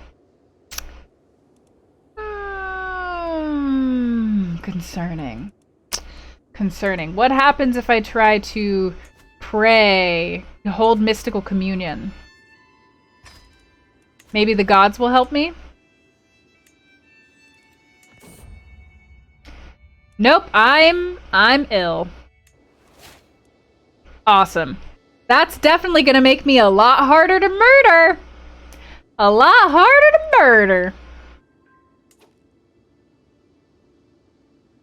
Concerning. Concerning. What happens if I try to pray, to hold mystical communion? Maybe the gods will help me? Nope, I'm ill. Awesome. That's definitely gonna make me a lot harder to murder. A lot harder to murder.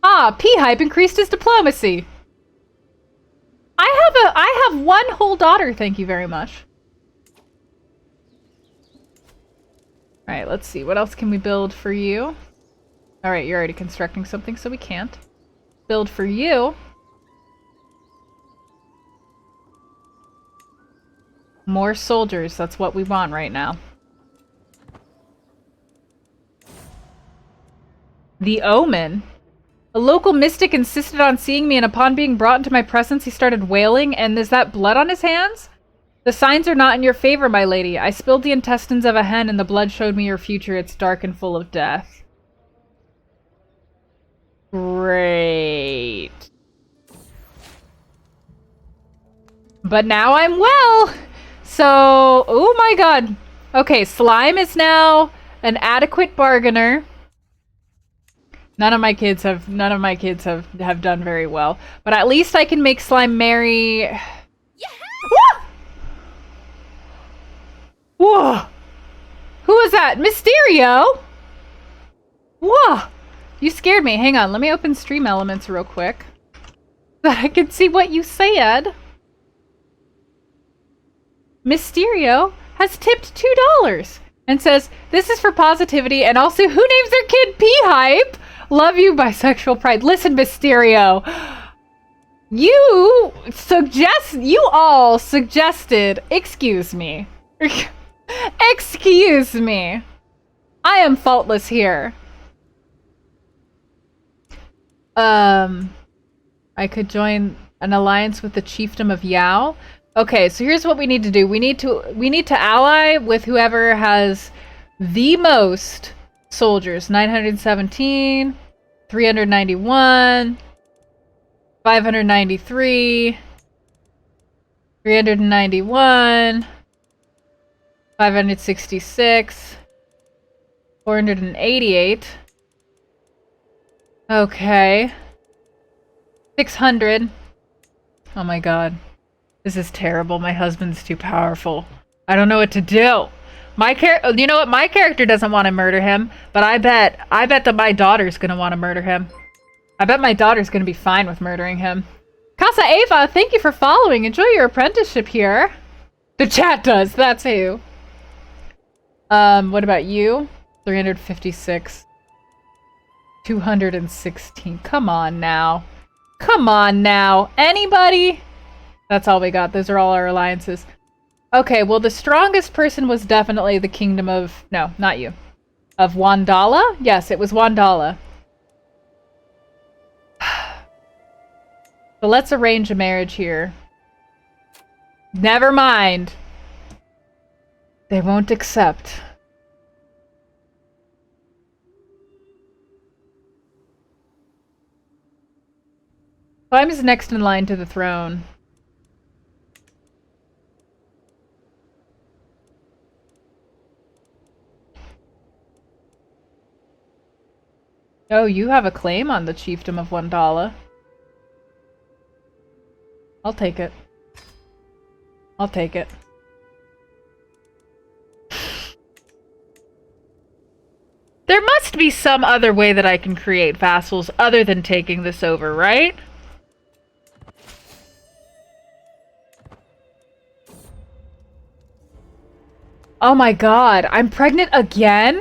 Ah, P-Hype increased his diplomacy. I have one whole daughter, thank you very much. Alright, let's see. What else can we build for you? Alright, you're already constructing something, so we can't. Build for you. More soldiers, that's what we want right now. The Omen? A local mystic insisted on seeing me, and upon being brought into my presence, he started wailing. And is that blood on his hands? The signs are not in your favor, my lady. I spilled the intestines of a hen, and the blood showed me your future. It's dark and full of death. Great. But now I'm well! So, oh my god. Okay, Slime is now an adequate bargainer. None of my kids have done very well. But at least I can make Slime marry. Yeah! Whoa! Who was that? Mysterio? Whoa! You scared me. Hang on, let me open Stream Elements real quick. So that I can see what you said. Mysterio has tipped $2 and says, this is for positivity, and also, who names their kid P-Hype? Love you, bisexual pride. Listen, Mysterio. You all suggested, excuse me. Excuse me. I am faultless here. I could join an alliance with the chiefdom of Yao. Okay, so here's what we need to do. We need to ally with whoever has the most soldiers. 917, 391, 593, 391, 566, 488. Okay. 600. Oh my god. This is terrible. My husband's too powerful. I don't know what to do. You know what? My character doesn't want to murder him, but I bet that my daughter's gonna want to murder him. I bet my daughter's gonna be fine with murdering him. Casa Ava, thank you for following. Enjoy your apprenticeship here. The chat does. That's who. What about you? 356. 216. Come on now. Come on now. Anybody? That's all we got. Those are all our alliances. Okay, well, the strongest person was definitely the kingdom of... No, not you. Of Wandala? Yes, it was Wandala. So let's arrange a marriage here. Never mind. They won't accept. Slime is next in line to the throne. Oh, you have a claim on the chiefdom of Wandala. I'll take it. I'll take it. There must be some other way that I can create vassals other than taking this over, right? Oh my god, I'm pregnant again?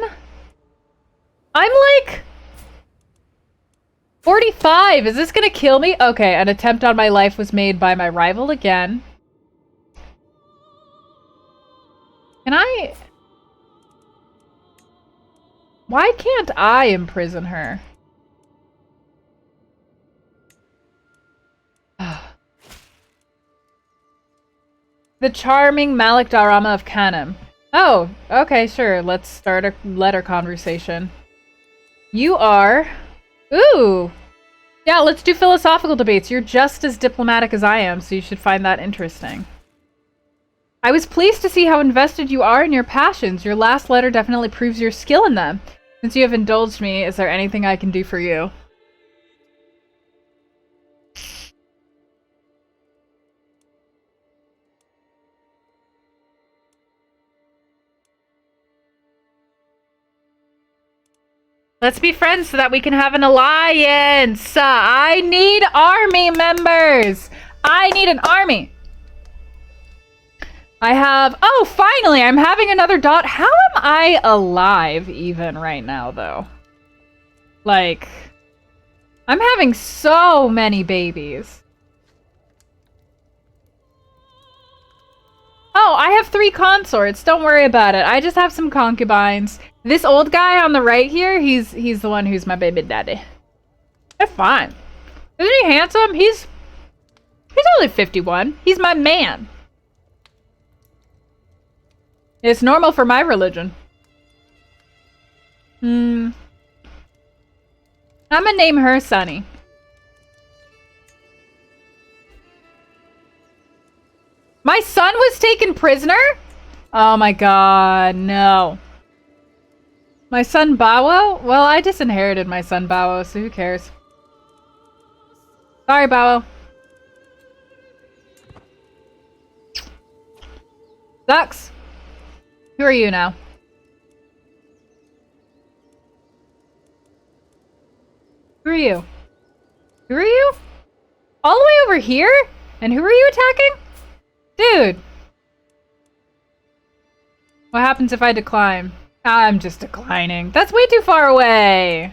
I'm like 45. Is this gonna kill me? Okay, an attempt on my life was made by my rival again. Can I... Why can't I imprison her? The charming Malik Darama of Kanem. Oh, okay, sure. Let's start a letter conversation. You are... Ooh! Yeah, let's do philosophical debates. You're just as diplomatic as I am, so you should find that interesting. I was pleased to see how invested you are in your passions. Your last letter definitely proves your skill in them. Since you have indulged me, is there anything I can do for you? Let's be friends so that we can have an alliance. I need army members. I need an army. I have... Oh, finally, I'm having another dot. How am I alive even right now, though? Like, I'm having so many babies. Oh, I have 3 consorts. Don't worry about it. I just have some concubines. This old guy on the right here, he's the one who's my baby daddy. They're fine. Isn't he handsome? He's only 51. He's my man. It's normal for my religion. I'm gonna name her Sunny. My son was taken prisoner? Oh my god, no. My son Bawo? Well, I disinherited my son Bawo, so who cares? Sorry, Bawo. Sucks. Who are you now? Who are you? Who are you? All the way over here? And who are you attacking? Dude. What happens if I decline? I'm just declining. That's way too far away.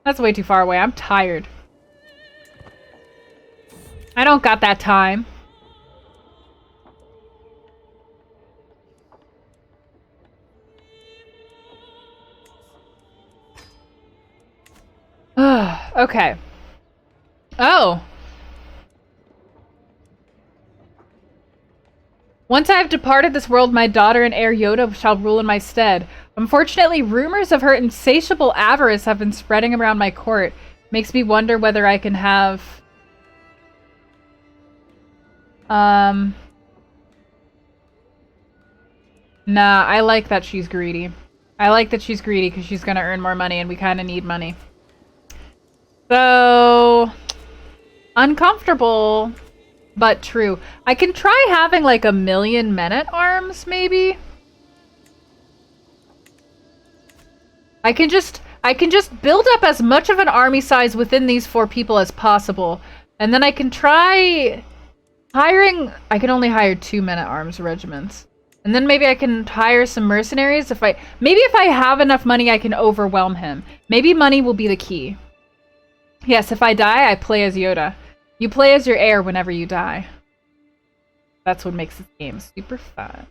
That's way too far away. I'm tired. I don't got that time. Okay. Oh. Once I have departed this world, my daughter and heir Yoda shall rule in my stead. Unfortunately, rumors of her insatiable avarice have been spreading around my court. Makes me wonder whether I can have... Nah, I like that she's greedy. I like that she's greedy because she's gonna earn more money and we kind of need money. So... uncomfortable, but true. I can try having like 1,000,000 men-at-arms, maybe? I can just build up as much of an army size within these 4 people as possible. And then I can try hiring... I can only hire 2 men-at-arms regiments. And then maybe I can hire some mercenaries if I... Maybe if I have enough money, I can overwhelm him. Maybe money will be the key. Yes, if I die, I play as Yoda. You play as your heir whenever you die. That's what makes this game super fun.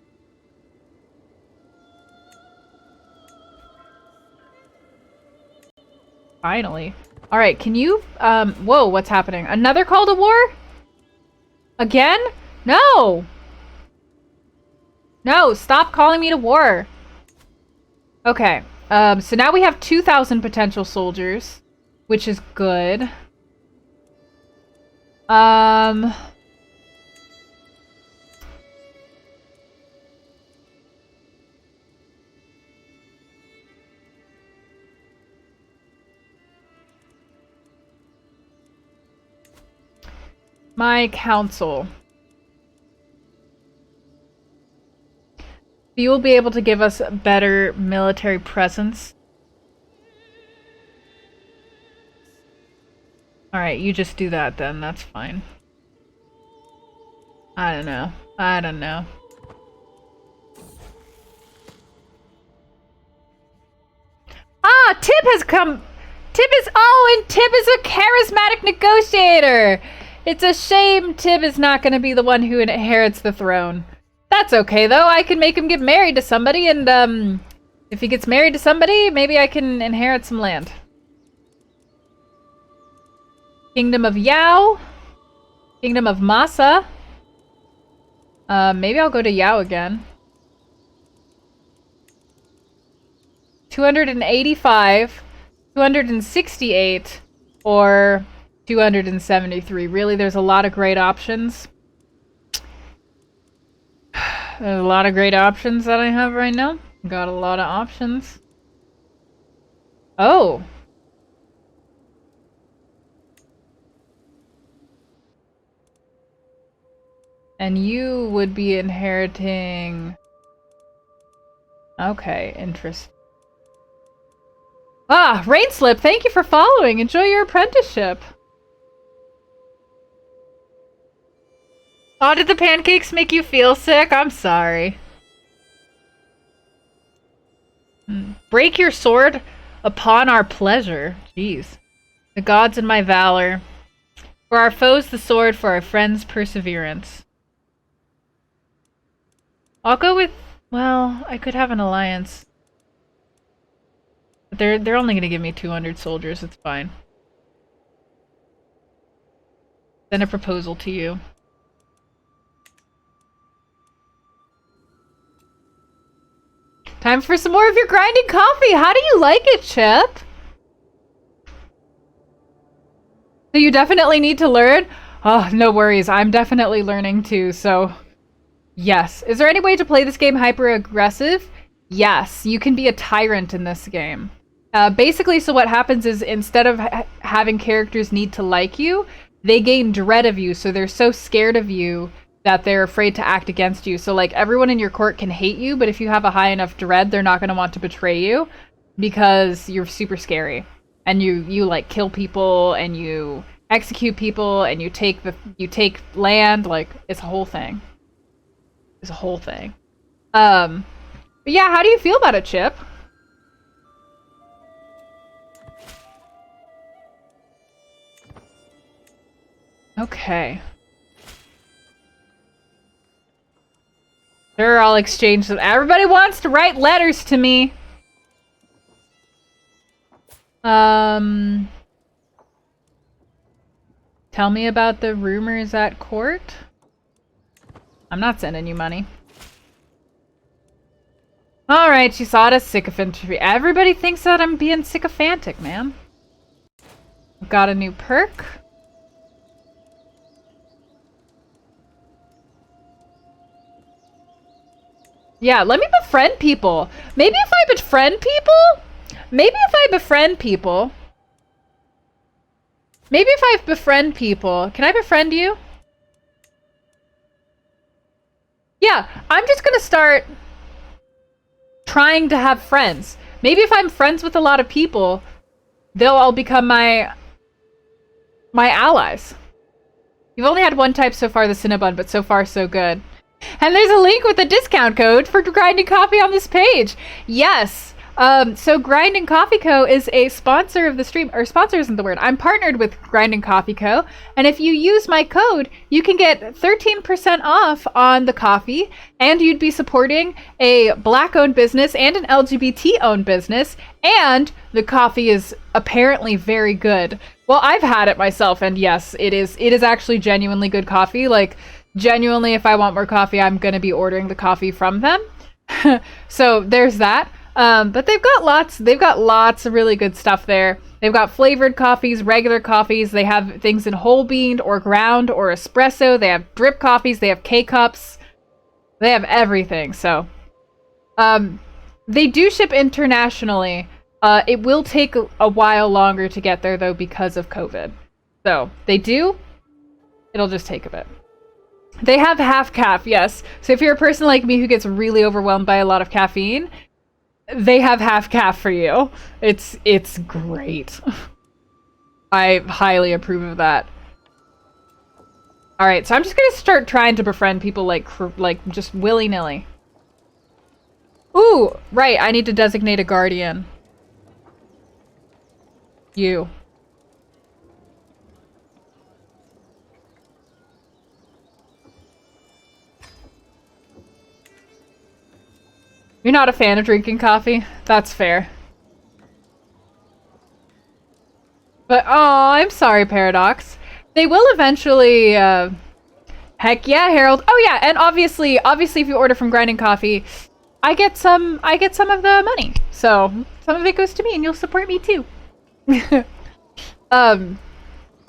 Finally. Alright, can you... whoa, what's happening? Another call to war? Again? No! No, stop calling me to war. Okay, so now we have 2,000 potential soldiers, which is good. My council. You will be able to give us better military presence. Alright, you just do that then. That's fine. I don't know. I don't know. Ah! Tib has come! Tib is- oh, and Tib is a charismatic negotiator! It's a shame Tib is not going to be the one who inherits the throne. That's okay, though. I can make him get married to somebody, and, if he gets married to somebody, maybe I can inherit some land. Kingdom of Yao. Kingdom of Masa. Maybe I'll go to Yao again. 285, 268, or 273. Really, there's a lot of great options. There's a lot of great options that I have right now. Got a lot of options. Oh. And you would be inheriting... Okay, interesting. Ah, Rainslip, thank you for following. Enjoy your apprenticeship. Oh, did the pancakes make you feel sick? I'm sorry. Break your sword upon our pleasure. Jeez. The gods and my valor. For our foes the sword, for our friends perseverance. I'll go with... Well, I could have an alliance. But they're only gonna give me 200 soldiers, it's fine. Send a proposal to you. Time for some more of your grinding coffee! How do you like it, Chip? So you definitely need to learn? Oh, no worries. I'm definitely learning too, so... Yes. Is there any way to play this game hyper-aggressive? Yes. You can be a tyrant in this game. Basically, so what happens is instead of having characters need to like you, they gain dread of you, so they're so scared of you that they're afraid to act against you. So, like, everyone in your court can hate you, but if you have a high enough dread, they're not going to want to betray you because you're super scary. And you like, kill people, and you execute people, and you take land. Like, it's a whole thing. It's a whole thing. But yeah, how do you feel about it, Chip? Okay. Sure, I'll exchange them. Everybody wants to write letters to me. Tell me about the rumors at court. I'm not sending you money. Alright, she saw it as sycophantry. Everybody thinks that I'm being sycophantic, man. I've got a new perk. Yeah, let me befriend people. Maybe if I befriend people? Maybe if I befriend people... Maybe if I befriend people... Can I befriend you? Yeah, I'm just gonna start trying to have friends. Maybe if I'm friends with a lot of people, they'll all become my allies. You've only had one type so far, the Cinnabon, but so far so good. And there's a link with a discount code for Grinding Coffee on this page. Yes. So Grinding Coffee Co. is a sponsor of the stream, or sponsor isn't the word. I'm partnered with Grinding Coffee Co. And if you use my code, you can get 13% off on the coffee, and you'd be supporting a Black-owned business and an LGBT-owned business, and the coffee is apparently very good. Well, I've had it myself, and yes, it is actually genuinely good coffee. Like, genuinely, if I want more coffee, I'm gonna be ordering the coffee from them. So there's that. But they've got lots of really good stuff there. They've got flavored coffees, regular coffees. They have things in whole bean or ground or espresso. They have drip coffees. They have K-cups. They have everything. So, they do ship internationally. It will take a while longer to get there though because of COVID. So they do. It'll just take a bit. They have half calf, yes. So if you're a person like me who gets really overwhelmed by a lot of caffeine, they have half calf for you. It's great. I highly approve of that. All right, so I'm just gonna start trying to befriend people like just willy-nilly. Ooh, right, I need to designate a guardian. You. You're not a fan of drinking coffee? That's fair. But, oh, I'm sorry, Paradox. They will eventually, heck yeah, Harold. Oh yeah, and obviously if you order from Grinding Coffee, I get some of the money. So, some of it goes to me and you'll support me too.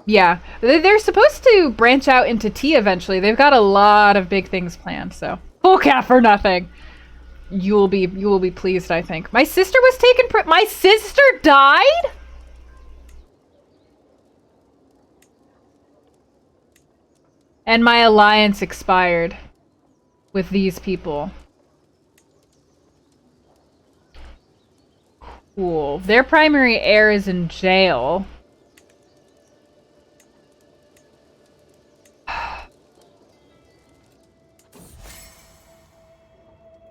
Yeah. They're supposed to branch out into tea eventually. They've got a lot of big things planned, so. Full calf for nothing. You will be pleased, I think. My sister was taken my sister died? And my alliance expired with these people. Cool. Their primary heir is in jail.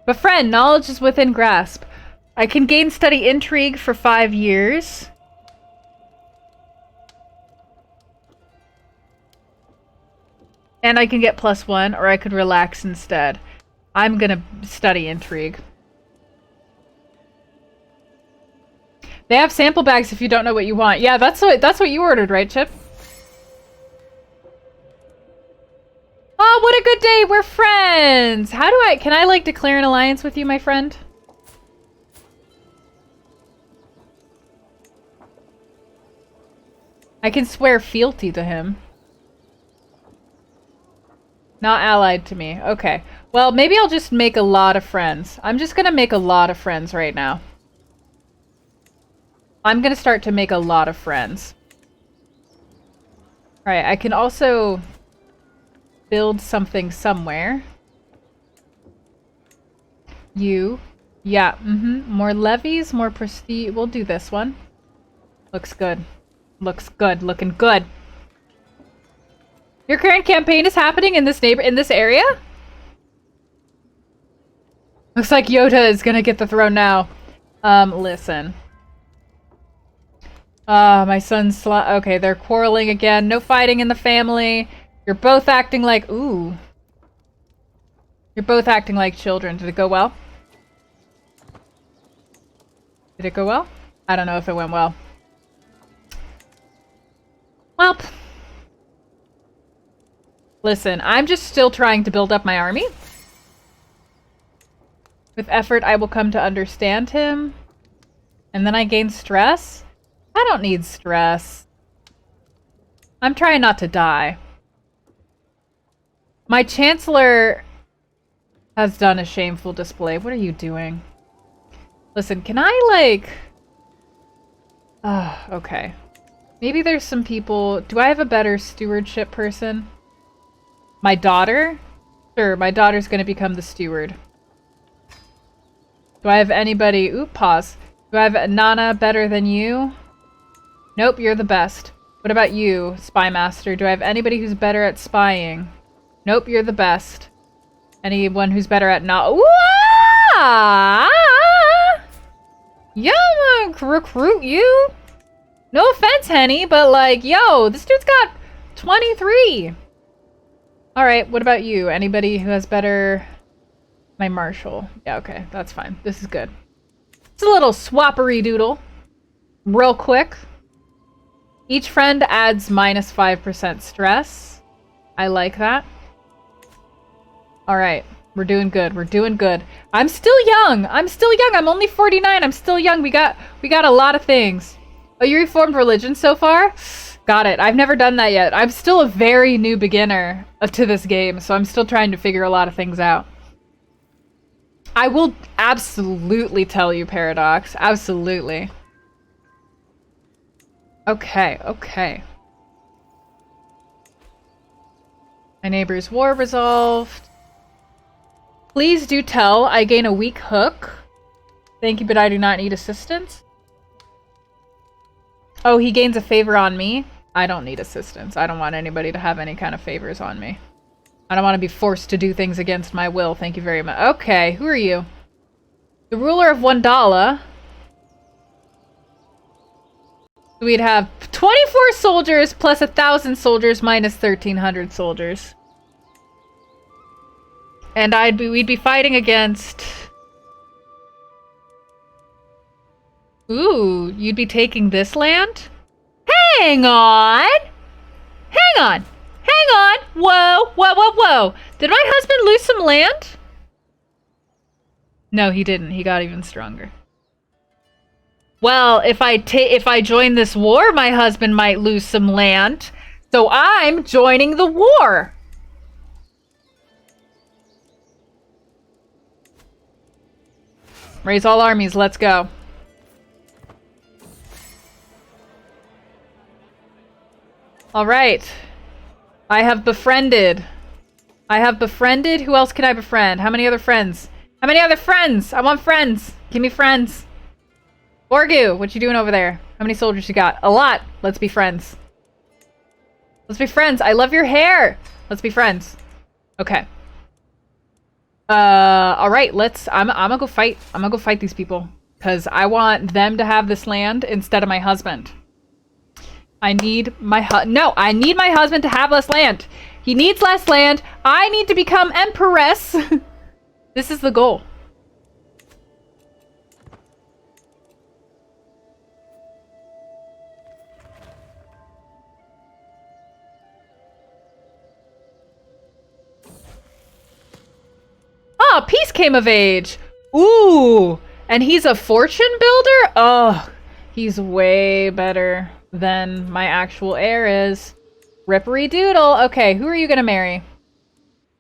But friend, knowledge is within grasp. I can gain study intrigue for 5 years. And I can get +1, or I could relax instead. I'm gonna study intrigue. They have sample bags if you don't know what you want. Yeah, that's what you ordered, right, Chip? Oh, what a good day! We're friends! Can I, like, declare an alliance with you, my friend? I can swear fealty to him. Not allied to me. Okay. Well, maybe I'll just make a lot of friends. I'm just gonna make a lot of friends right now. I'm gonna start to make a lot of friends. Alright, I can also build something somewhere. You. Yeah, More levies, more prestige. We'll do this one. Looks good. Looks good. Looking good. Your current campaign is happening in this area? Looks like Yoda is gonna get the throne now. Listen. My son's okay, they're quarreling again. No fighting in the family. You're both acting like ooh. You're both acting like children. Did it go well? Did it go well? I don't know if it went well. Well, listen, I'm just still trying to build up my army. With effort, I will come to understand him. And then I gain stress? I don't need stress. I'm trying not to die. My Chancellor has done a shameful display. What are you doing? Listen, can I, like... okay. Maybe there's some people... Do I have a better stewardship person? My daughter? Sure, my daughter's gonna become the steward. Do I have anybody... Ooh, pause. Do I have Nana better than you? Nope, you're the best. What about you, Spy Master? Do I have anybody who's better at spying? Nope, you're the best. Anyone who's better at not... Yeah, I'm gonna recruit you. No offense, Henny, but like, yo, this dude's got 23. Alright, what about you? Anybody who has better... My Marshal. Yeah, okay, that's fine. This is good. It's a little swappery doodle. Real quick. Each friend adds -5% stress. I like that. Alright, we're doing good. We're doing good. I'm still young. I'm still young. I'm only 49. I'm still young. We got a lot of things. Oh, you reformed religion so far? Got it. I've never done that yet. I'm still a very new beginner to this game, so I'm still trying to figure a lot of things out. I will absolutely tell you, Paradox. Absolutely. Okay, okay. My neighbor's war resolved. Please do tell. I gain a weak hook. Thank you, but I do not need assistance. Oh, he gains a favor on me. I don't need assistance. I don't want anybody to have any kind of favors on me. I don't want to be forced to do things against my will. Thank you very much. Okay, who are you? The ruler of Wandala. We'd have 24 soldiers plus 1,000 soldiers minus 1,300 soldiers. And we'd be fighting against... Ooh, you'd be taking this land? Hang on! Hang on! Hang on! Whoa! Whoa, whoa, whoa! Did my husband lose some land? No, he didn't. He got even stronger. Well, if I join this war, my husband might lose some land. So I'm joining the war! Raise all armies, let's go. Alright. I have befriended. Who else can I befriend? How many other friends? How many other friends? I want friends. Give me friends. Borgu, what you doing over there? How many soldiers you got? A lot. Let's be friends. Let's be friends. I love your hair. Let's be friends. Okay. Alright, I'm gonna go fight. I'm gonna go fight these people. Because I want them to have this land instead of my husband. I need my husband to have less land. He needs less land. I need to become empress. This is the goal. Oh, peace came of age. Ooh, and he's a fortune builder? Oh, he's way better than my actual heir is. Rippery doodle. Okay, who are you gonna marry?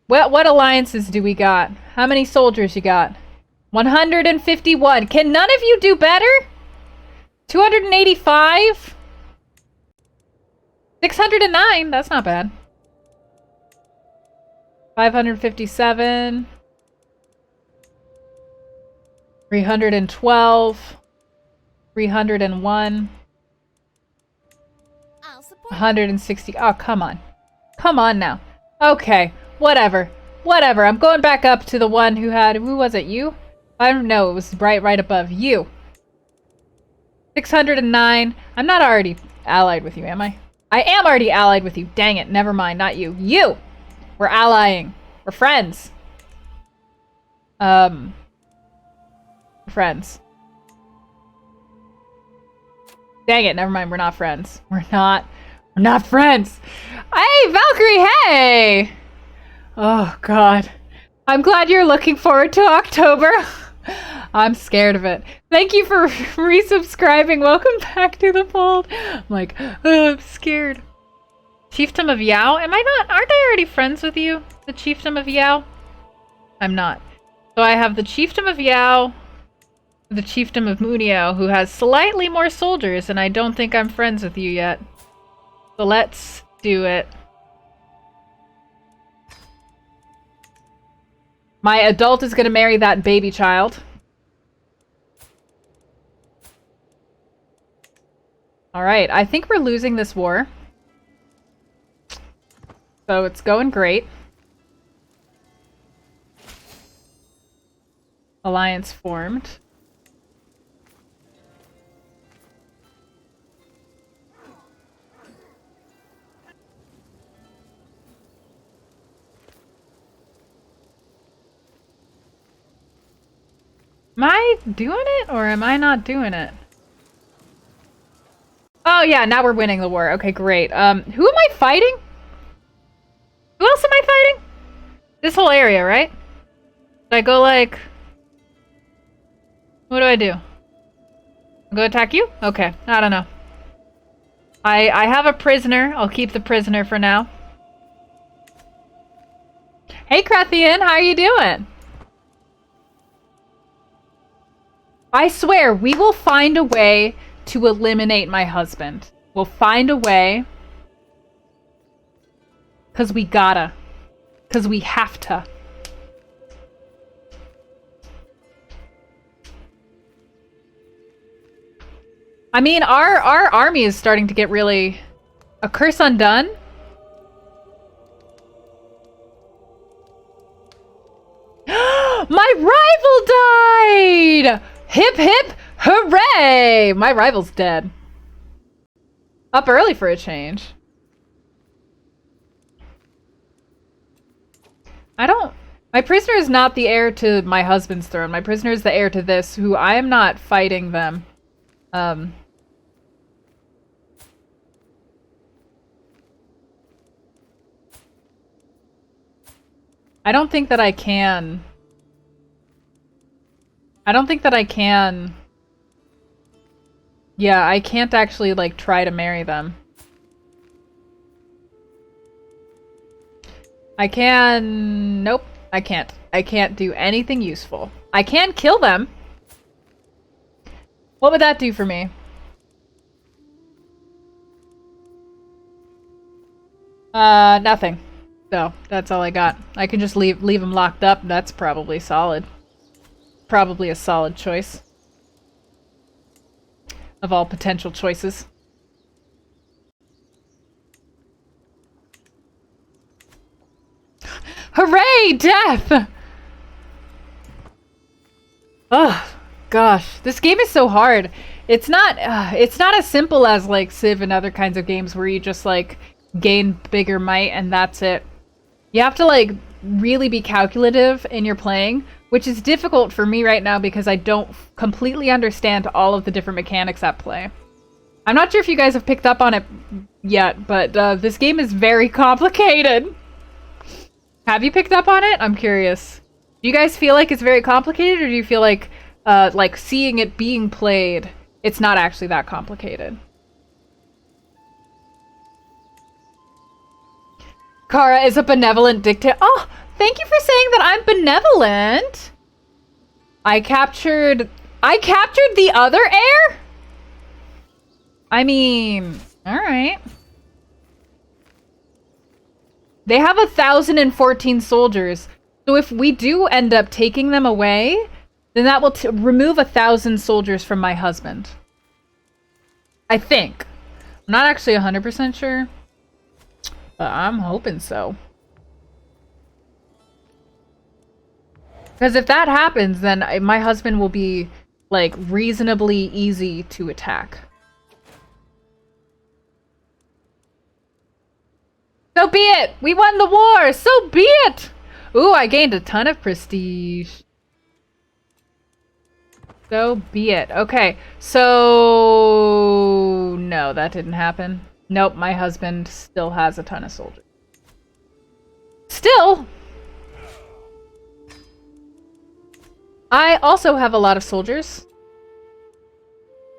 What alliances do we got? How many soldiers you got? 151. Can none of you do better? 285? 609. That's not bad. 557. 312. 301. 160. Oh, come on. Come on now. Okay. Whatever. Whatever. I'm going back up to the one who had... Who was it? You? I don't know. It was right above you. 609. I'm not already allied with you, am I? I am already allied with you. Dang it. Never mind. Not you. You! We're allying. We're friends. Friends. Dang it. Never mind. We're not friends. We're not friends. Hey, Valkyrie, hey! Oh, God. I'm glad you're looking forward to October. I'm scared of it. Thank you for resubscribing. Welcome back to the fold. I'm like, oh, I'm scared. Chiefdom of Yao? Aren't I already friends with you? The Chiefdom of Yao? I'm not. So I have the Chiefdom of Yao, the Chiefdom of Munio, who has slightly more soldiers, and I don't think I'm friends with you yet. So let's do it. My adult is gonna marry that baby child. Alright, I think we're losing this war. So it's going great. Alliance formed. Am I doing it or am I not doing it? Oh yeah, now we're winning the war. Okay, great. Who am I fighting? Who else am I fighting? This whole area, right? Did I go like... What do I do? Go attack you? Okay, I don't know. I have a prisoner. I'll keep the prisoner for now. Hey, Krethian, how are you doing? I swear, we will find a way to eliminate my husband. We'll find a way. Because we gotta. Because we have to. I mean, our army is starting to get really... A curse undone? My rival died! Hip hip hooray! My rival's dead. Up early for a change. My prisoner is not the heir to my husband's throne. My prisoner is the heir to this, who I am not fighting them. I don't think that I can. Yeah, I can't actually, like, try to marry them. I can... Nope, I can't. I can't do anything useful. I can kill them. What would that do for me? Nothing. So, that's all I got. I can just leave them locked up. That's probably solid. Probably a solid choice. Of all potential choices. Hooray! Death! Oh, gosh. This game is so hard. It's not as simple as, like, Civ and other kinds of games where you just, like, gain bigger might and that's it. You have to, like, really be calculative in your playing, which is difficult for me right now because I don't completely understand all of the different mechanics at play. I'm not sure if you guys have picked up on it yet, but this game is very complicated. Have you picked up on it? I'm curious. Do you guys feel like it's very complicated, or do you feel like seeing it being played, it's not actually that complicated? Kara is a benevolent dictator. Oh, thank you for saying that I'm benevolent. I captured the other heir? I mean, alright. They have 1,014 soldiers. So if we do end up taking them away, then that will remove 1,000 soldiers from my husband. I think. I'm not actually 100% sure. But I'm hoping so. Because if that happens, then my husband will be, like, reasonably easy to attack. So be it! We won the war! So be it! Ooh, I gained a ton of prestige. So be it. Okay, so... No, that didn't happen. Nope, my husband still has a ton of soldiers. Still! I also have a lot of soldiers.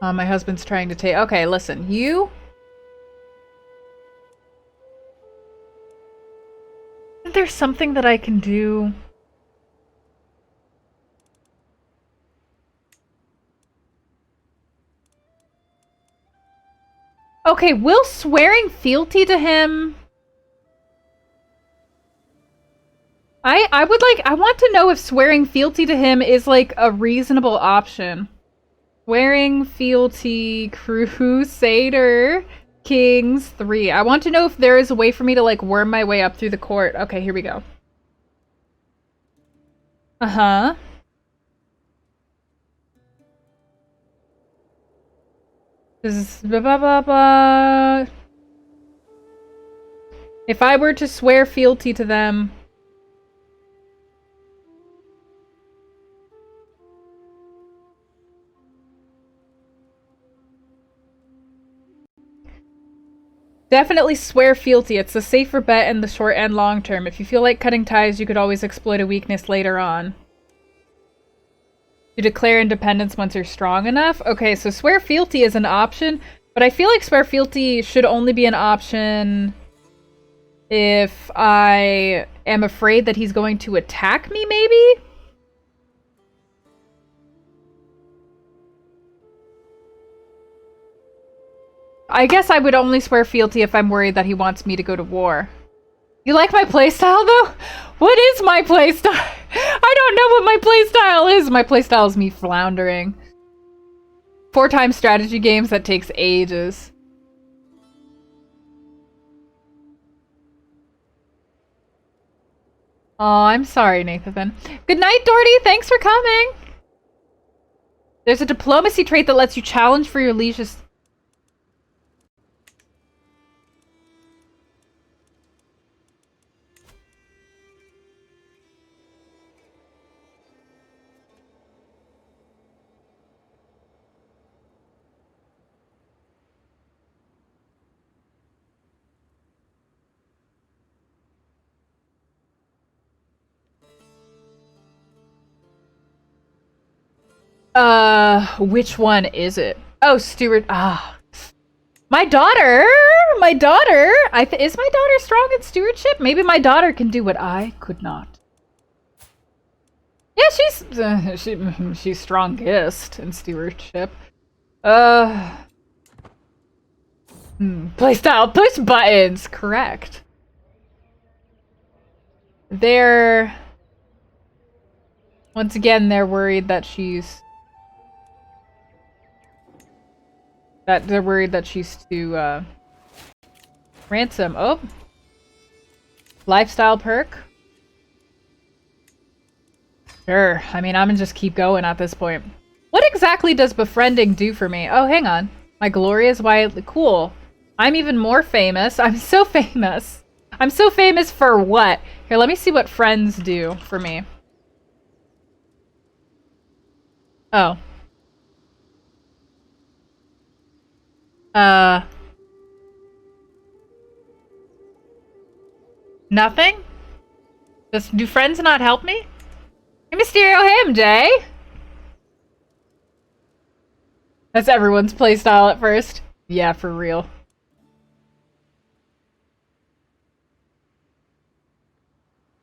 My husband's trying to take... Okay, listen, you... Is there something that I can do? Okay, will swearing fealty to him... I want to know if swearing fealty to him is, like, a reasonable option. Swearing fealty Crusader Kings III. I want to know if there is a way for me to, like, worm my way up through the court. Okay, here we go. Uh-huh. This is blah blah blah blah. If I were to swear fealty to them... Definitely swear fealty. It's a safer bet in the short and long term. If you feel like cutting ties, you could always exploit a weakness later on. To declare independence once you're strong enough? Okay, so swear fealty is an option, but I feel like swear fealty should only be an option if I am afraid that he's going to attack me, maybe? I guess I would only swear fealty if I'm worried that he wants me to go to war. You like my playstyle though? What is my playstyle? I don't know what my playstyle is. My playstyle is me floundering. 4-time strategy games that takes ages. Oh, I'm sorry, Nathan. Good night, Doherty. Thanks for coming. There's a diplomacy trait that lets you challenge for your liege's... Which one is it? Oh, Stuart. My daughter! My daughter! Is my daughter strong in stewardship? Maybe my daughter can do what I could not. Yeah, she's strongest in stewardship. Playstyle, push buttons! Correct. Once again, they're worried that she's... they're worried that she's too, ransom. Oh! Lifestyle perk? Sure. I mean, I'm gonna just keep going at this point. What exactly does befriending do for me? Oh, hang on. My glory is widely... Cool. I'm even more famous. I'm so famous. I'm so famous for what? Here, let me see what friends do for me. Oh. Nothing? Do friends not help me? Hey, Mysterio, hey, MJ! That's everyone's playstyle at first. Yeah, for real.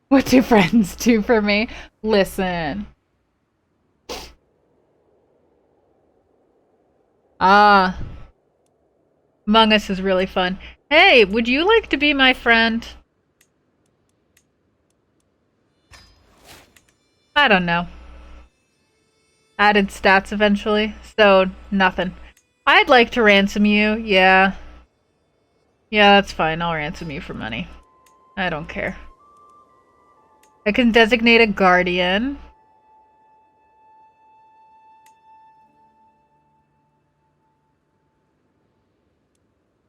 What do friends do for me? Listen. Among Us is really fun. Hey, would you like to be my friend? I don't know. Added stats eventually, so nothing. I'd like to ransom you, yeah. Yeah, that's fine, I'll ransom you for money. I don't care. I can designate a guardian.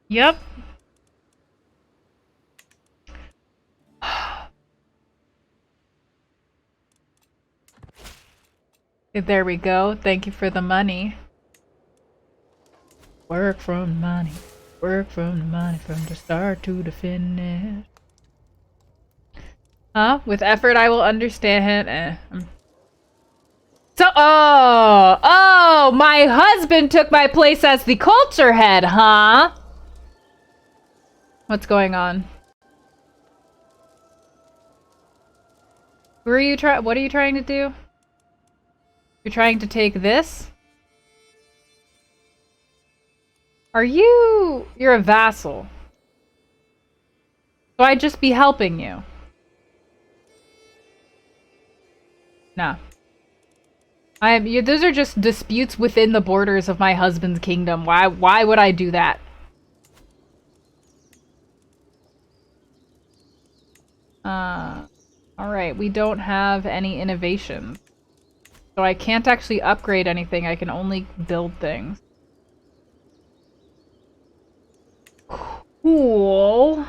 Yep. There we go. Thank you for the money. Work from the money. Work from the money from the start to the finish. Huh? With effort I will understand. Oh, my husband took my place as the culture head, huh? What's going on? What are you trying to do? You're trying to take this? You're a vassal. So I'd just be helping you. Nah. Those are just disputes within the borders of my husband's kingdom. Why would I do that? Alright, we don't have any innovations. So I can't actually upgrade anything, I can only build things. Cool.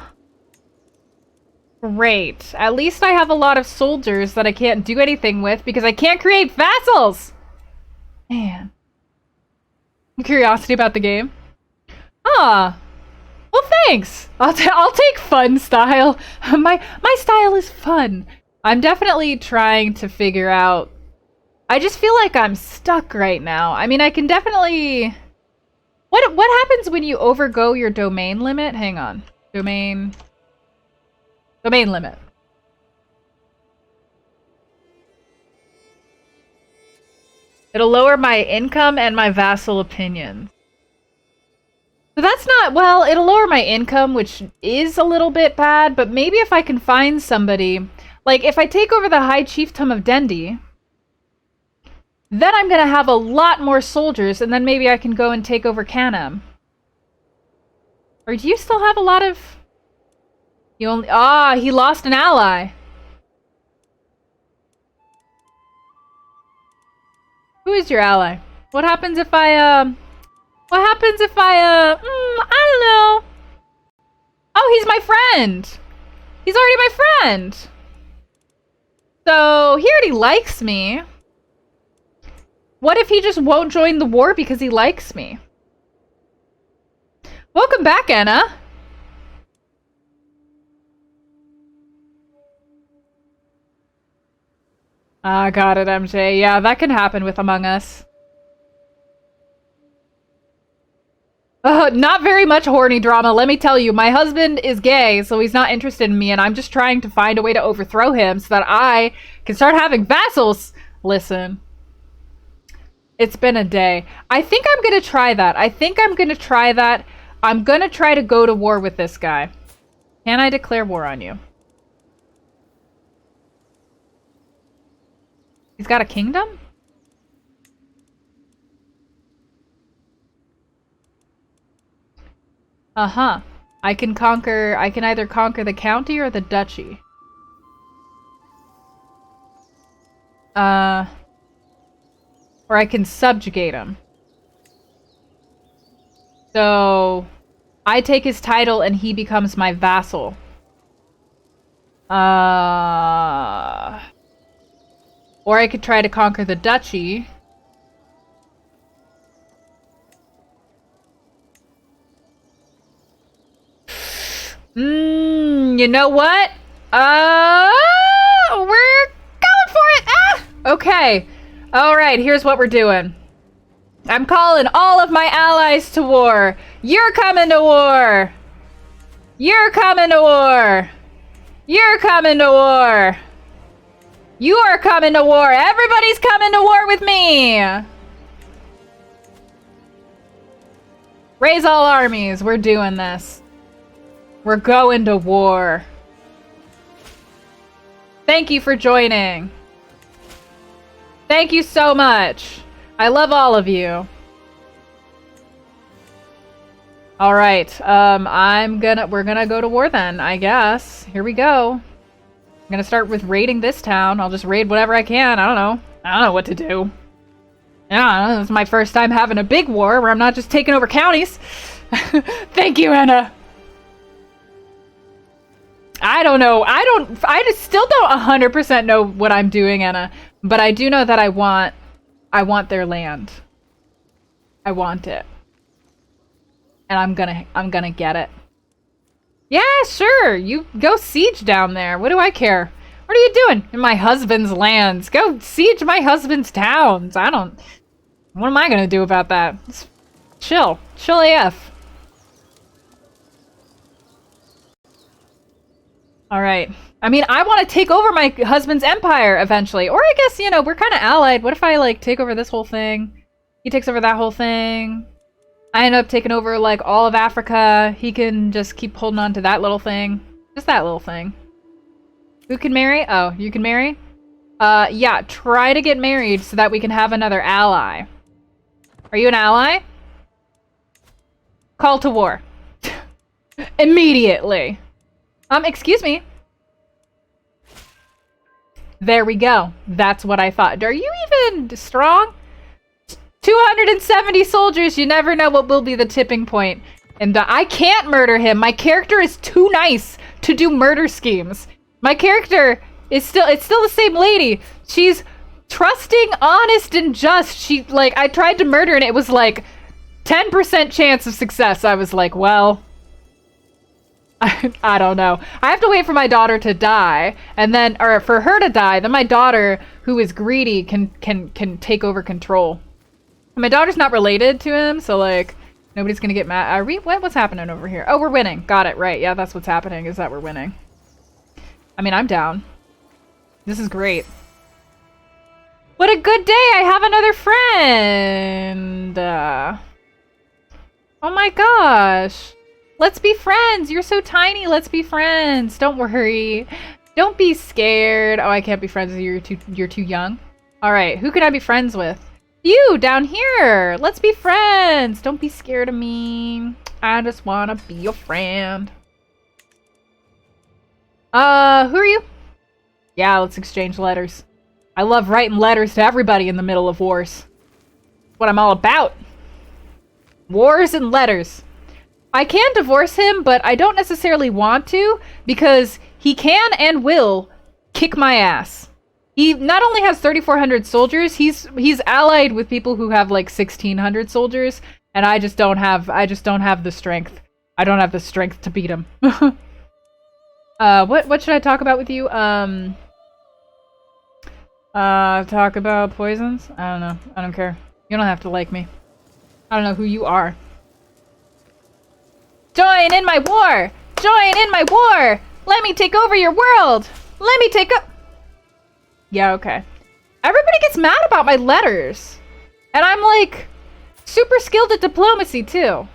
Great. At least I have a lot of soldiers that I can't do anything with because I can't create vassals! Man. Curiosity about the game? Ah. Well, thanks! I'll take fun style. My style is fun. I'm definitely trying to figure out... I just feel like I'm stuck right now. I mean, I can definitely... What happens when you overgo your domain limit? Hang on. Domain limit. It'll lower my income and my vassal opinions. So that's not, well, it'll lower my income, which is a little bit bad, but maybe if I can find somebody, like if I take over the High Chiefdom of Dendi, then I'm gonna have a lot more soldiers, and then maybe I can go and take over Canham. Or do you still have a lot of... You only... Ah, he lost an ally. Who is your ally? What happens if I, What happens if I don't know. Oh, he's my friend! He's already my friend! So, he already likes me. What if he just won't join the war because he likes me? Welcome back, Anna! Ah, got it, MJ. Yeah, that can happen with Among Us. Not very much horny drama, let me tell you. My husband is gay, so he's not interested in me, and I'm just trying to find a way to overthrow him so that I can start having vassals. Listen. It's been a day. I think I'm gonna try that. I'm gonna try to go to war with this guy. Can I declare war on you? He's got a kingdom? Uh-huh. I can either conquer the county or the duchy. Or I can subjugate him. So, I take his title and he becomes my vassal. Or I could try to conquer the duchy. You know what? We're going for it! Ah! Okay. Alright, here's what we're doing. I'm calling all of my allies to war. You're coming to war! You're coming to war! You're coming to war! You are coming to war! Everybody's coming to war with me! Raise all armies. We're doing this. We're going to war. Thank you for joining. Thank you so much. I love all of you. All right. We're gonna go to war then, I guess. Here we go. I'm gonna start with raiding this town. I'll just raid whatever I can. I don't know what to do. Yeah, it's my first time having a big war where I'm not just taking over counties. Thank you, Anna. I don't know. I still don't 100% know what I'm doing, Anna. But I do know that I want their land. I want it. And I'm gonna get it. Yeah, sure. You go siege down there. What do I care? What are you doing in my husband's lands? Go siege my husband's towns. What am I gonna do about that? Just chill. Chill AF. Alright. I mean, I want to take over my husband's empire eventually. Or I guess, we're kind of allied. What if I, take over this whole thing? He takes over that whole thing. I end up taking over, all of Africa. He can just keep holding on to that little thing. Just that little thing. Who can marry? Oh, you can marry? Yeah, try to get married so that we can have another ally. Are you an ally? Call to war. Immediately. Excuse me. There we go. That's what I thought. Are you even strong? 270 soldiers. You never know what will be the tipping point. And I can't murder him. My character is too nice to do murder schemes. My character is it's still the same lady. She's trusting, honest, and just. I tried to murder and it was 10% chance of success. I was like, well, I don't know. I have to wait for my daughter to die, or for her to die. Then my daughter, who is greedy, can take over control. And my daughter's not related to him, so nobody's gonna get mad. Are we? What's happening over here? Oh, we're winning. Got it right. Yeah, that's what's happening. Is that we're winning. I mean, I'm down. This is great. What a good day! I have another friend. Oh my gosh. Let's be friends. You're so tiny. Let's be friends. Don't worry. Don't be scared. Oh, I can't be friends with you. You're too young. All right. Who can I be friends with? You down here. Let's be friends. Don't be scared of me. I just want to be your friend. Who are you? Yeah, let's exchange letters. I love writing letters to everybody in the middle of wars. That's what I'm all about. Wars and letters. I can divorce him, but I don't necessarily want to because he can and will kick my ass. He not only has 3,400 soldiers, he's allied with people who have like 1,600 soldiers, and I just don't have the strength. I don't have the strength to beat him. What should I talk about with you? Talk about poisons? I don't know. I don't care. You don't have to like me. I don't know who you are. Join in my war! Join in my war! Let me take over your world! Let me take up. Yeah, okay. Everybody gets mad about my letters. And I'm like super skilled at diplomacy too.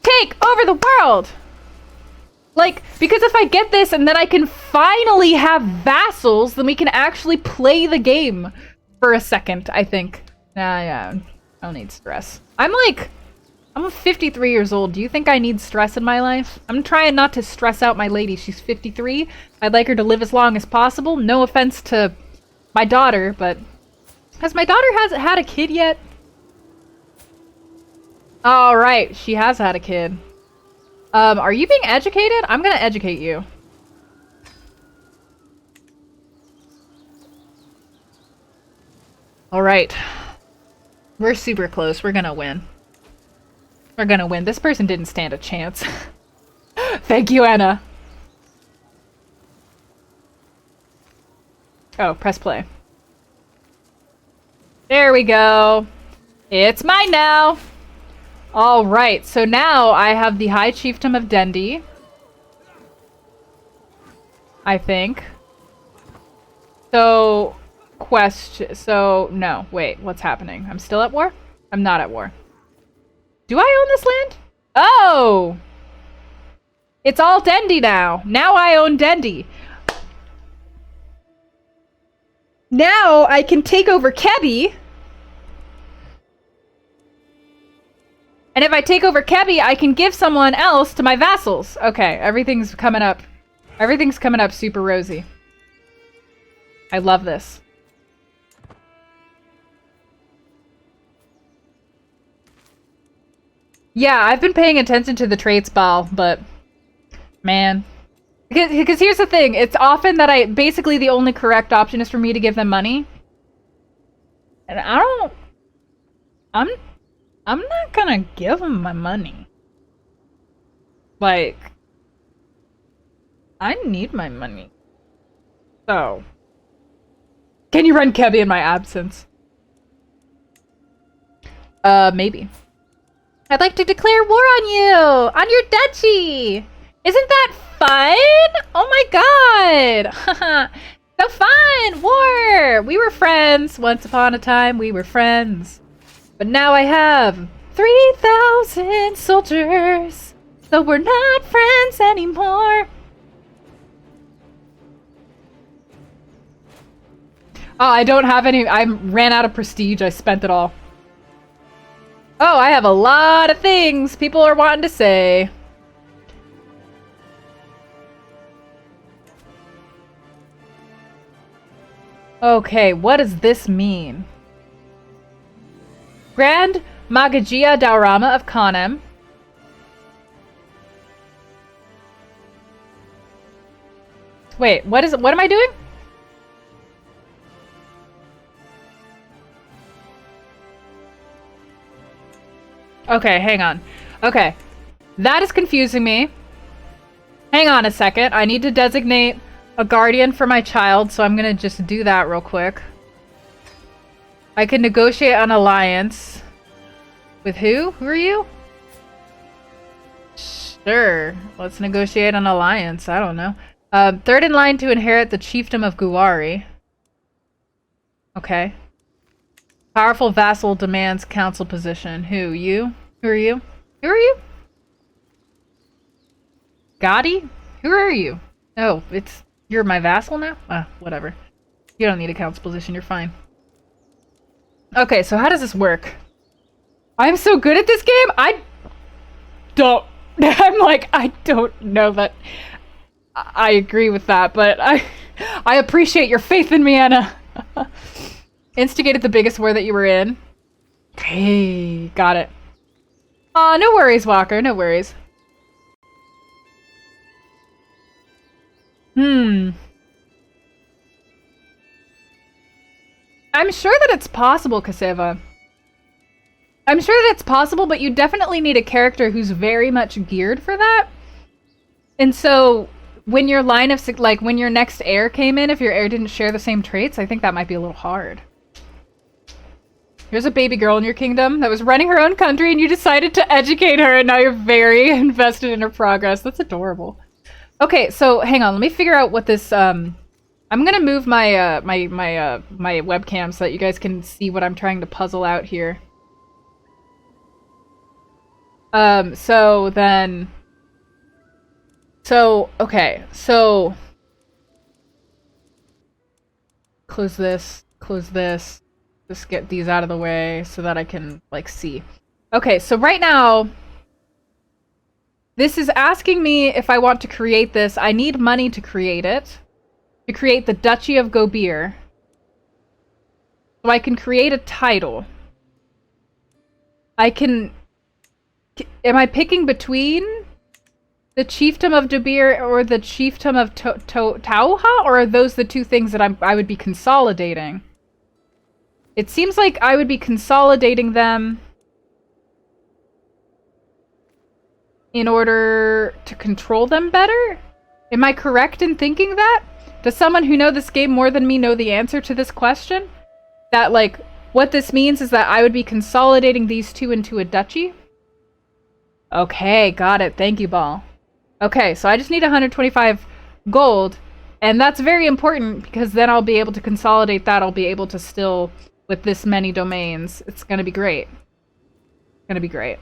Take over the world! Like, because if I get this and then I can finally have vassals, then we can actually play the game for a second, I think. Yeah, I don't need stress. I'm 53 years old. Do you think I need stress in my life? I'm trying not to stress out my lady. She's 53. I'd like her to live as long as possible. No offense to my daughter, but has my daughter had a kid yet? All right, she has had a kid. Are you being educated? I'm gonna educate you. All right. We're super close. We're gonna win. We're gonna win. This person didn't stand a chance. Thank you, Anna. Oh, press play. There we go. It's mine now. All right, so now I have the High Chiefdom of Dendi. I think. So, no, wait, what's happening? I'm still at war? I'm not at war. Do I own this land? Oh! It's all Dendi now. Now I own Dendi. Now I can take over Kebi. And if I take over Kebi, I can give someone else to my vassals. Okay, everything's coming up. Everything's coming up super rosy. I love this. Yeah, I've been paying attention to the traits ball, but man. Because here's the thing, it's often that basically the only correct option is for me to give them money. And I'm not gonna give them my money. Like, I need my money. So, can you run Kebi in my absence? Maybe. I'd like to declare war on you! On your duchy! Isn't that fun? Oh my god! So fun! War! We were friends. Once upon a time, we were friends. But now I have 3,000 soldiers. So we're not friends anymore. Oh, I don't have any. I ran out of prestige. I spent it all. Oh, I have a lot of things people are wanting to say. Okay, what does this mean? Grand Magagia Daurama of Kanem. Wait, what am I doing? Okay, hang on. Okay. That is confusing me. Hang on a second. I need to designate a guardian for my child, so I'm gonna just do that real quick. I can negotiate an alliance. With who? Who are you? Sure. Let's negotiate an alliance. I don't know. Third in line to inherit the chiefdom of Guari. Okay. Powerful vassal demands council position. Who? You? Who are you? Who are you? Gotti? Who are you? Oh, you're my vassal now? Whatever. You don't need a council position, you're fine. Okay, so how does this work? I'm so good at this game, I don't know that I agree with that, but I appreciate your faith in me, Anna. Instigated the biggest war that you were in. Hey, got it. Aw, no worries, Walker, no worries. I'm sure that it's possible, Kaseva. I'm sure that it's possible, but you definitely need a character who's very much geared for that. And so, when your line of, like, when your next heir came in, if your heir didn't share the same traits, I think that might be a little hard. Here's a baby girl in your kingdom that was running her own country and you decided to educate her and now you're very invested in her progress. That's adorable. Okay, so hang on, let me figure out what this, I'm gonna move my, my webcam so that you guys can see what I'm trying to puzzle out here. Okay, so close this, just get these out of the way so that I can, like, see. Okay, so right now, this is asking me if I want to create this. I need money to create it. To create the Duchy of Gobir. So I can create a title. Am I picking between the Chiefdom of Dobir or the Chiefdom of Tauha? Or are those the two things that I would be consolidating? It seems like I would be consolidating them in order to control them better? Am I correct in thinking that? Does someone who knows this game more than me know the answer to this question? That, like, what this means is that I would be consolidating these two into a duchy? Okay, got it. Thank you, Ball. Okay, so I just need 125 gold, and that's very important because then I'll be able to consolidate that. I'll be able to still, with this many domains, it's gonna be great. Gonna be great.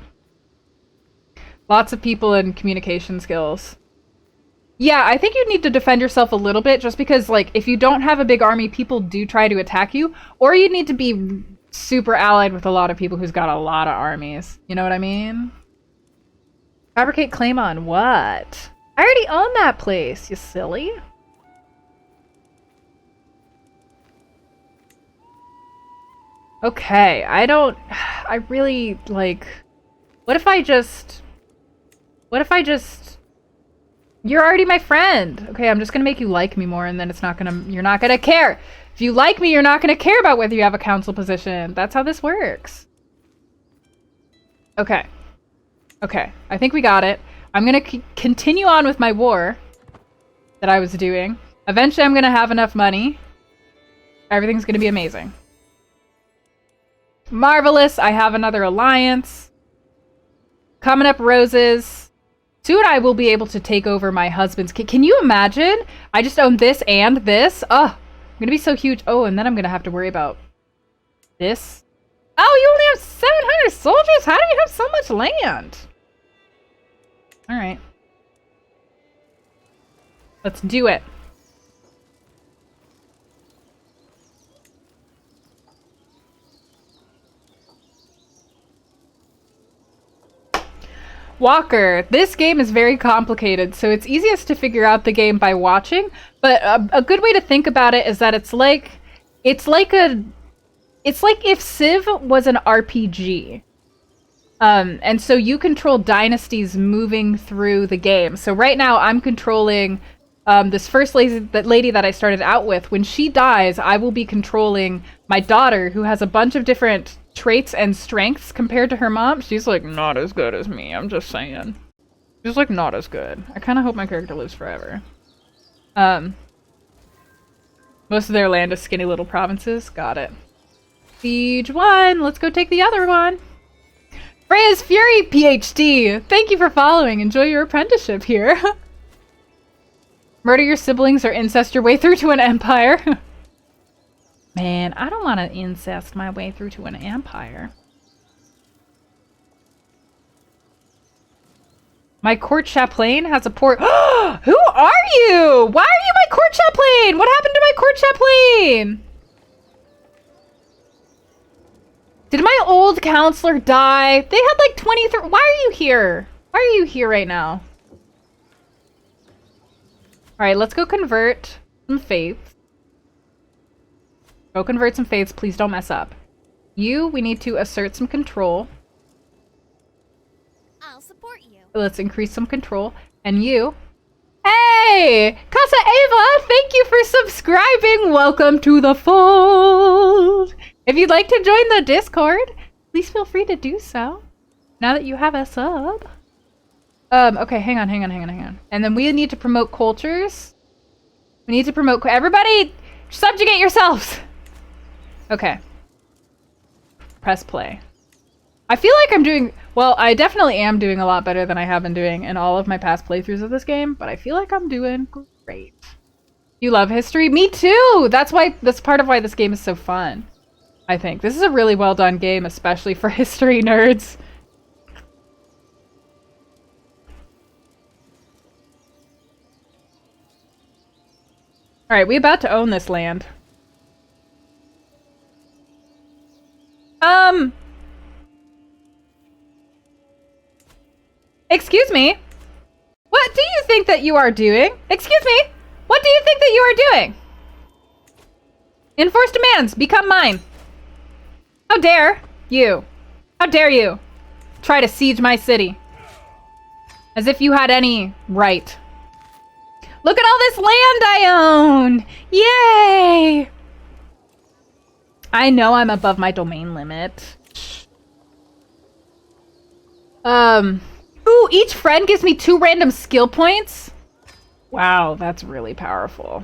Lots of people and communication skills. Yeah, I think you need to defend yourself a little bit just because, like, if you don't have a big army, people do try to attack you. Or you need to be super allied with a lot of people who's got a lot of armies. You know what I mean? Fabricate claim on what? I already own that place, you silly. Okay, I really, like, what if I just, you're already my friend. Okay, I'm just gonna make you like me more and then you're not gonna care. If you like me, you're not gonna care about whether you have a council position. That's how this works. Okay. Okay, I think we got it. I'm gonna continue on with my war that I was doing. Eventually I'm gonna have enough money. Everything's gonna be amazing. Marvelous, I have another alliance. Coming up roses. Soon I will be able to take over my husband's... Can you imagine? I just own this and this. Oh, I'm gonna be so huge. Oh, and then I'm gonna have to worry about this. Oh, you only have 700 soldiers? How do you have so much land? Alright. Let's do it. Walker, this game is very complicated, so it's easiest to figure out the game by watching, but a good way to think about it is that it's like if Civ was an RPG. And so you control dynasties moving through the game. So right now I'm controlling this first lady that I started out with. When she dies, I will be controlling my daughter, who has a bunch of different traits and strengths compared to her mom. She's like not as good as me, I'm just saying. She's like not as good. I kind of hope my character lives forever. Most of their land is skinny little provinces. Got it. Siege 1, let's go take the other one. Freya's Fury PhD, thank you for following. Enjoy your apprenticeship here. Murder your siblings or incest your way through to an empire. Man, I don't want to incest my way through to an empire. My court chaplain has a port. Who are you? Why are you my court chaplain? What happened to my court chaplain? Did my old counselor die? They had like 23. Why are you here? Why are you here right now? Alright, let's go convert some faiths. Go convert some faiths. Please don't mess up. You, we need to assert some control. I'll support you. Let's increase some control. And you. Hey! Casa Ava, thank you for subscribing. Welcome to the fold. If you'd like to join the Discord, please feel free to do so. Now that you have a sub. Okay, hang on. And then we need to promote cultures. We need to promote... Everybody, subjugate yourselves! Okay. Press play. I feel like I'm doing... Well, I definitely am doing a lot better than I have been doing in all of my past playthroughs of this game, but I feel like I'm doing great. You love history? Me too! That's part of why this game is so fun. I think. This is a really well done game, especially for history nerds. Alright, we about to own this land. Excuse me? What do you think that you are doing? Excuse me? What do you think that you are doing? Enforce demands. Become mine. How dare you? How dare you try to siege my city? As if you had any right. Look at all this land I own! Yay! I know I'm above my domain limit. Ooh, each friend gives me 2 random skill points? Wow, that's really powerful.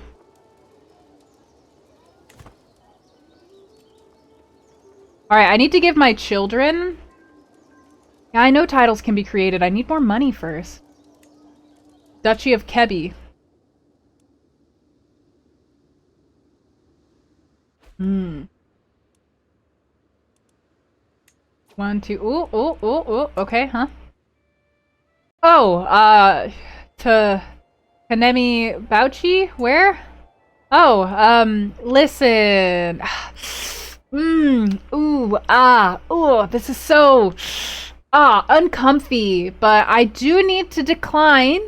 Alright, I need to give my children... Yeah, I know titles can be created. I need more money first. Duchy of Kebby. Hmm. 1, 2... Ooh. Okay, huh? Oh, to Kanemi Bauchi? Where? Oh, listen. This is so, uncomfy, but I do need to decline.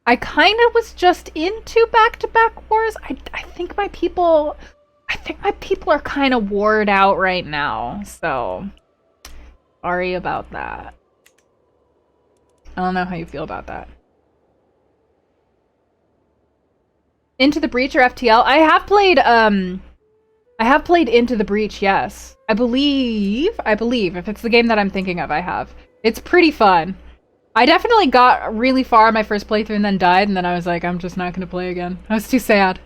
I kind of was just into back-to-back wars. I think my people are kind of warred out right now, so sorry about that. I don't know how you feel about that. Into the Breach or FTL? I have played Into the Breach, yes. I believe, if it's the game that I'm thinking of, I have. It's pretty fun. I definitely got really far in my first playthrough and then died, and then I was like, I'm just not gonna play again. I was too sad.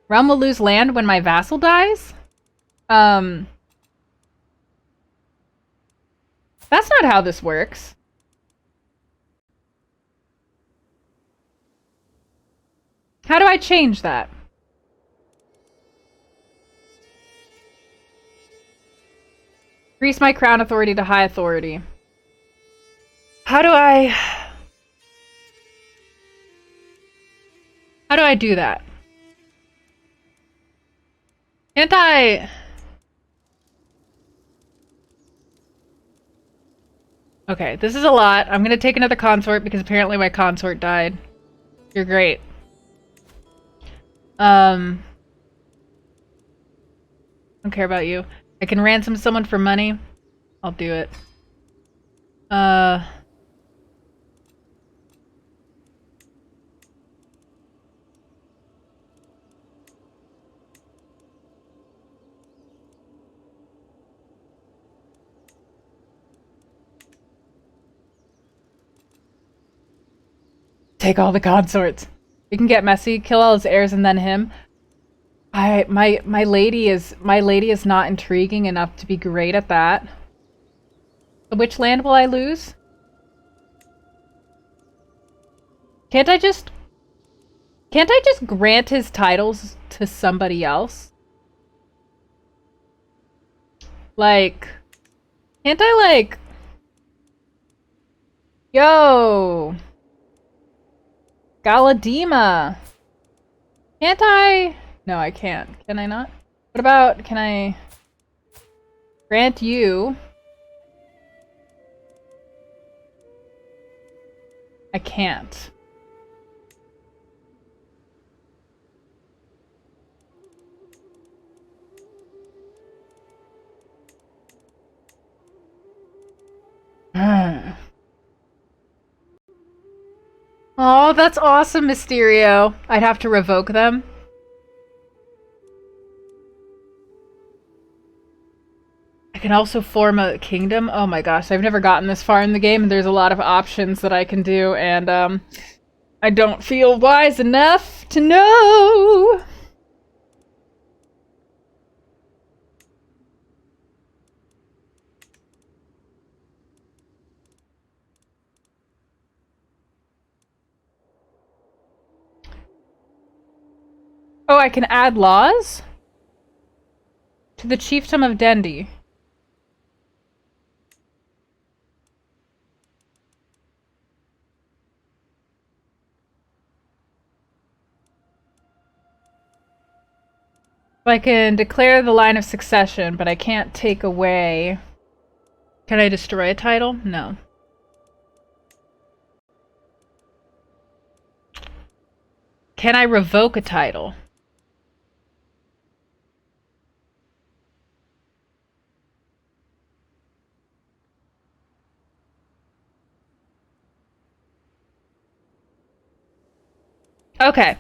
Realm will lose land when my vassal dies? That's not how this works. How do I change that? Increase my crown authority to high authority. How do I do that? Can't I... Okay, this is a lot. I'm gonna take another consort because apparently my consort died. You're great. I don't care about you. I can ransom someone for money. I'll do it. Take all the consorts. We can get messy, kill all his heirs and then him. My lady is not intriguing enough to be great at that. So which land will I lose? Can't I just grant his titles to somebody else? Like, can't I, like... Yo! Galadima! Can't I? No, I can't. Can I not? What about, can I grant you? I can't. Oh, that's awesome, Mysterio. I'd have to revoke them. I can also form a kingdom. Oh my gosh, I've never gotten this far in the game, and there's a lot of options that I can do, and I don't feel wise enough to know. Oh, I can add laws? To the chiefdom of Dendi. I can declare the line of succession, but I can't take away... Can I destroy a title? No. Can I revoke a title? Okay.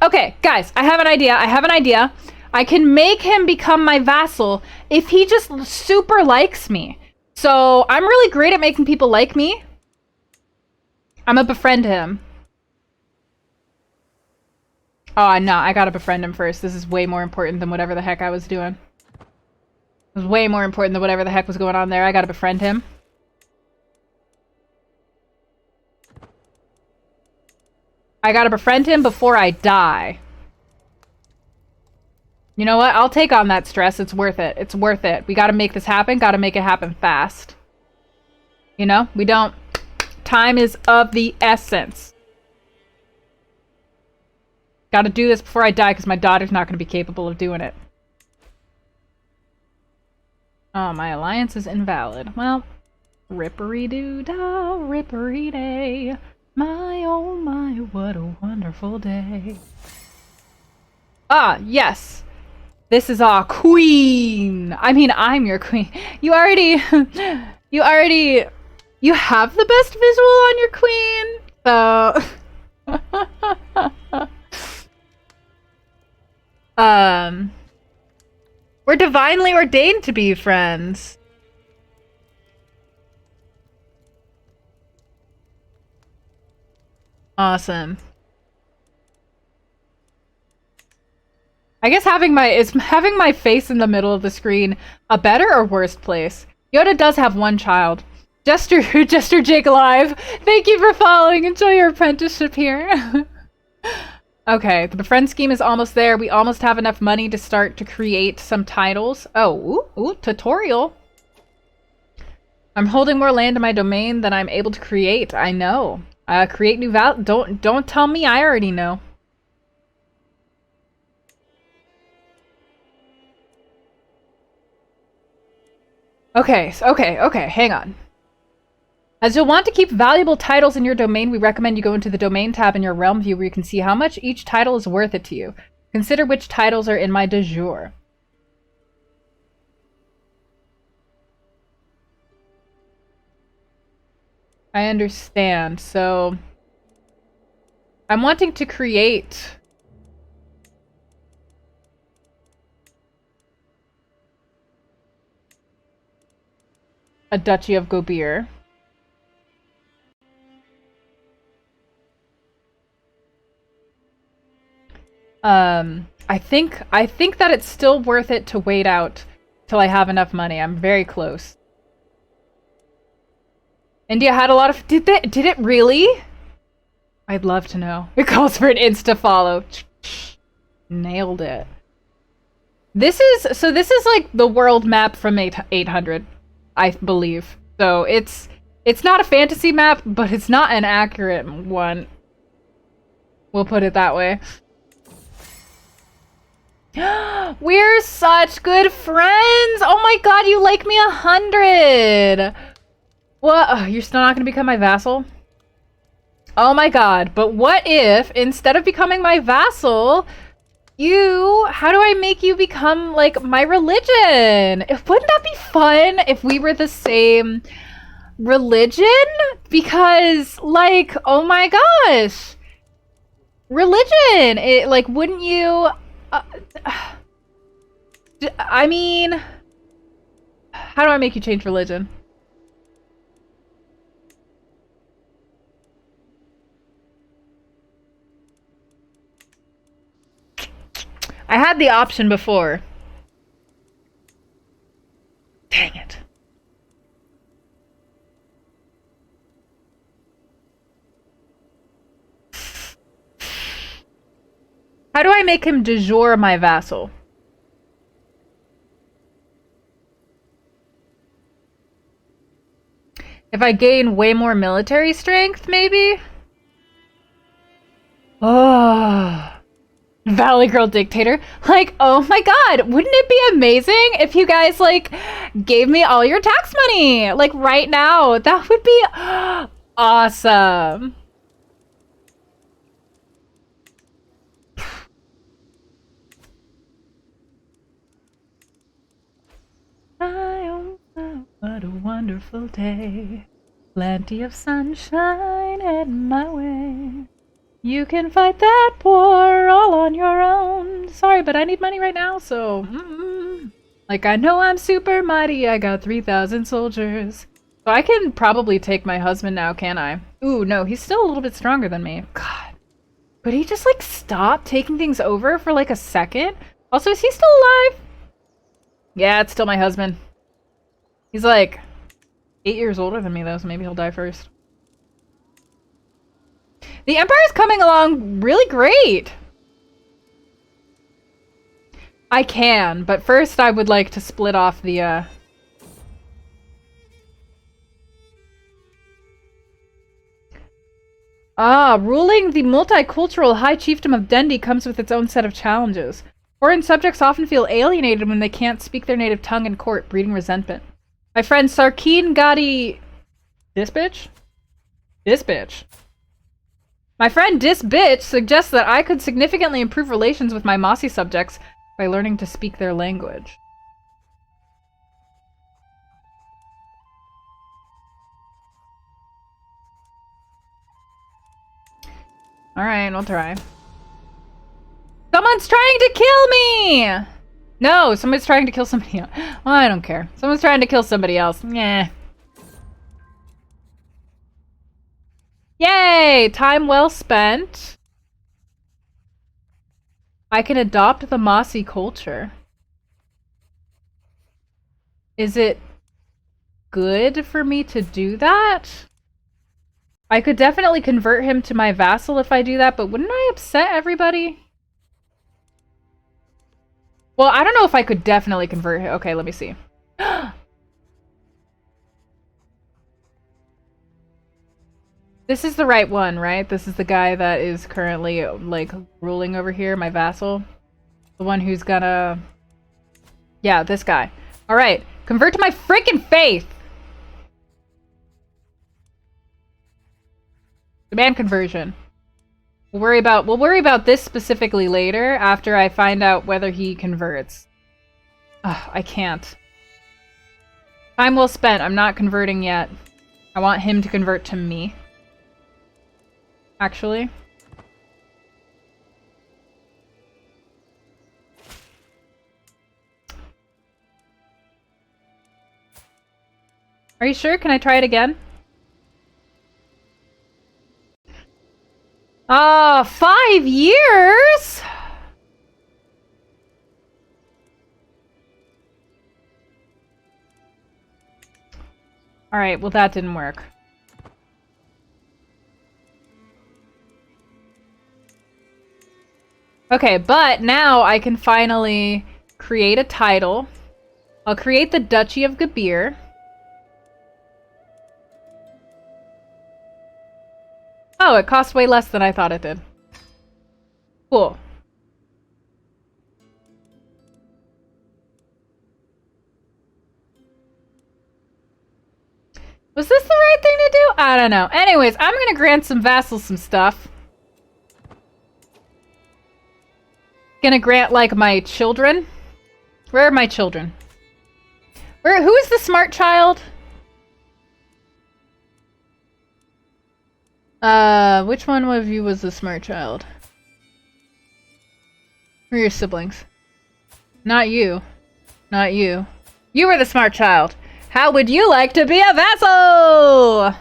Okay. Guys, I have an idea. I can make him become my vassal if he just super likes me. So, I'm really great at making people like me. I'm gonna befriend him. Oh, no, I gotta befriend him first. This is way more important than whatever the heck I was doing. It was way more important than whatever the heck was going on there. I gotta befriend him. I gotta befriend him before I die. You know what? I'll take on that stress. It's worth it. It's worth it. We gotta make this happen. Gotta make it happen fast. You know? We don't... Time is of the essence. Gotta do this before I die because my daughter's not gonna be capable of doing it. Oh, my alliance is invalid. Well, rippery-doo-dah, rippery-day. My, oh my, what a wonderful day. Ah, yes. This is our queen. I mean, I'm your queen. You already... You have the best visual on your queen, so... We're divinely ordained to be friends. Awesome. I guess having my face in the middle of the screen a better or worse place? Yoda does have one child. Jester Jake Alive, thank you for following. Enjoy your apprenticeship here. Okay, the befriend scheme is almost there. We almost have enough money to start to create some titles. Oh, ooh, tutorial. I'm holding more land in my domain than I'm able to create. I know. Create new don't tell me I already know. Okay, hang on. As you'll want to keep valuable titles in your domain, we recommend you go into the domain tab in your realm view where you can see how much each title is worth it to you. Consider which titles are in my de jure. I understand. So, I'm wanting to create a Duchy of Gobir. I think that it's still worth it to wait out till I have enough money. I'm very close. India had a lot of... Did it really? I'd love to know. It calls for an insta-follow. Nailed it. This is like the world map from 800, I believe. So it's not a fantasy map, but it's not an accurate one. We'll put it that way. We're such good friends! Oh my god, you like me 100! What? You're still not gonna become my vassal? Oh my god, but what if, instead of becoming my vassal, how do I make you become, like, my religion? Wouldn't that be fun if we were the same religion? Because, like, oh my gosh. Religion! Wouldn't you... I mean... How do I make you change religion? I had the option before. Dang it. How do I make him de jure my vassal? If I gain way more military strength, maybe? Oh... Valley Girl Dictator. Like, oh my god, wouldn't it be amazing if you guys, like, gave me all your tax money? Like, right now. That would be awesome. What a wonderful day. Plenty of sunshine heading my way. You can fight that war all on your own. Sorry, but I need money right now, so... Like, I know I'm super mighty. I got 3,000 soldiers. So I can probably take my husband now, can I? Ooh, no, he's still a little bit stronger than me. God. Could he just, like, stop taking things over for, like, a second? Also, is he still alive? Yeah, it's still my husband. He's, like, 8 years older than me, though, so maybe he'll die first. The Empire's coming along really great. I can, but first I would like to split off the, ruling the multicultural High Chiefdom of Dendi comes with its own set of challenges. Foreign subjects often feel alienated when they can't speak their native tongue in court, breeding resentment. My friend Sarkeen Gadi... This bitch? This bitch. My friend Dis Bitch suggests that I could significantly improve relations with my Mossy subjects by learning to speak their language. Alright, I'll try. Someone's trying to kill me! No, somebody's trying to kill somebody else. Well, I don't care. Someone's trying to kill somebody else. Nah. Yay! Time well spent. I can adopt the Mossy culture. Is it good for me to do that? I could definitely convert him to my vassal if I do that, but wouldn't I upset everybody? Well, I don't know if I could definitely convert him. Okay, let me see. This is the right one, right? This is the guy that is currently, like, ruling over here, my vassal. The one who's gonna... Yeah, this guy. Alright, convert to my freaking faith! Demand conversion. We'll worry about this specifically later, after I find out whether he converts. Ugh, I can't. Time well spent. I'm not converting yet. I want him to convert to me. Actually. Are you sure? Can I try it again? Ah, 5 years? Alright, well that didn't work. Okay, but now I can finally create a title. I'll create the Duchy of Gabir. Oh, it costs way less than I thought it did. Cool. Was this the right thing to do? I don't know. Anyways, I'm gonna grant some vassals some stuff. Gonna grant, like, my children. Where are my children? Who is the smart child? Which one of you was the smart child? Who are your siblings? Not you. Not you. You were the smart child. How would you like to be a vassal?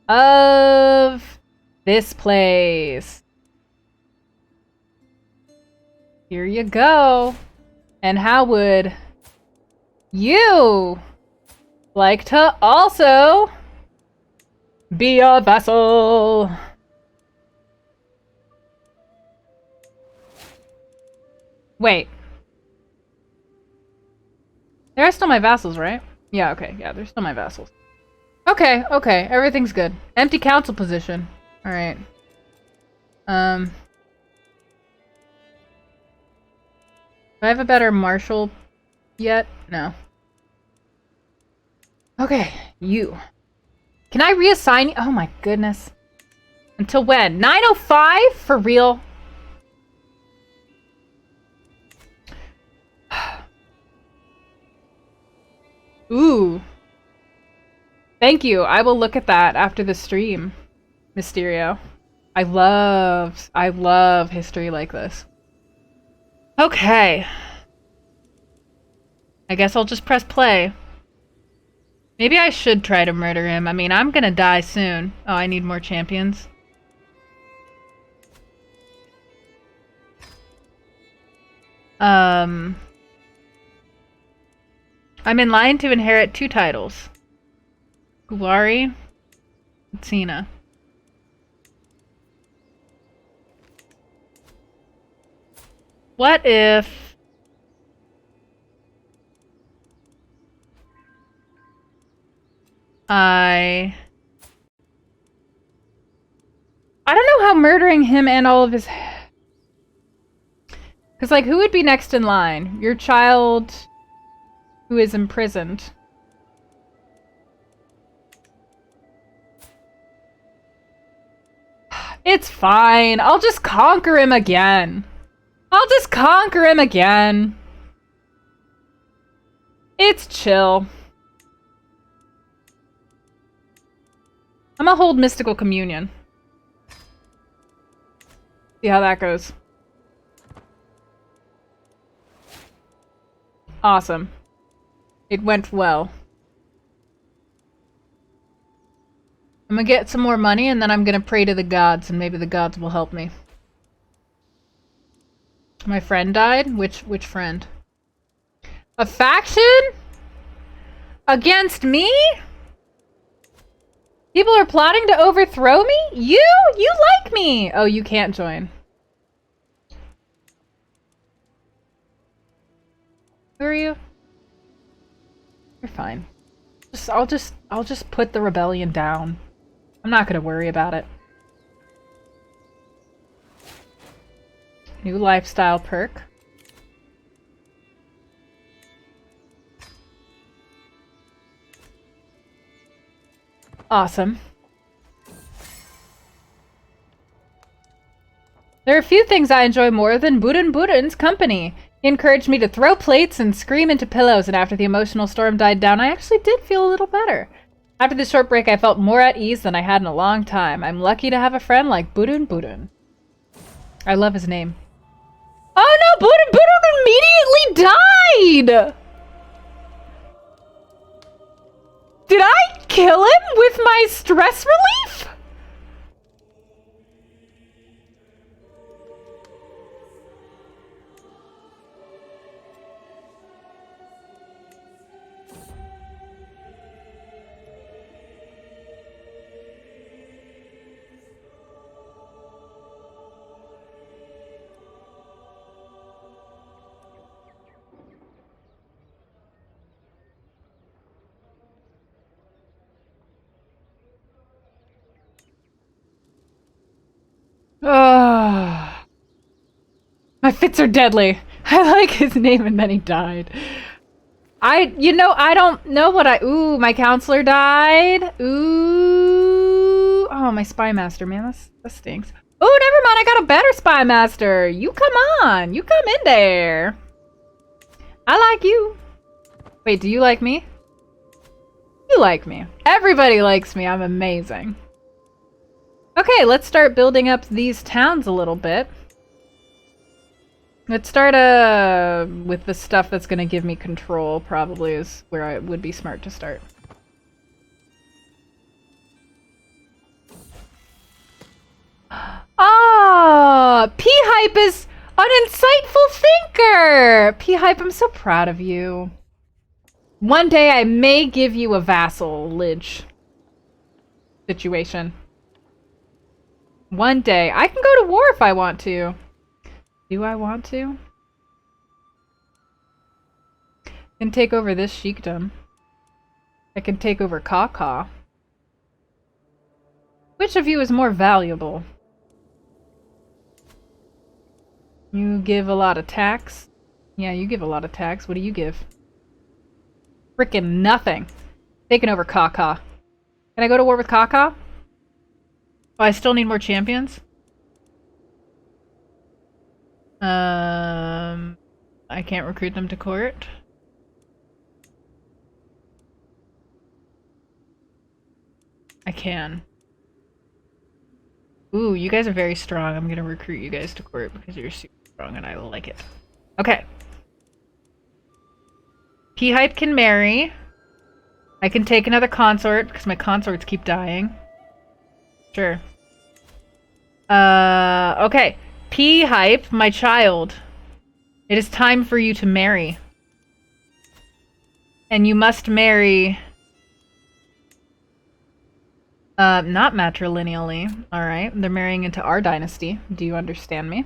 Of this place. Here you go. And how would you like to also be a vassal? Wait. They're still my vassals, right? Yeah, okay. Yeah, they're still my vassals. Okay, okay. Everything's good. Empty council position. Alright. Do I have a better marshal yet? No. Okay, you. Can I reassign you? Oh my goodness. Until when? 9:05? For real? Ooh. Thank you. I will look at that after the stream, Mysterio. I love history like this. Okay. I guess I'll just press play. Maybe I should try to murder him. I mean, I'm gonna die soon. Oh, I need more champions. I'm in line to inherit 2 titles. Guari, Cena. What if I don't know how murdering him and all of his... Because, like, who would be next in line? Your child who is imprisoned. It's fine. I'll just conquer him again. I'll just conquer him again. It's chill. I'm gonna hold Mystical Communion. See how that goes. Awesome. It went well. I'm gonna get some more money and then I'm gonna pray to the gods and maybe the gods will help me. My friend died? Which friend? A faction? Against me? People are plotting to overthrow me? You? You like me! Oh, you can't join. Who are you? You're fine. I'll just put the rebellion down. I'm not gonna worry about it. New lifestyle perk. Awesome. There are a few things I enjoy more than Buden's company. He encouraged me to throw plates and scream into pillows, and after the emotional storm died down, I actually did feel a little better. After this short break, I felt more at ease than I had in a long time. I'm lucky to have a friend like Buden. I love his name. Oh no, Buden immediately died! Did I kill him with my stress relief? Oh, my fits are deadly. I like his name and then he died. I don't know what ooh, my counselor died. Ooh. Oh, my spy master, man, that stinks. Oh, never mind, I got a better spy master. You come on. You come in there. I like you. Wait, do you like me? You like me. Everybody likes me. I'm amazing. Okay, let's start building up these towns a little bit. Let's start with the stuff that's going to give me control, probably is where I would be smart to start. Ah, P-Hype is an insightful thinker! P-Hype, I'm so proud of you. One day I may give you a vassalage situation. One day. I can go to war if I want to. Do I want to? I can take over this sheikdom. I can take over Kaka. Which of you is more valuable? You give a lot of tax. Yeah, you give a lot of tax. What do you give? Frickin' nothing. Taking over Kaka. Can I go to war with Kaka? Oh, I still need more champions? I can't recruit them to court. I can. Ooh, you guys are very strong. I'm gonna recruit you guys to court because you're super strong and I like it. Okay. P-Hype can marry. I can take another consort because my consorts keep dying. Sure. Okay. P-Hype, my child. It is time for you to marry. And you must marry... not matrilineally. Alright, they're marrying into our dynasty. Do you understand me?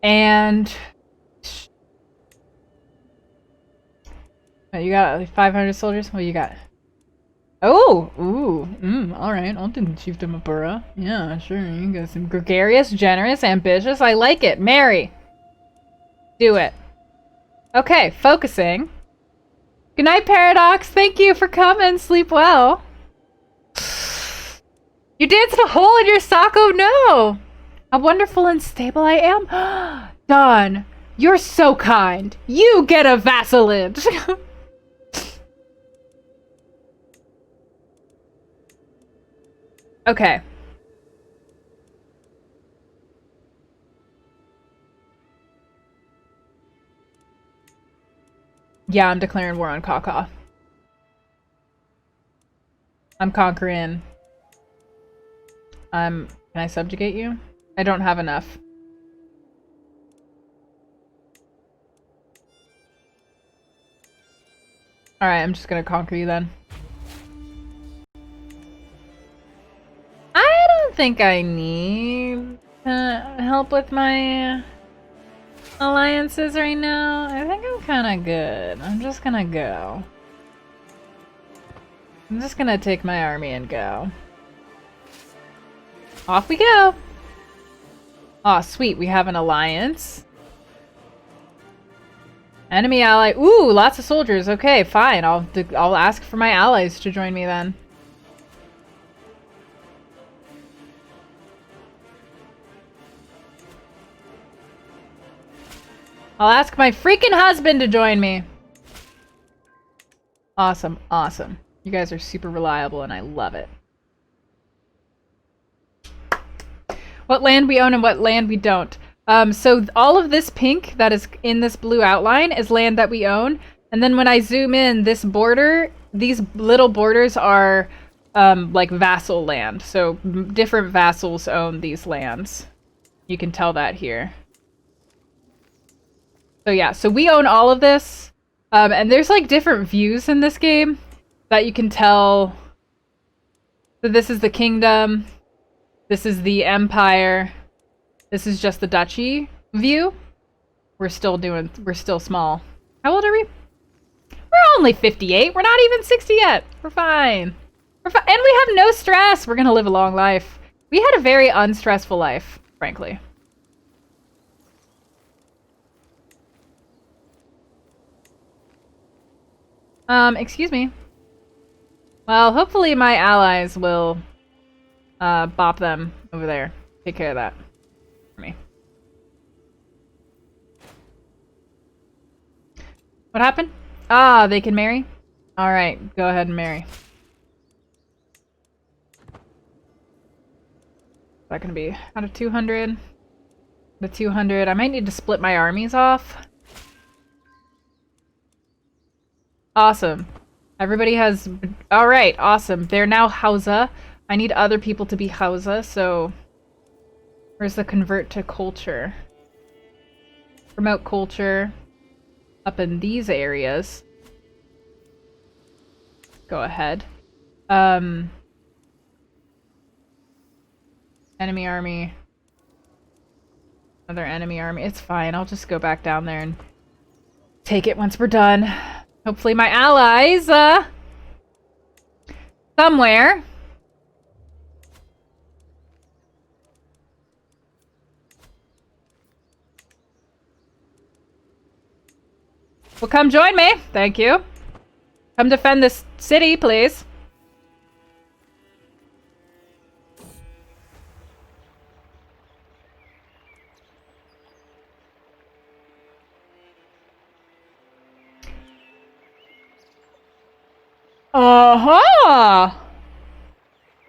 And... Oh, you got 500 soldiers? What you got? Oh! Ooh! Alright, I'll do the chiefdom of Bura. Yeah, sure. You got some gregarious, generous, ambitious. I like it. Marry! Do it. Okay, focusing. Good night, Paradox. Thank you for coming. Sleep well. You danced a hole in your sock? Oh no! How wonderful and stable I am. Dawn, you're so kind. You get a vassalage. Okay. Yeah, I'm declaring war on Kaka. I'm conquering. Can I subjugate you? I don't have enough. Alright, I'm just gonna conquer you then. I don't think I need help with my alliances right now. I think I'm kinda good. I'm just gonna go. I'm just gonna take my army and go. Off we go! Aw, sweet, we have an alliance. Enemy ally. Ooh, lots of soldiers. Okay, fine. I'll ask for my allies to join me then. I'll ask my freaking husband to join me. Awesome, awesome. You guys are super reliable and I love it. What land we own and what land we don't. So all of this pink that is in this blue outline is land that we own. And then when I zoom in, this border, these little borders are like vassal land. So different vassals own these lands. You can tell that here. So yeah, so we own all of this. And there's like different views in this game that you can tell. So this is the kingdom. This is the empire. This is just the duchy view. We're still small. How old are we? We're only 58. We're not even 60 yet. We're fine. We're fine. And we have no stress. We're gonna live a long life. We had a very unstressful life, frankly. Excuse me. Well, hopefully my allies will, bop them over there. Take care of that for me. What happened? Ah, they can marry? Alright, go ahead and marry. Is that gonna be out of 200? The 200. I might need to split my armies off. Awesome. Everybody has... Alright, awesome. They're now Hausa. I need other people to be Hausa, so... Where's the convert to culture? Promote culture. Up in these areas. Go ahead. Enemy army. Another enemy army. It's fine. I'll just go back down there and take it once we're done. Hopefully my allies, somewhere. Well, come join me. Thank you. Come defend this city, please. Uh-huh!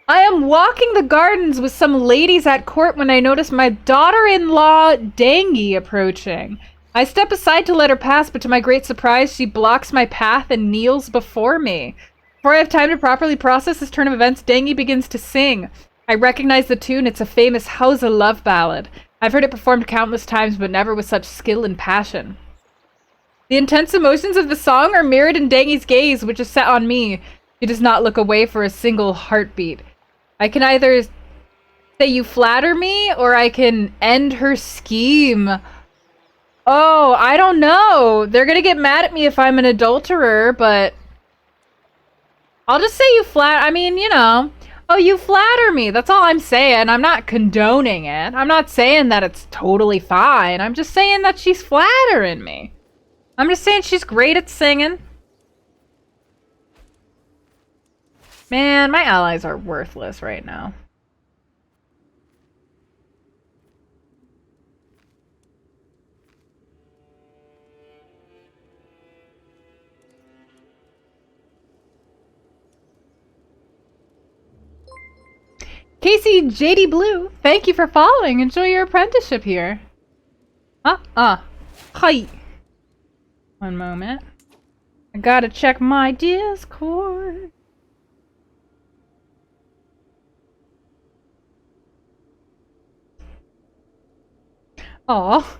I am walking the gardens with some ladies at court when I notice my daughter-in-law, Dangi, approaching. I step aside to let her pass, but to my great surprise, she blocks my path and kneels before me. Before I have time to properly process this turn of events, Dangi begins to sing. I recognize the tune. It's a famous Hausa love ballad. I've heard it performed countless times, but never with such skill and passion. The intense emotions of the song are mirrored in Dangi's gaze, which is set on me. She does not look away for a single heartbeat. I can either say you flatter me, or I can end her scheme. Oh, I don't know. They're gonna get mad at me if I'm an adulterer, but... I'll just say you I mean, you know. Oh, you flatter me. That's all I'm saying. I'm not condoning it. I'm not saying that it's totally fine. I'm just saying that she's flattering me. I'm just saying she's great at singing. Man, my allies are worthless right now. Casey JD Blue, thank you for following. Enjoy your apprenticeship here. Hi. One moment. I gotta check my Discord. Aw.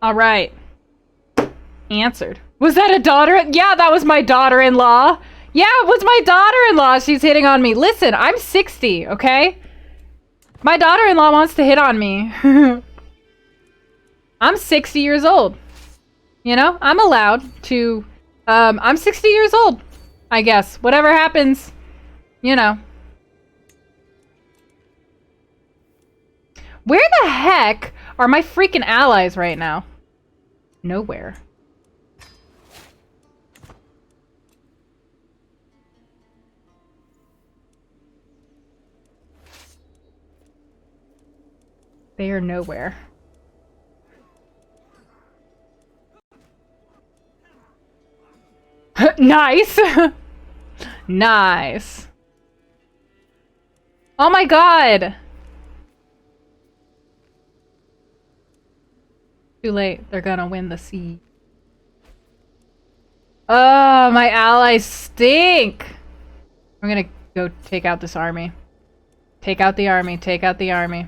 All right. Answered. Was that a daughter? Yeah, that was my daughter-in-law. Yeah, it was my daughter-in-law. She's hitting on me. Listen, I'm 60, okay? My daughter-in-law wants to hit on me. I'm 60 years old. You know, I'm allowed to... I'm 60 years old, I guess. Whatever happens, you know. Where the heck are my freaking allies right now? Nowhere. They are nowhere. Nice! Nice. Oh my god! Too late. They're gonna win the sea. Oh, my allies stink! I'm gonna go take out this army. Take out the army. Take out the army.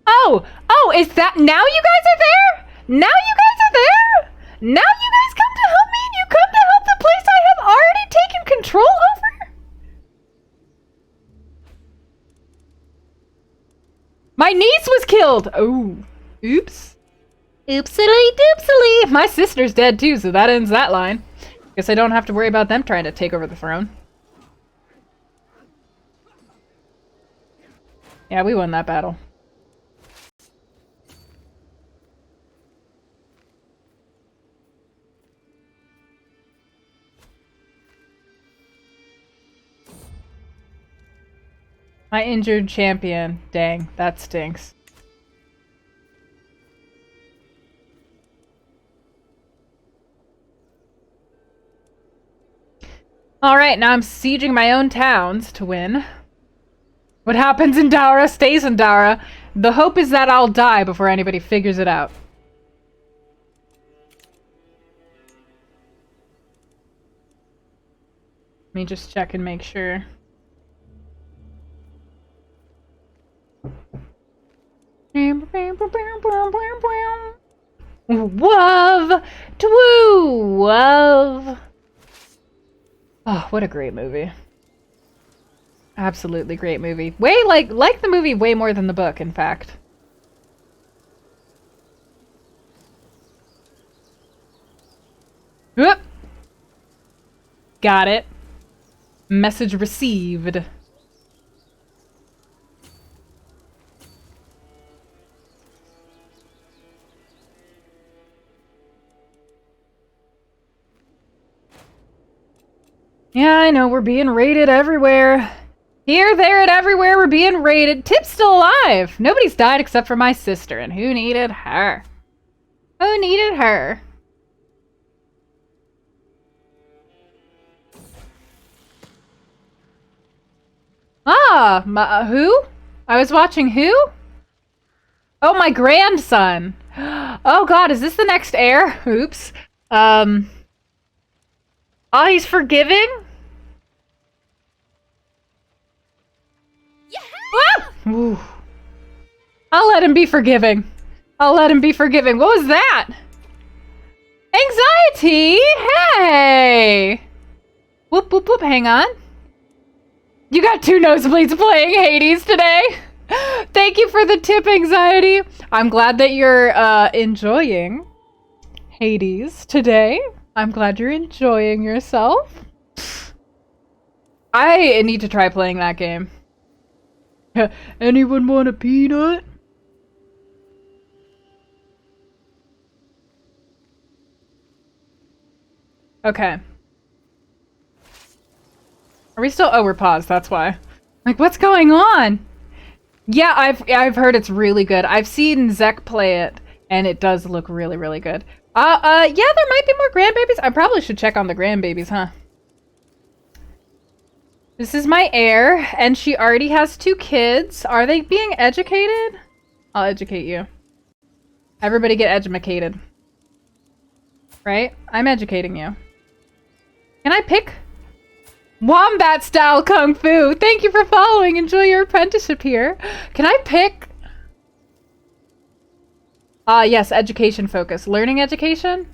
Oh! Oh, is that... Now you guys are there? Now you guys are there? Now you guys come to help me and you come to help the place I have already taken control over? My niece was killed! Oh. Oops. Oopsily doopsily! My sister's dead too, so that ends that line. Guess I don't have to worry about them trying to take over the throne. Yeah, we won that battle. My injured champion. Dang, that stinks. Alright, now I'm sieging my own towns to win. What happens in Dara stays in Dara. The hope is that I'll die before anybody figures it out. Let me just check and make sure. Wov! Twoo! Wov! Oh, what a great movie. Absolutely great movie. Way like the movie way more than the book, in fact. Whoop! Got it. Message received. Yeah, I know, we're being raided everywhere. Here, there, and everywhere we're being raided. Tip's still alive! Nobody's died except for my sister, and who needed her? Who needed her? Ah, who? I was watching who? Oh, my grandson. Oh god, is this the next heir? Oops. Oh, he's forgiving? Ah! Ooh. I'll let him be forgiving. I'll let him be forgiving. What was that? Anxiety? Hey! Whoop, whoop, whoop. Hang on. You got 2 nosebleeds playing Hades today. Thank you for the tip, Anxiety. I'm glad that you're enjoying Hades today. I'm glad you're enjoying yourself. I need to try playing that game. Anyone want a peanut? Okay. Are we still? Oh, we're paused. That's why. Like, what's going on? Yeah, I've heard it's really good. I've seen Zek play it, and it does look really, really good. Yeah, there might be more grandbabies. I probably should check on the grandbabies, huh? This is my heir, and she already has 2 kids. Are they being educated? I'll educate you. Everybody get edumacated. Right? I'm educating you. Can I pick? Wombat style kung fu! Thank you for following! Enjoy your apprenticeship here. Can I pick? Yes, education focus. Learning education?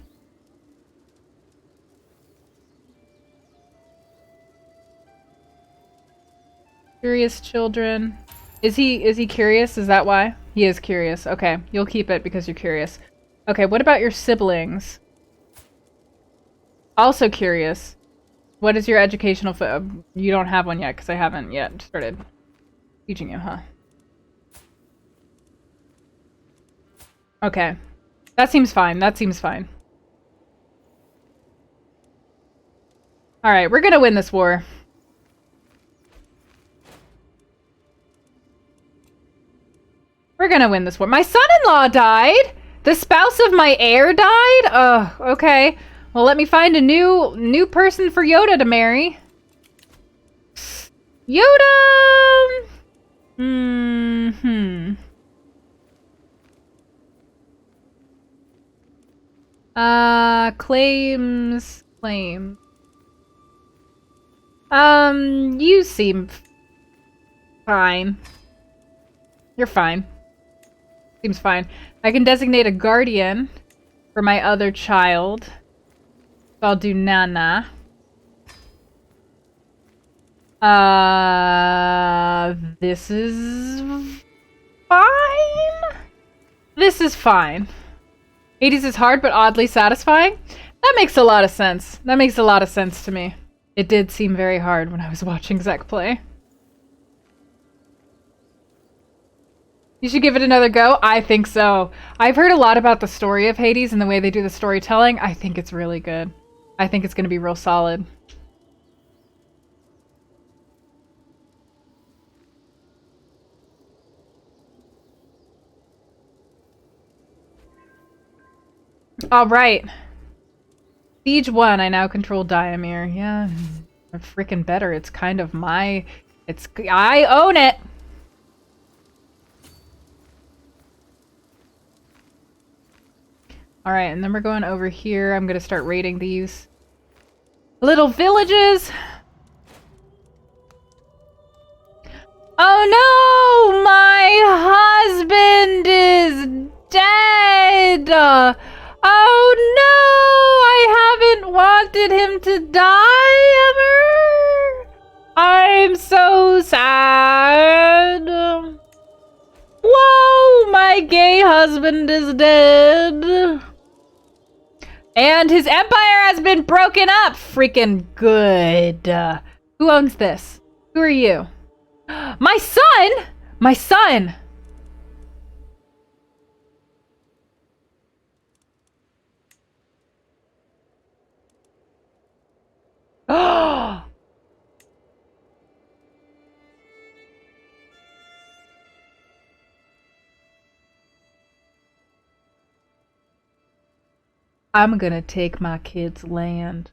Curious children. Is he curious? Is that why? He is curious. Okay, you'll keep it because you're curious. Okay, what about your siblings? Also curious. What is your educational you don't have one yet because I haven't yet started teaching you, huh? Okay. That seems fine. That seems fine. Alright, we're gonna win this war. We're gonna win this war. My son-in-law died! The spouse of my heir died? Oh, okay. Well, let me find a new person for Yoda to marry. Yoda! Claims. You seem fine. You're fine. Seems fine. I can designate a guardian. for my other child. So I'll do Nana. This is fine. This is fine. Hades is hard but oddly satisfying. That makes a lot of sense. That makes a lot of sense to me. It did seem very hard when I was watching Zek play. You should give it another go. I think so. I've heard a lot about the story of Hades and the way they do the storytelling. I think it's really good. I think it's going to be real solid. All right. Siege 1, I now control Diamir. Yeah, I'm freaking better. It's kind of my... I own it! Alright, and then we're going over here. I'm gonna start raiding these little villages. Oh no! My husband is dead! Oh no! I haven't wanted him to die ever! I'm so sad! Whoa! My gay husband is dead! And his empire has been broken up! Freaking good. Who owns this? Who are you? My son! My son! Oh! I'm gonna take my kid's land.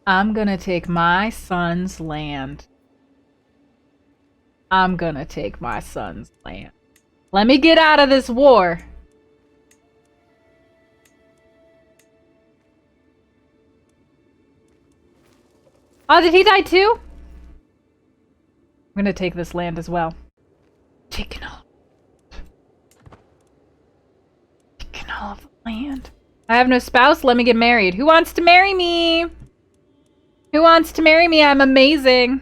I'm gonna take my son's land. I'm gonna take my son's land. Let me get out of this war. Oh, did he die too? I'm gonna take this land as well. Taking all of the land. I have no spouse. Let me get married. Who wants to marry me? Who wants to marry me? I'm amazing.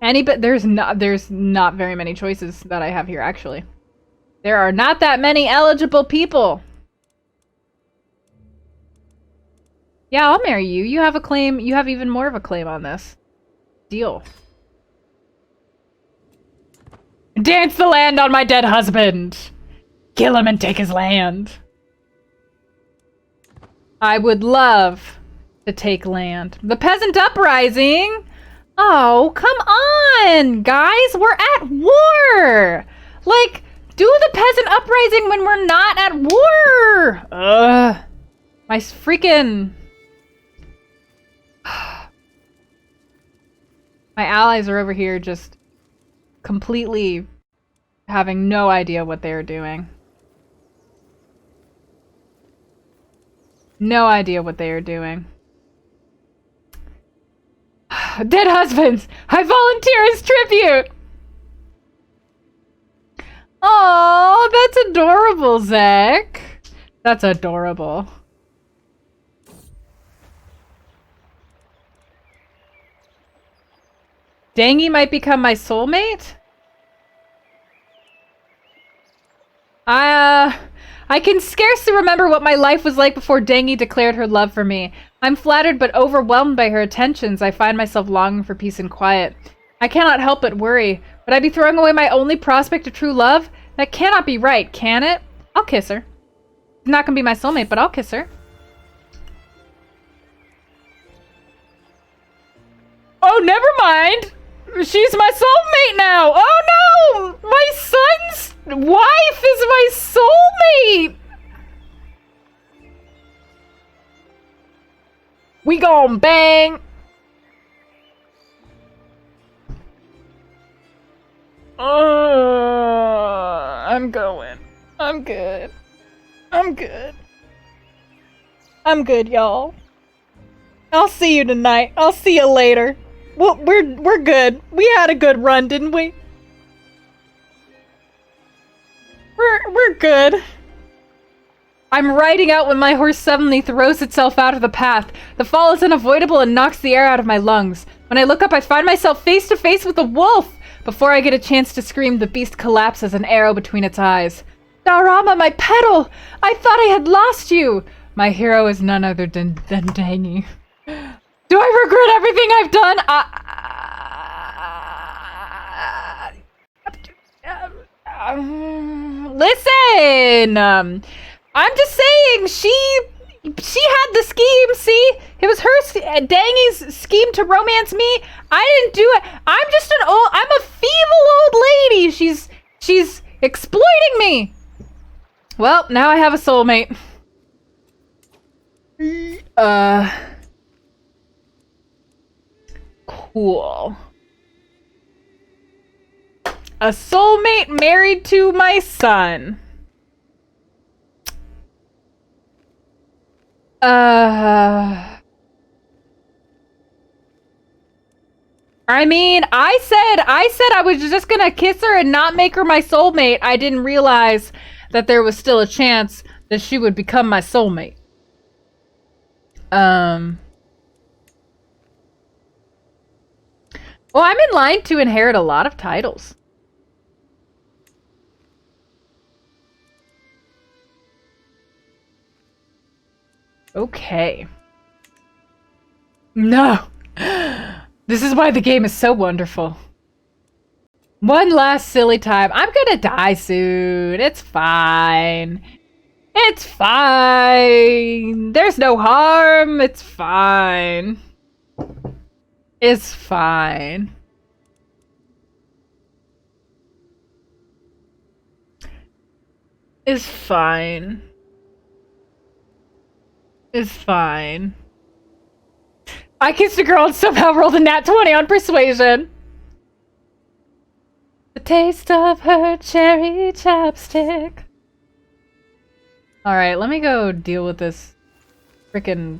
But there's not very many choices that I have here, actually. There are not that many eligible people. Yeah, I'll marry you. You have a claim. You have even more of a claim on this. Deal. Dance the land on my dead husband. Kill him and take his land. I would love to take land. The peasant uprising? Oh, come on, guys. We're at war. Like, do the peasant uprising when we're not at war. Ugh. My freaking... My allies are over here just completely having no idea what they're doing. No idea what they are doing. Dead husbands! I volunteer as tribute! Oh, that's adorable, Zek. That's adorable. Dangy might become my soulmate? I can scarcely remember what my life was like before Dangy declared her love for me. I'm flattered but overwhelmed by her attentions. I find myself longing for peace and quiet. I cannot help but worry. Would I be throwing away my only prospect of true love? That cannot be right, can it? I'll kiss her. She's not gonna be my soulmate, but I'll kiss her. Oh, never mind! She's my soulmate now! Oh no! My son's wife is my soulmate! We gon' bang! I'm going. I'm good. I'm good. I'm good, y'all. I'll see you tonight. I'll see you later. Well, we're good. We had a good run, didn't we? You're good. I'm riding out when my horse suddenly throws itself out of the path. The fall is unavoidable and knocks the air out of my lungs. When I look up, I find myself face to face with a wolf. Before I get a chance to scream, the beast collapses, an arrow between its eyes. Darama, my petal! I thought I had lost you! My hero is none other than Dangy. Do I regret everything I've done? Listen! I'm just saying, she had the scheme, see? It was her, Dangy's scheme to romance me. I didn't do it. I'm a feeble old lady. She's exploiting me. Well, now I have a soulmate. Cool. A soulmate married to my son. I mean, I said I was just gonna kiss her and not make her my soulmate. I didn't realize that there was still a chance that she would become my soulmate. Well, I'm in line to inherit a lot of titles. Okay. No! This is why the game is so wonderful. One last silly time. I'm gonna die soon. It's fine. It's fine. There's no harm. It's fine. It's fine. It's fine. It's fine. I kissed a girl and somehow rolled a nat 20 on persuasion. The taste of her cherry chapstick. Alright, let me go deal with this frickin'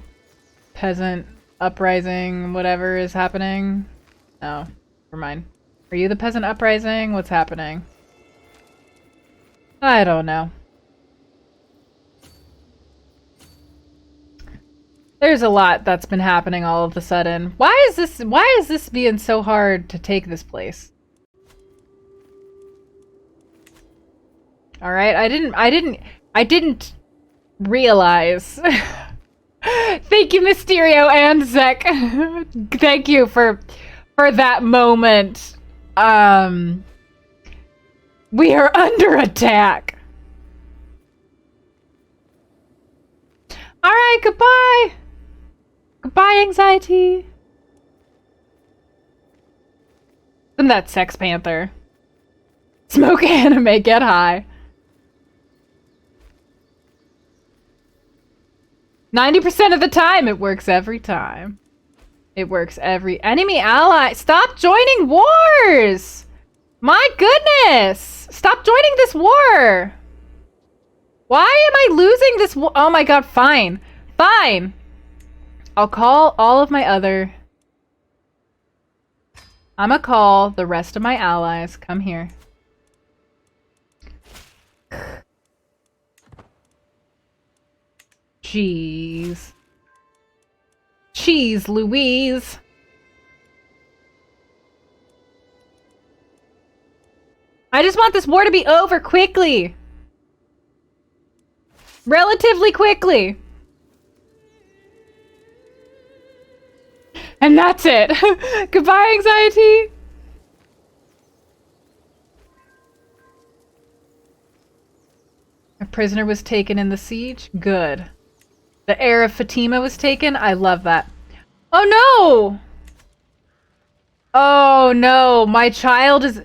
peasant uprising, whatever is happening. Oh, never mind. Are you the peasant uprising? What's happening? I don't know. There's a lot that's been happening all of a sudden. Why is this being so hard to take this place? All right, I didn't realize. Thank you, Mysterio and Zek. Thank you for that moment. We are under attack. All right, goodbye. Goodbye, anxiety. I'm that Sex Panther. Smoke anime, get high. 90% of the time, it works every time. It works every enemy ally. Stop joining wars! My goodness! Stop joining this war! Why am I losing this war? Oh my god, fine. Fine! I'll call all of my other... I'ma call the rest of my allies. Come here. Jeez. Jeez, Louise. I just want this war to be over quickly. Relatively quickly. And that's it. Goodbye, anxiety. A prisoner was taken in the siege. Good. The heir of Fatima was taken. I love that. Oh no! Oh no, my child is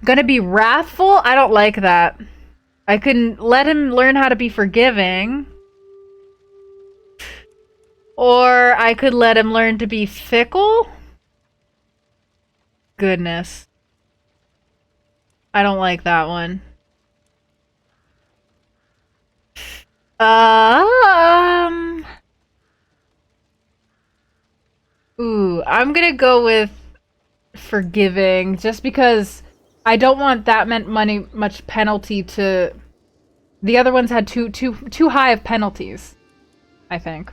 gonna be wrathful? I don't like that. I couldn't let him learn how to be forgiving. Or I could let him learn to be fickle? Goodness. I don't like that one. Ooh, I'm gonna go with forgiving, just because I don't want that much penalty to The other ones had too high of penalties, I think.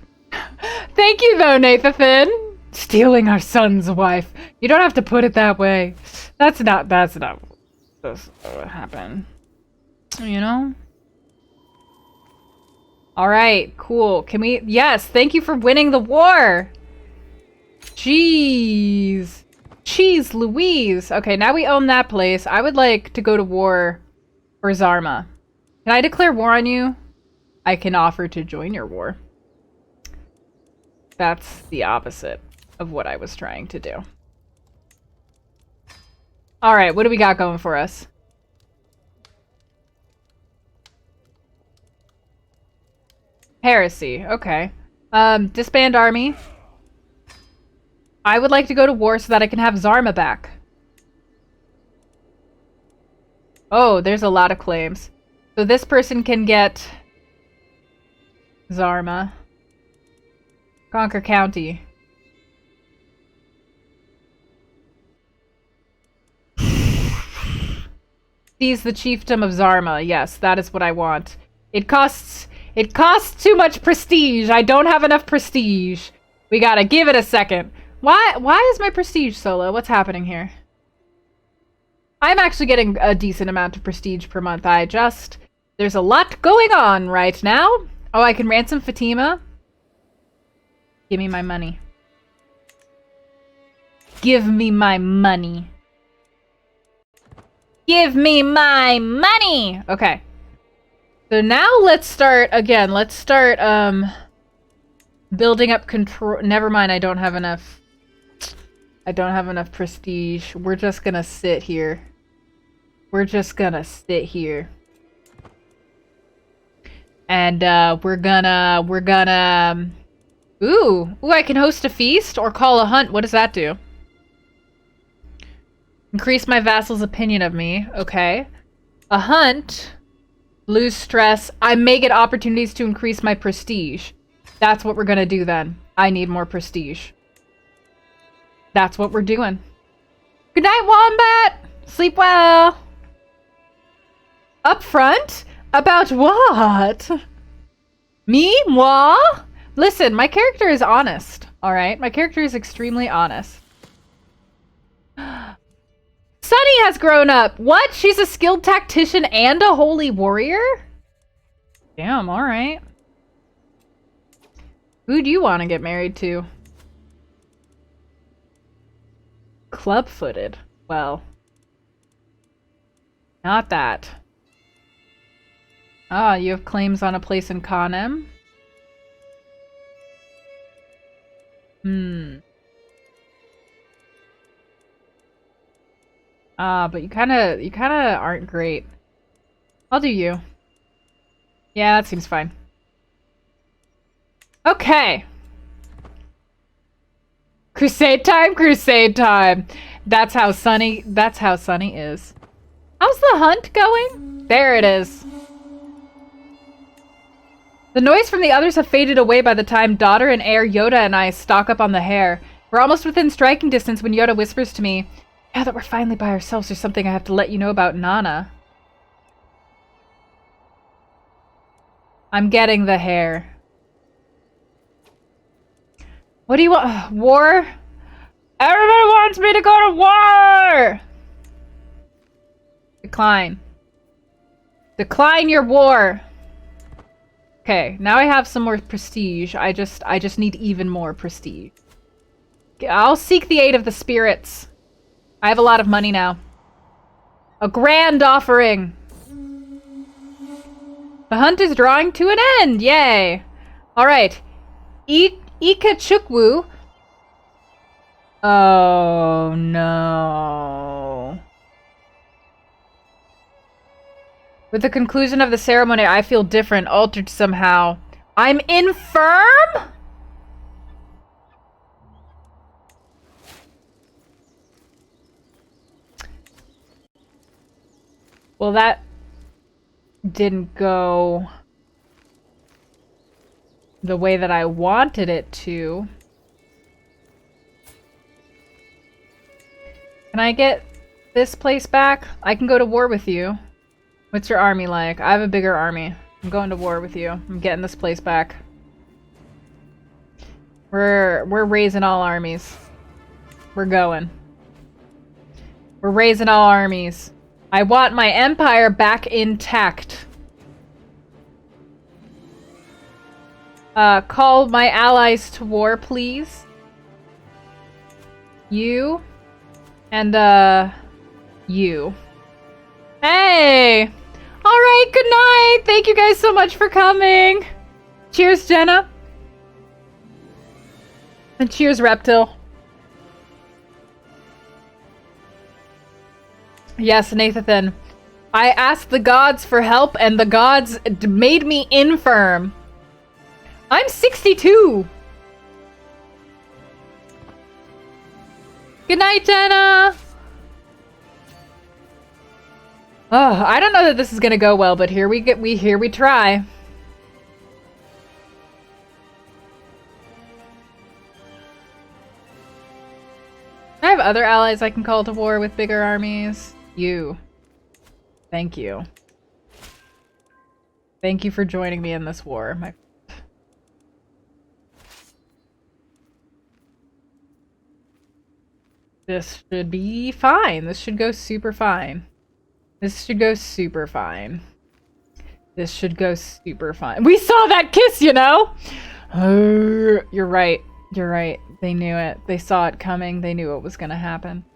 Thank you, though, Nathan. Stealing our son's wife. You don't have to put it that way. That's not what happened. You know? Alright, cool. Can we... Yes, thank you for winning the war! Jeez. Jeez Louise. Okay, now we own that place. I would like to go to war for Zarma. Can I declare war on you? I can offer to join your war. That's the opposite of what I was trying to do. Alright, what do we got going for us? Heresy, okay. Disband army. I would like to go to war so that I can have Zarma back. Oh, there's a lot of claims. So this person can get Zarma. Conquer County. Seize the chiefdom of Zarma. Yes, that is what I want. It costs too much prestige. I don't have enough prestige. We gotta give it a second. Why is my prestige so low? What's happening here? I'm actually getting a decent amount of prestige per month. There's a lot going on right now. Oh, I can ransom Fatima. Give me my money. Give me my money. Give me my money! Okay. So now let's start, again, building up control. Never mind, I don't have enough prestige. We're just gonna sit here. And, we're gonna... Ooh, I can host a feast or call a hunt. What does that do? Increase my vassal's opinion of me. Okay. A hunt. Lose stress. I may get opportunities to increase my prestige. That's what we're gonna do then. I need more prestige. That's what we're doing. Good night, Wombat! Sleep well! Up front? About what? Me? Moi? Listen, my character is honest. Alright? My character is extremely honest. Sunny has grown up! What? She's a skilled tactician and a holy warrior? Damn, alright. Who do you want to get married to? Club-footed. Well. Not that. Ah, you have claims on a place in Kanem? But you kinda aren't great. I'll do you. Yeah, that seems fine. Okay. Crusade time, crusade time. That's how Sunny is. How's the hunt going? There it is. The noise from the others have faded away by the time daughter and heir Yoda and I stock up on the hare. We're almost within striking distance when Yoda whispers to me, "Now that we're finally by ourselves, there's something I have to let you know about Nana." I'm getting the hare. What do you want? War? Everybody wants me to go to war! Decline. Decline your war. Okay, now I have some more prestige. I just need even more prestige. I'll seek the aid of the spirits. I have a lot of money now. A grand offering. The hunt is drawing to an end. Yay. All right. Ikechukwu. Oh no. With the conclusion of the ceremony, I feel different, altered somehow. I'm infirm? Well, that didn't go the way that I wanted it to. Can I get this place back? I can go to war with you. What's your army like? I have a bigger army. I'm going to war with you. I'm getting this place back. We're raising all armies. We're going. We're raising all armies. I want my empire back intact. Call my allies to war, please. You. And, you. Hey! Alright, good night! Thank you guys so much for coming! Cheers, Jenna! And cheers, Reptile. Yes, Nathan. I asked the gods for help, and the gods made me infirm. I'm 62! Good night, Jenna! Oh, I don't know that this is gonna go well, but here we try. I have other allies I can call to war with bigger armies. You. Thank you. Thank you for joining me in this war, my friend. This should be fine. This should go super fine. This should go super fine. This should go super fine. We saw that kiss, you know? You're right. You're right. They knew it. They saw it coming. They knew what was going to happen.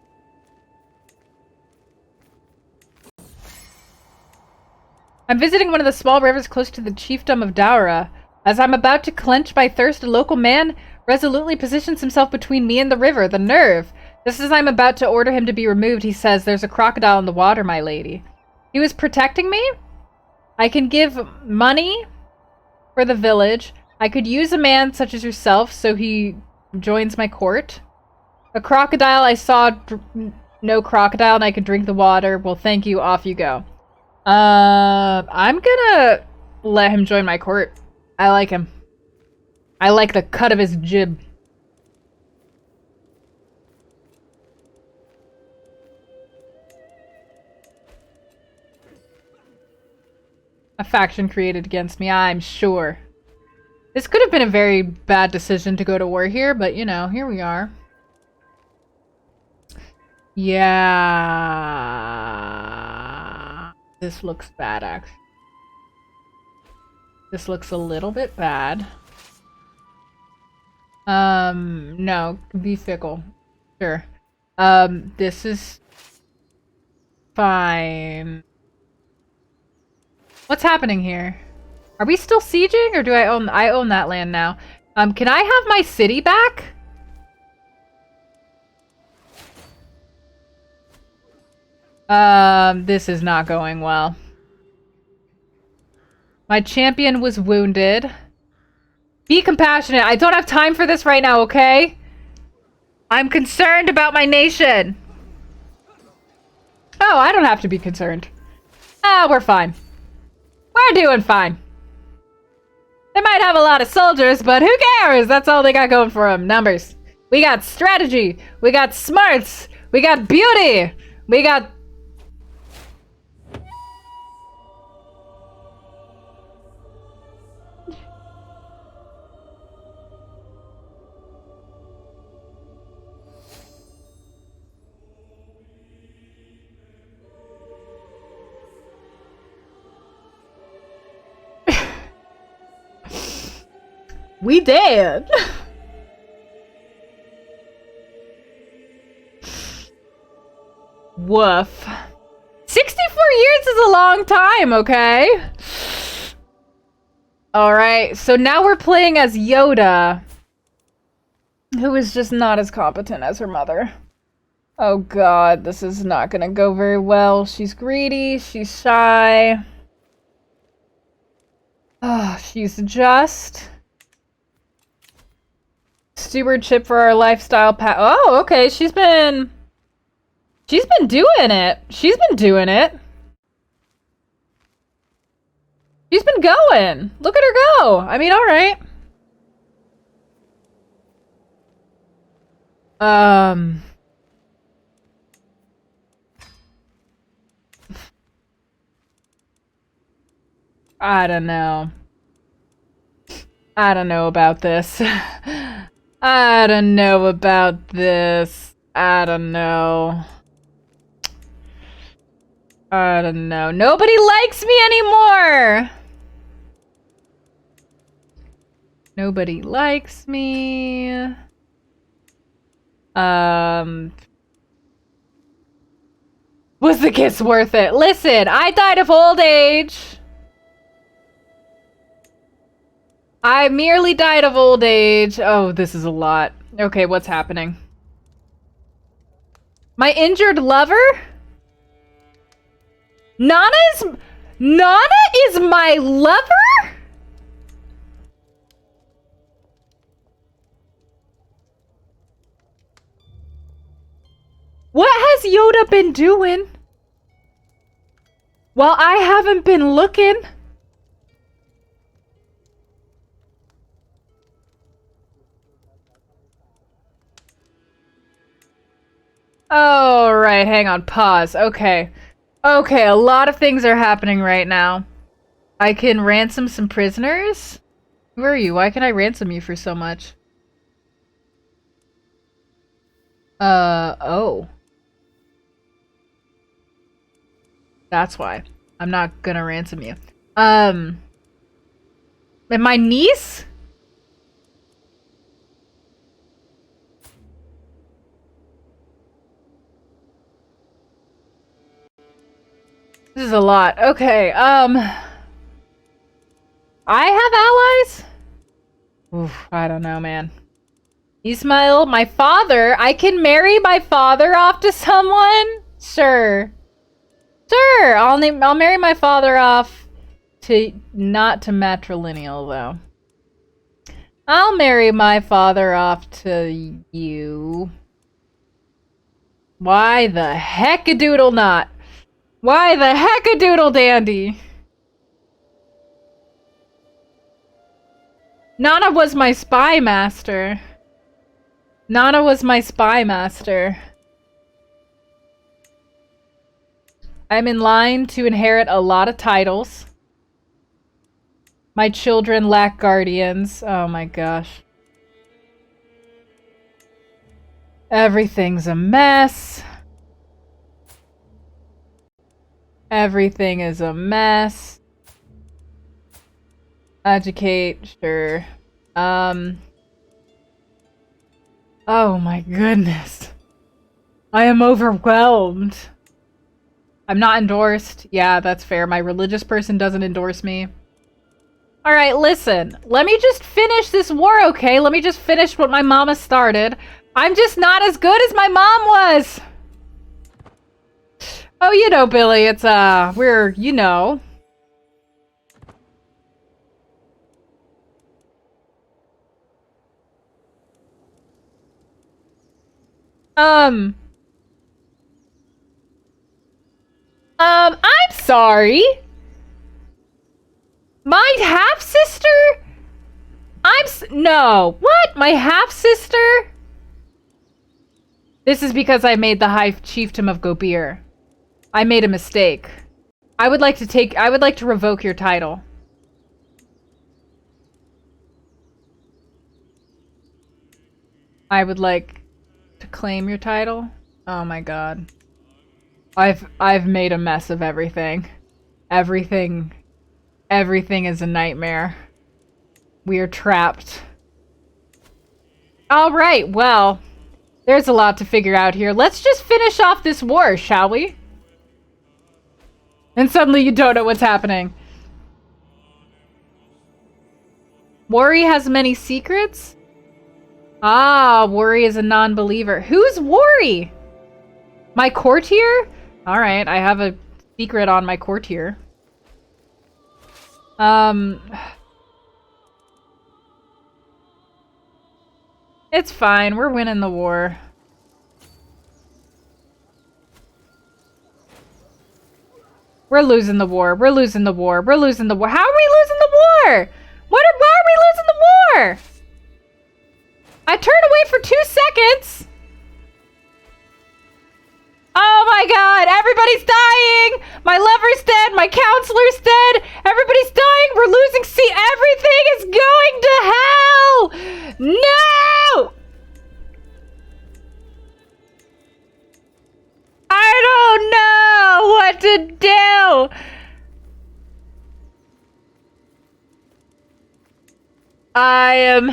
I'm visiting one of the small rivers close to the chiefdom of Daura. As I'm about to clench my thirst, a local man resolutely positions himself between me and the river. The nerve! Just as I'm about to order him to be removed, he says, "There's a crocodile in the water, my lady." He was protecting me? I can give money for the village. I could use a man such as yourself so he joins my court. A crocodile, I saw no crocodile and I could drink the water. Well, thank you. Off you go. I'm gonna let him join my court. I like him. I like the cut of his jib. A faction created against me, I'm sure. This could have been a very bad decision to go to war here, but you know, here we are. Yeah. This looks bad, actually. This looks a little bit bad. No, be fickle. Sure. This is fine. What's happening here? Are we still sieging, or do I own that land now? Can I have my city back? This is not going well. My champion was wounded. Be compassionate. I don't have time for this right now, okay? I'm concerned about my nation. Oh, I don't have to be concerned. Ah, we're fine. We're doing fine. They might have a lot of soldiers, but who cares? That's all they got going for them. Numbers. We got strategy. We got smarts. We got beauty. We got... We did. Woof. 64 years is a long time, okay? Alright, so now we're playing as Yoda, who is just not as competent as her mother. Oh god, this is not gonna go very well. She's greedy, she's shy. Oh, she's just... Stewardship for our lifestyle oh, okay, she's been doing it. She's been doing it. She's been going. Look at her go. I mean, alright. I don't know. I don't know about this. I don't know about this. I don't know. I don't know. Nobody likes me anymore! Nobody likes me. Was the kiss worth it? Listen, I died of old age. I merely died of old age. Oh, this is a lot. Okay, what's happening? My injured lover? Nana is my lover? What has Yoda been doing? Well, I haven't been looking. Oh, right, hang on, pause. Okay. Okay, a lot of things are happening right now. I can ransom some prisoners? Who are you? Why can I ransom you for so much? Oh. That's why. I'm not gonna ransom you. And my niece? This is a lot. Okay, I have allies? Oof, I don't know, man. Ismail, my father? I can marry my father off to someone? Sure. Sure, I'll marry my father off to, not to matrilineal, though. I'll marry my father off to you. Why the heck-a-doodle not? Why the heck-a-doodle dandy? Nana was my spy master. Nana was my spy master. I'm in line to inherit a lot of titles. My children lack guardians. Oh my gosh. Everything's a mess. Everything is a mess. Educate, sure. Oh my goodness. I am overwhelmed. I'm not endorsed. Yeah, that's fair. My religious person doesn't endorse me. Alright, listen. Let me just finish this war, okay? Let me just finish what my mama started. I'm just not as good as my mom was! Oh, you know, Billy, it's, we're, you know. I'm sorry. My half-sister? No. What? My half-sister? This is because I made the High Chiefdom of Gobir. I made a mistake. I would like to revoke your title. I would like to claim your title. Oh my god. I've made a mess of everything. Everything is a nightmare. We are trapped. Alright, well, there's a lot to figure out here. Let's just finish off this war, shall we? And suddenly you don't know what's happening. Worry has many secrets? Ah, Worry is a non-believer. Who's Worry? My courtier? Alright, I have a secret on my courtier. It's fine, we're winning the war. We're losing the war, we're losing the war, we're losing the war. How are we losing the war? Why are we losing the war? I turned away for 2 seconds. Oh my god, everybody's dying! My lover's dead, my counselor's dead, everybody's dying! Kyo. I am...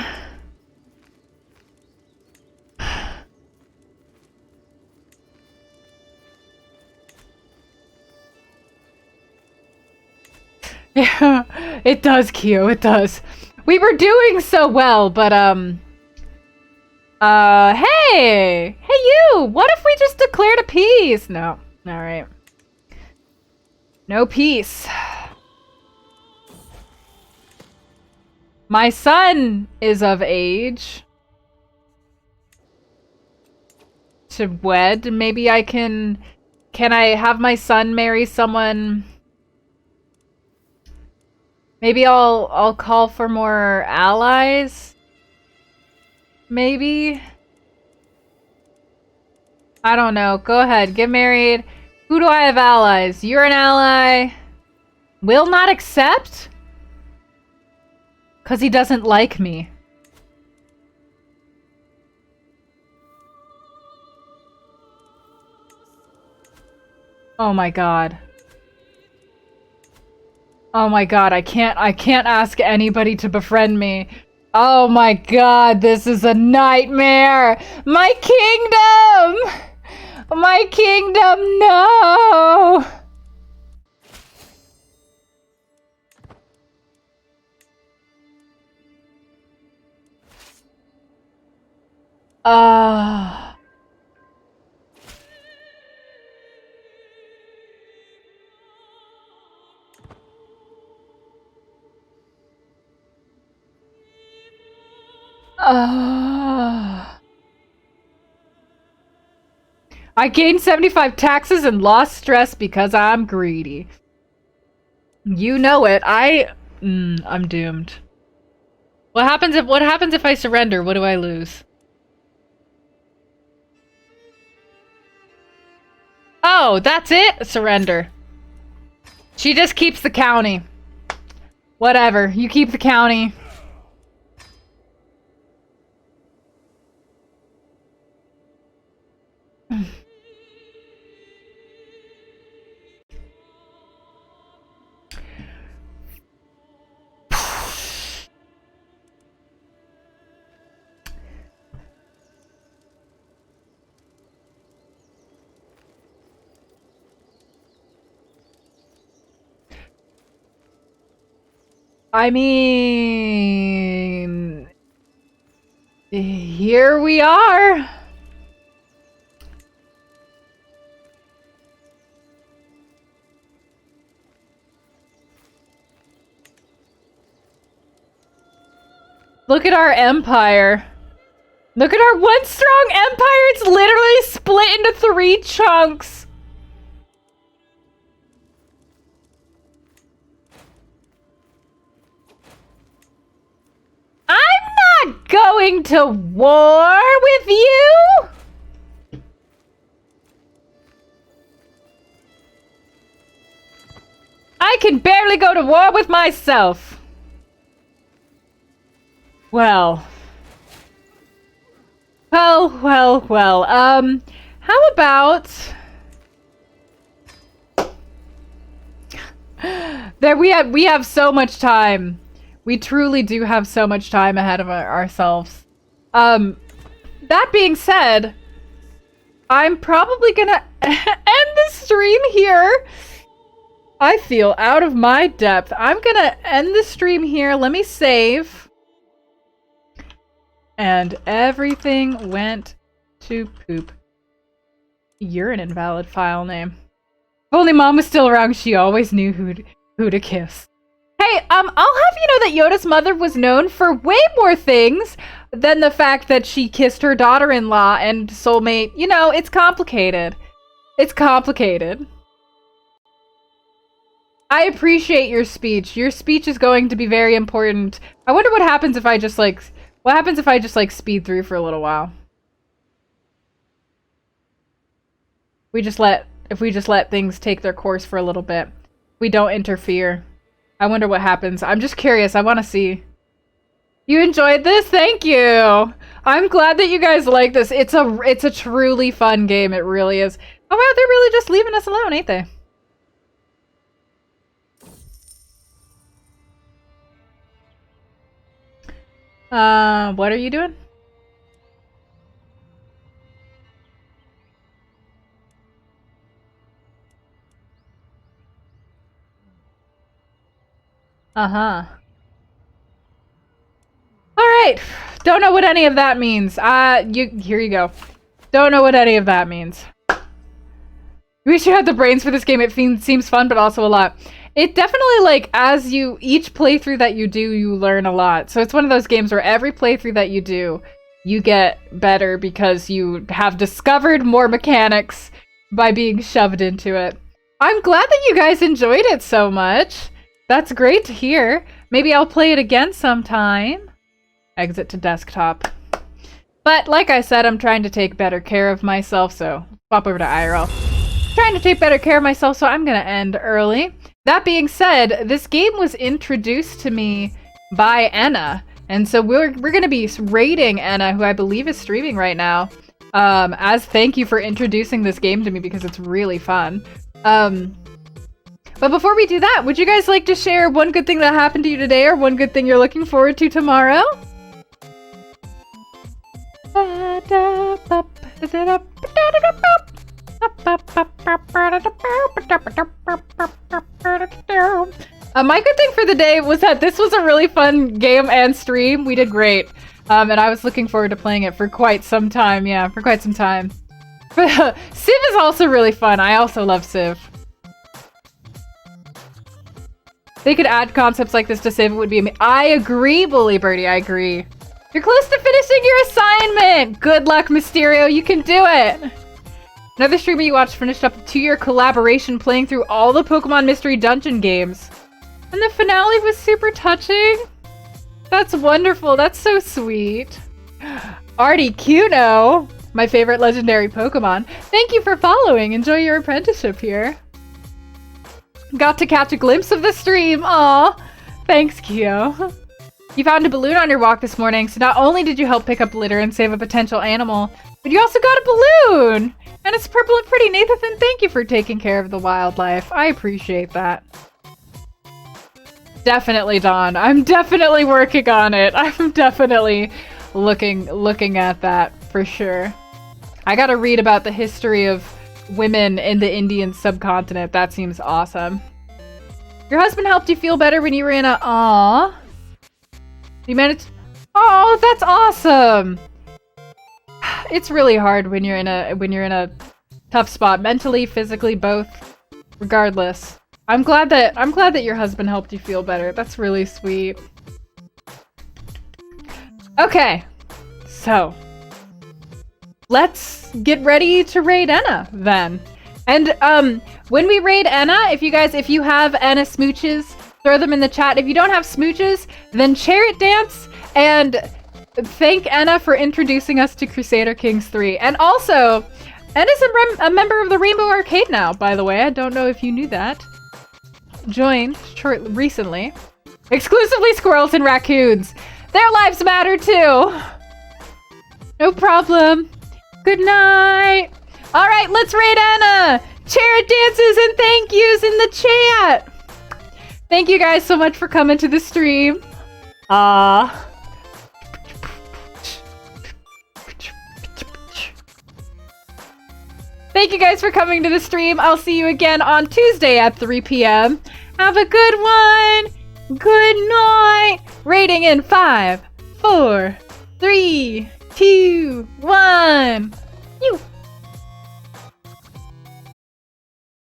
Yeah, it does, Kyo, it does. We were doing so well, but, hey! Hey, you! What if we just declared a peace? No. Alright. No peace. My son is of age to wed. Maybe I can... Can I have my son marry someone... Maybe I'll call for more allies? Maybe? I don't know. Go ahead. Get married. Who do I have allies? You're an ally. Will not accept? Because he doesn't like me. Oh my god. Oh my god, I can't ask anybody to befriend me. Oh my god, this is a nightmare! My kingdom! My kingdom, no! I gained 75 taxes and lost stress because I'm greedy. You know it. I'm doomed. What happens if I surrender? What do I lose? Oh, that's it? Surrender. She just keeps the county. Whatever. You keep the county. I mean... Here we are. Look at our empire. Look at our one strong empire. It's literally split into 3 chunks. I'm not going to war with you. I can barely go to war with myself. Well. Well. How about... There we have so much time. We truly do have so much time ahead of ourselves. That being said, I'm probably gonna end the stream here. I feel out of my depth. I'm gonna end the stream here. Let me save. And everything went to poop. You're an invalid file name. If only Mom was still around, she always knew who to kiss. Hey, I'll have you know that Yoda's mother was known for way more things than the fact that she kissed her daughter-in-law and soulmate. You know, it's complicated. It's complicated. I appreciate your speech. Your speech is going to be very important. I wonder what happens if I just, like... What happens if I just, like, speed through for a little while? If we just let things take their course for a little bit. We don't interfere. I wonder what happens. I'm just curious. I want to see. You enjoyed this? Thank you! I'm glad that you guys like this. It's a truly fun game. It really is. Oh wow, they're really just leaving us alone, ain't they? What are you doing? Uh-huh. Alright. Don't know what any of that means. Here you go. Don't know what any of that means. We should have the brains for this game. It seems fun, but also a lot. It definitely, like, as each playthrough that you do, you learn a lot. So it's one of those games where every playthrough that you do, you get better because you have discovered more mechanics by being shoved into it. I'm glad that you guys enjoyed it so much. That's great to hear. Maybe I'll play it again sometime. Exit to desktop. But like I said, I'm trying to take better care of myself, so pop over to IRL. Trying to take better care of myself, so I'm gonna end early. That being said, this game was introduced to me by Enna, and so we're gonna be raiding Enna, who I believe is streaming right now, as thank you for introducing this game to me because it's really fun. But before we do that, would you guys like to share one good thing that happened to you today or one good thing you're looking forward to tomorrow? My good thing for the day was that this was a really fun game and stream. We did great. And I was looking forward to playing it for quite some time. Yeah, for quite some time. Civ is also really fun. I also love Civ. They could add concepts like this to Civ, it would be amazing. I agree, Bully Birdie, I agree. You're close to finishing your assignment! Good luck, Mysterio, you can do it! Another streamer you watched finished up a 2-year collaboration playing through all the Pokemon Mystery Dungeon games. And the finale was super touching. That's wonderful, that's so sweet. Articuno, my favorite legendary Pokemon. Thank you for following, enjoy your apprenticeship here. Got to catch a glimpse of the stream, aw. Thanks, Kyo. You found a balloon on your walk this morning, so not only did you help pick up litter and save a potential animal, but you also got a balloon! And it's purple and pretty. Nathan, thank you for taking care of the wildlife. I appreciate that. Definitely, Dawn. I'm definitely working on it. I'm definitely looking at that for sure. I gotta read about the history of women in the Indian subcontinent. That seems awesome. Your husband helped you feel better when you were in a... Aww. You managed... Oh, that's awesome! It's really hard when you're in a tough spot, mentally, physically, both. Regardless, I'm glad that your husband helped you feel better. That's really sweet. Okay, so let's get ready to raid Enna then. And when we raid Enna, if you have Enna smooches, throw them in the chat. If you don't have smooches, then Chariot Dance and thank Enna for introducing us to Crusader Kings III. And also, Enna's a member of the Rainbow Arcade now, by the way. I don't know if you knew that. Joined recently. Exclusively squirrels and raccoons. Their lives matter too. No problem. Good night. All right, let's raid Enna. Chariot dances and thank yous in the chat. Thank you guys so much for coming to the stream. Thank you guys for coming to the stream. I'll see you again on Tuesday at 3 p.m. Have a good one. Good night. Rating in 5, 4, 3, 2, 1.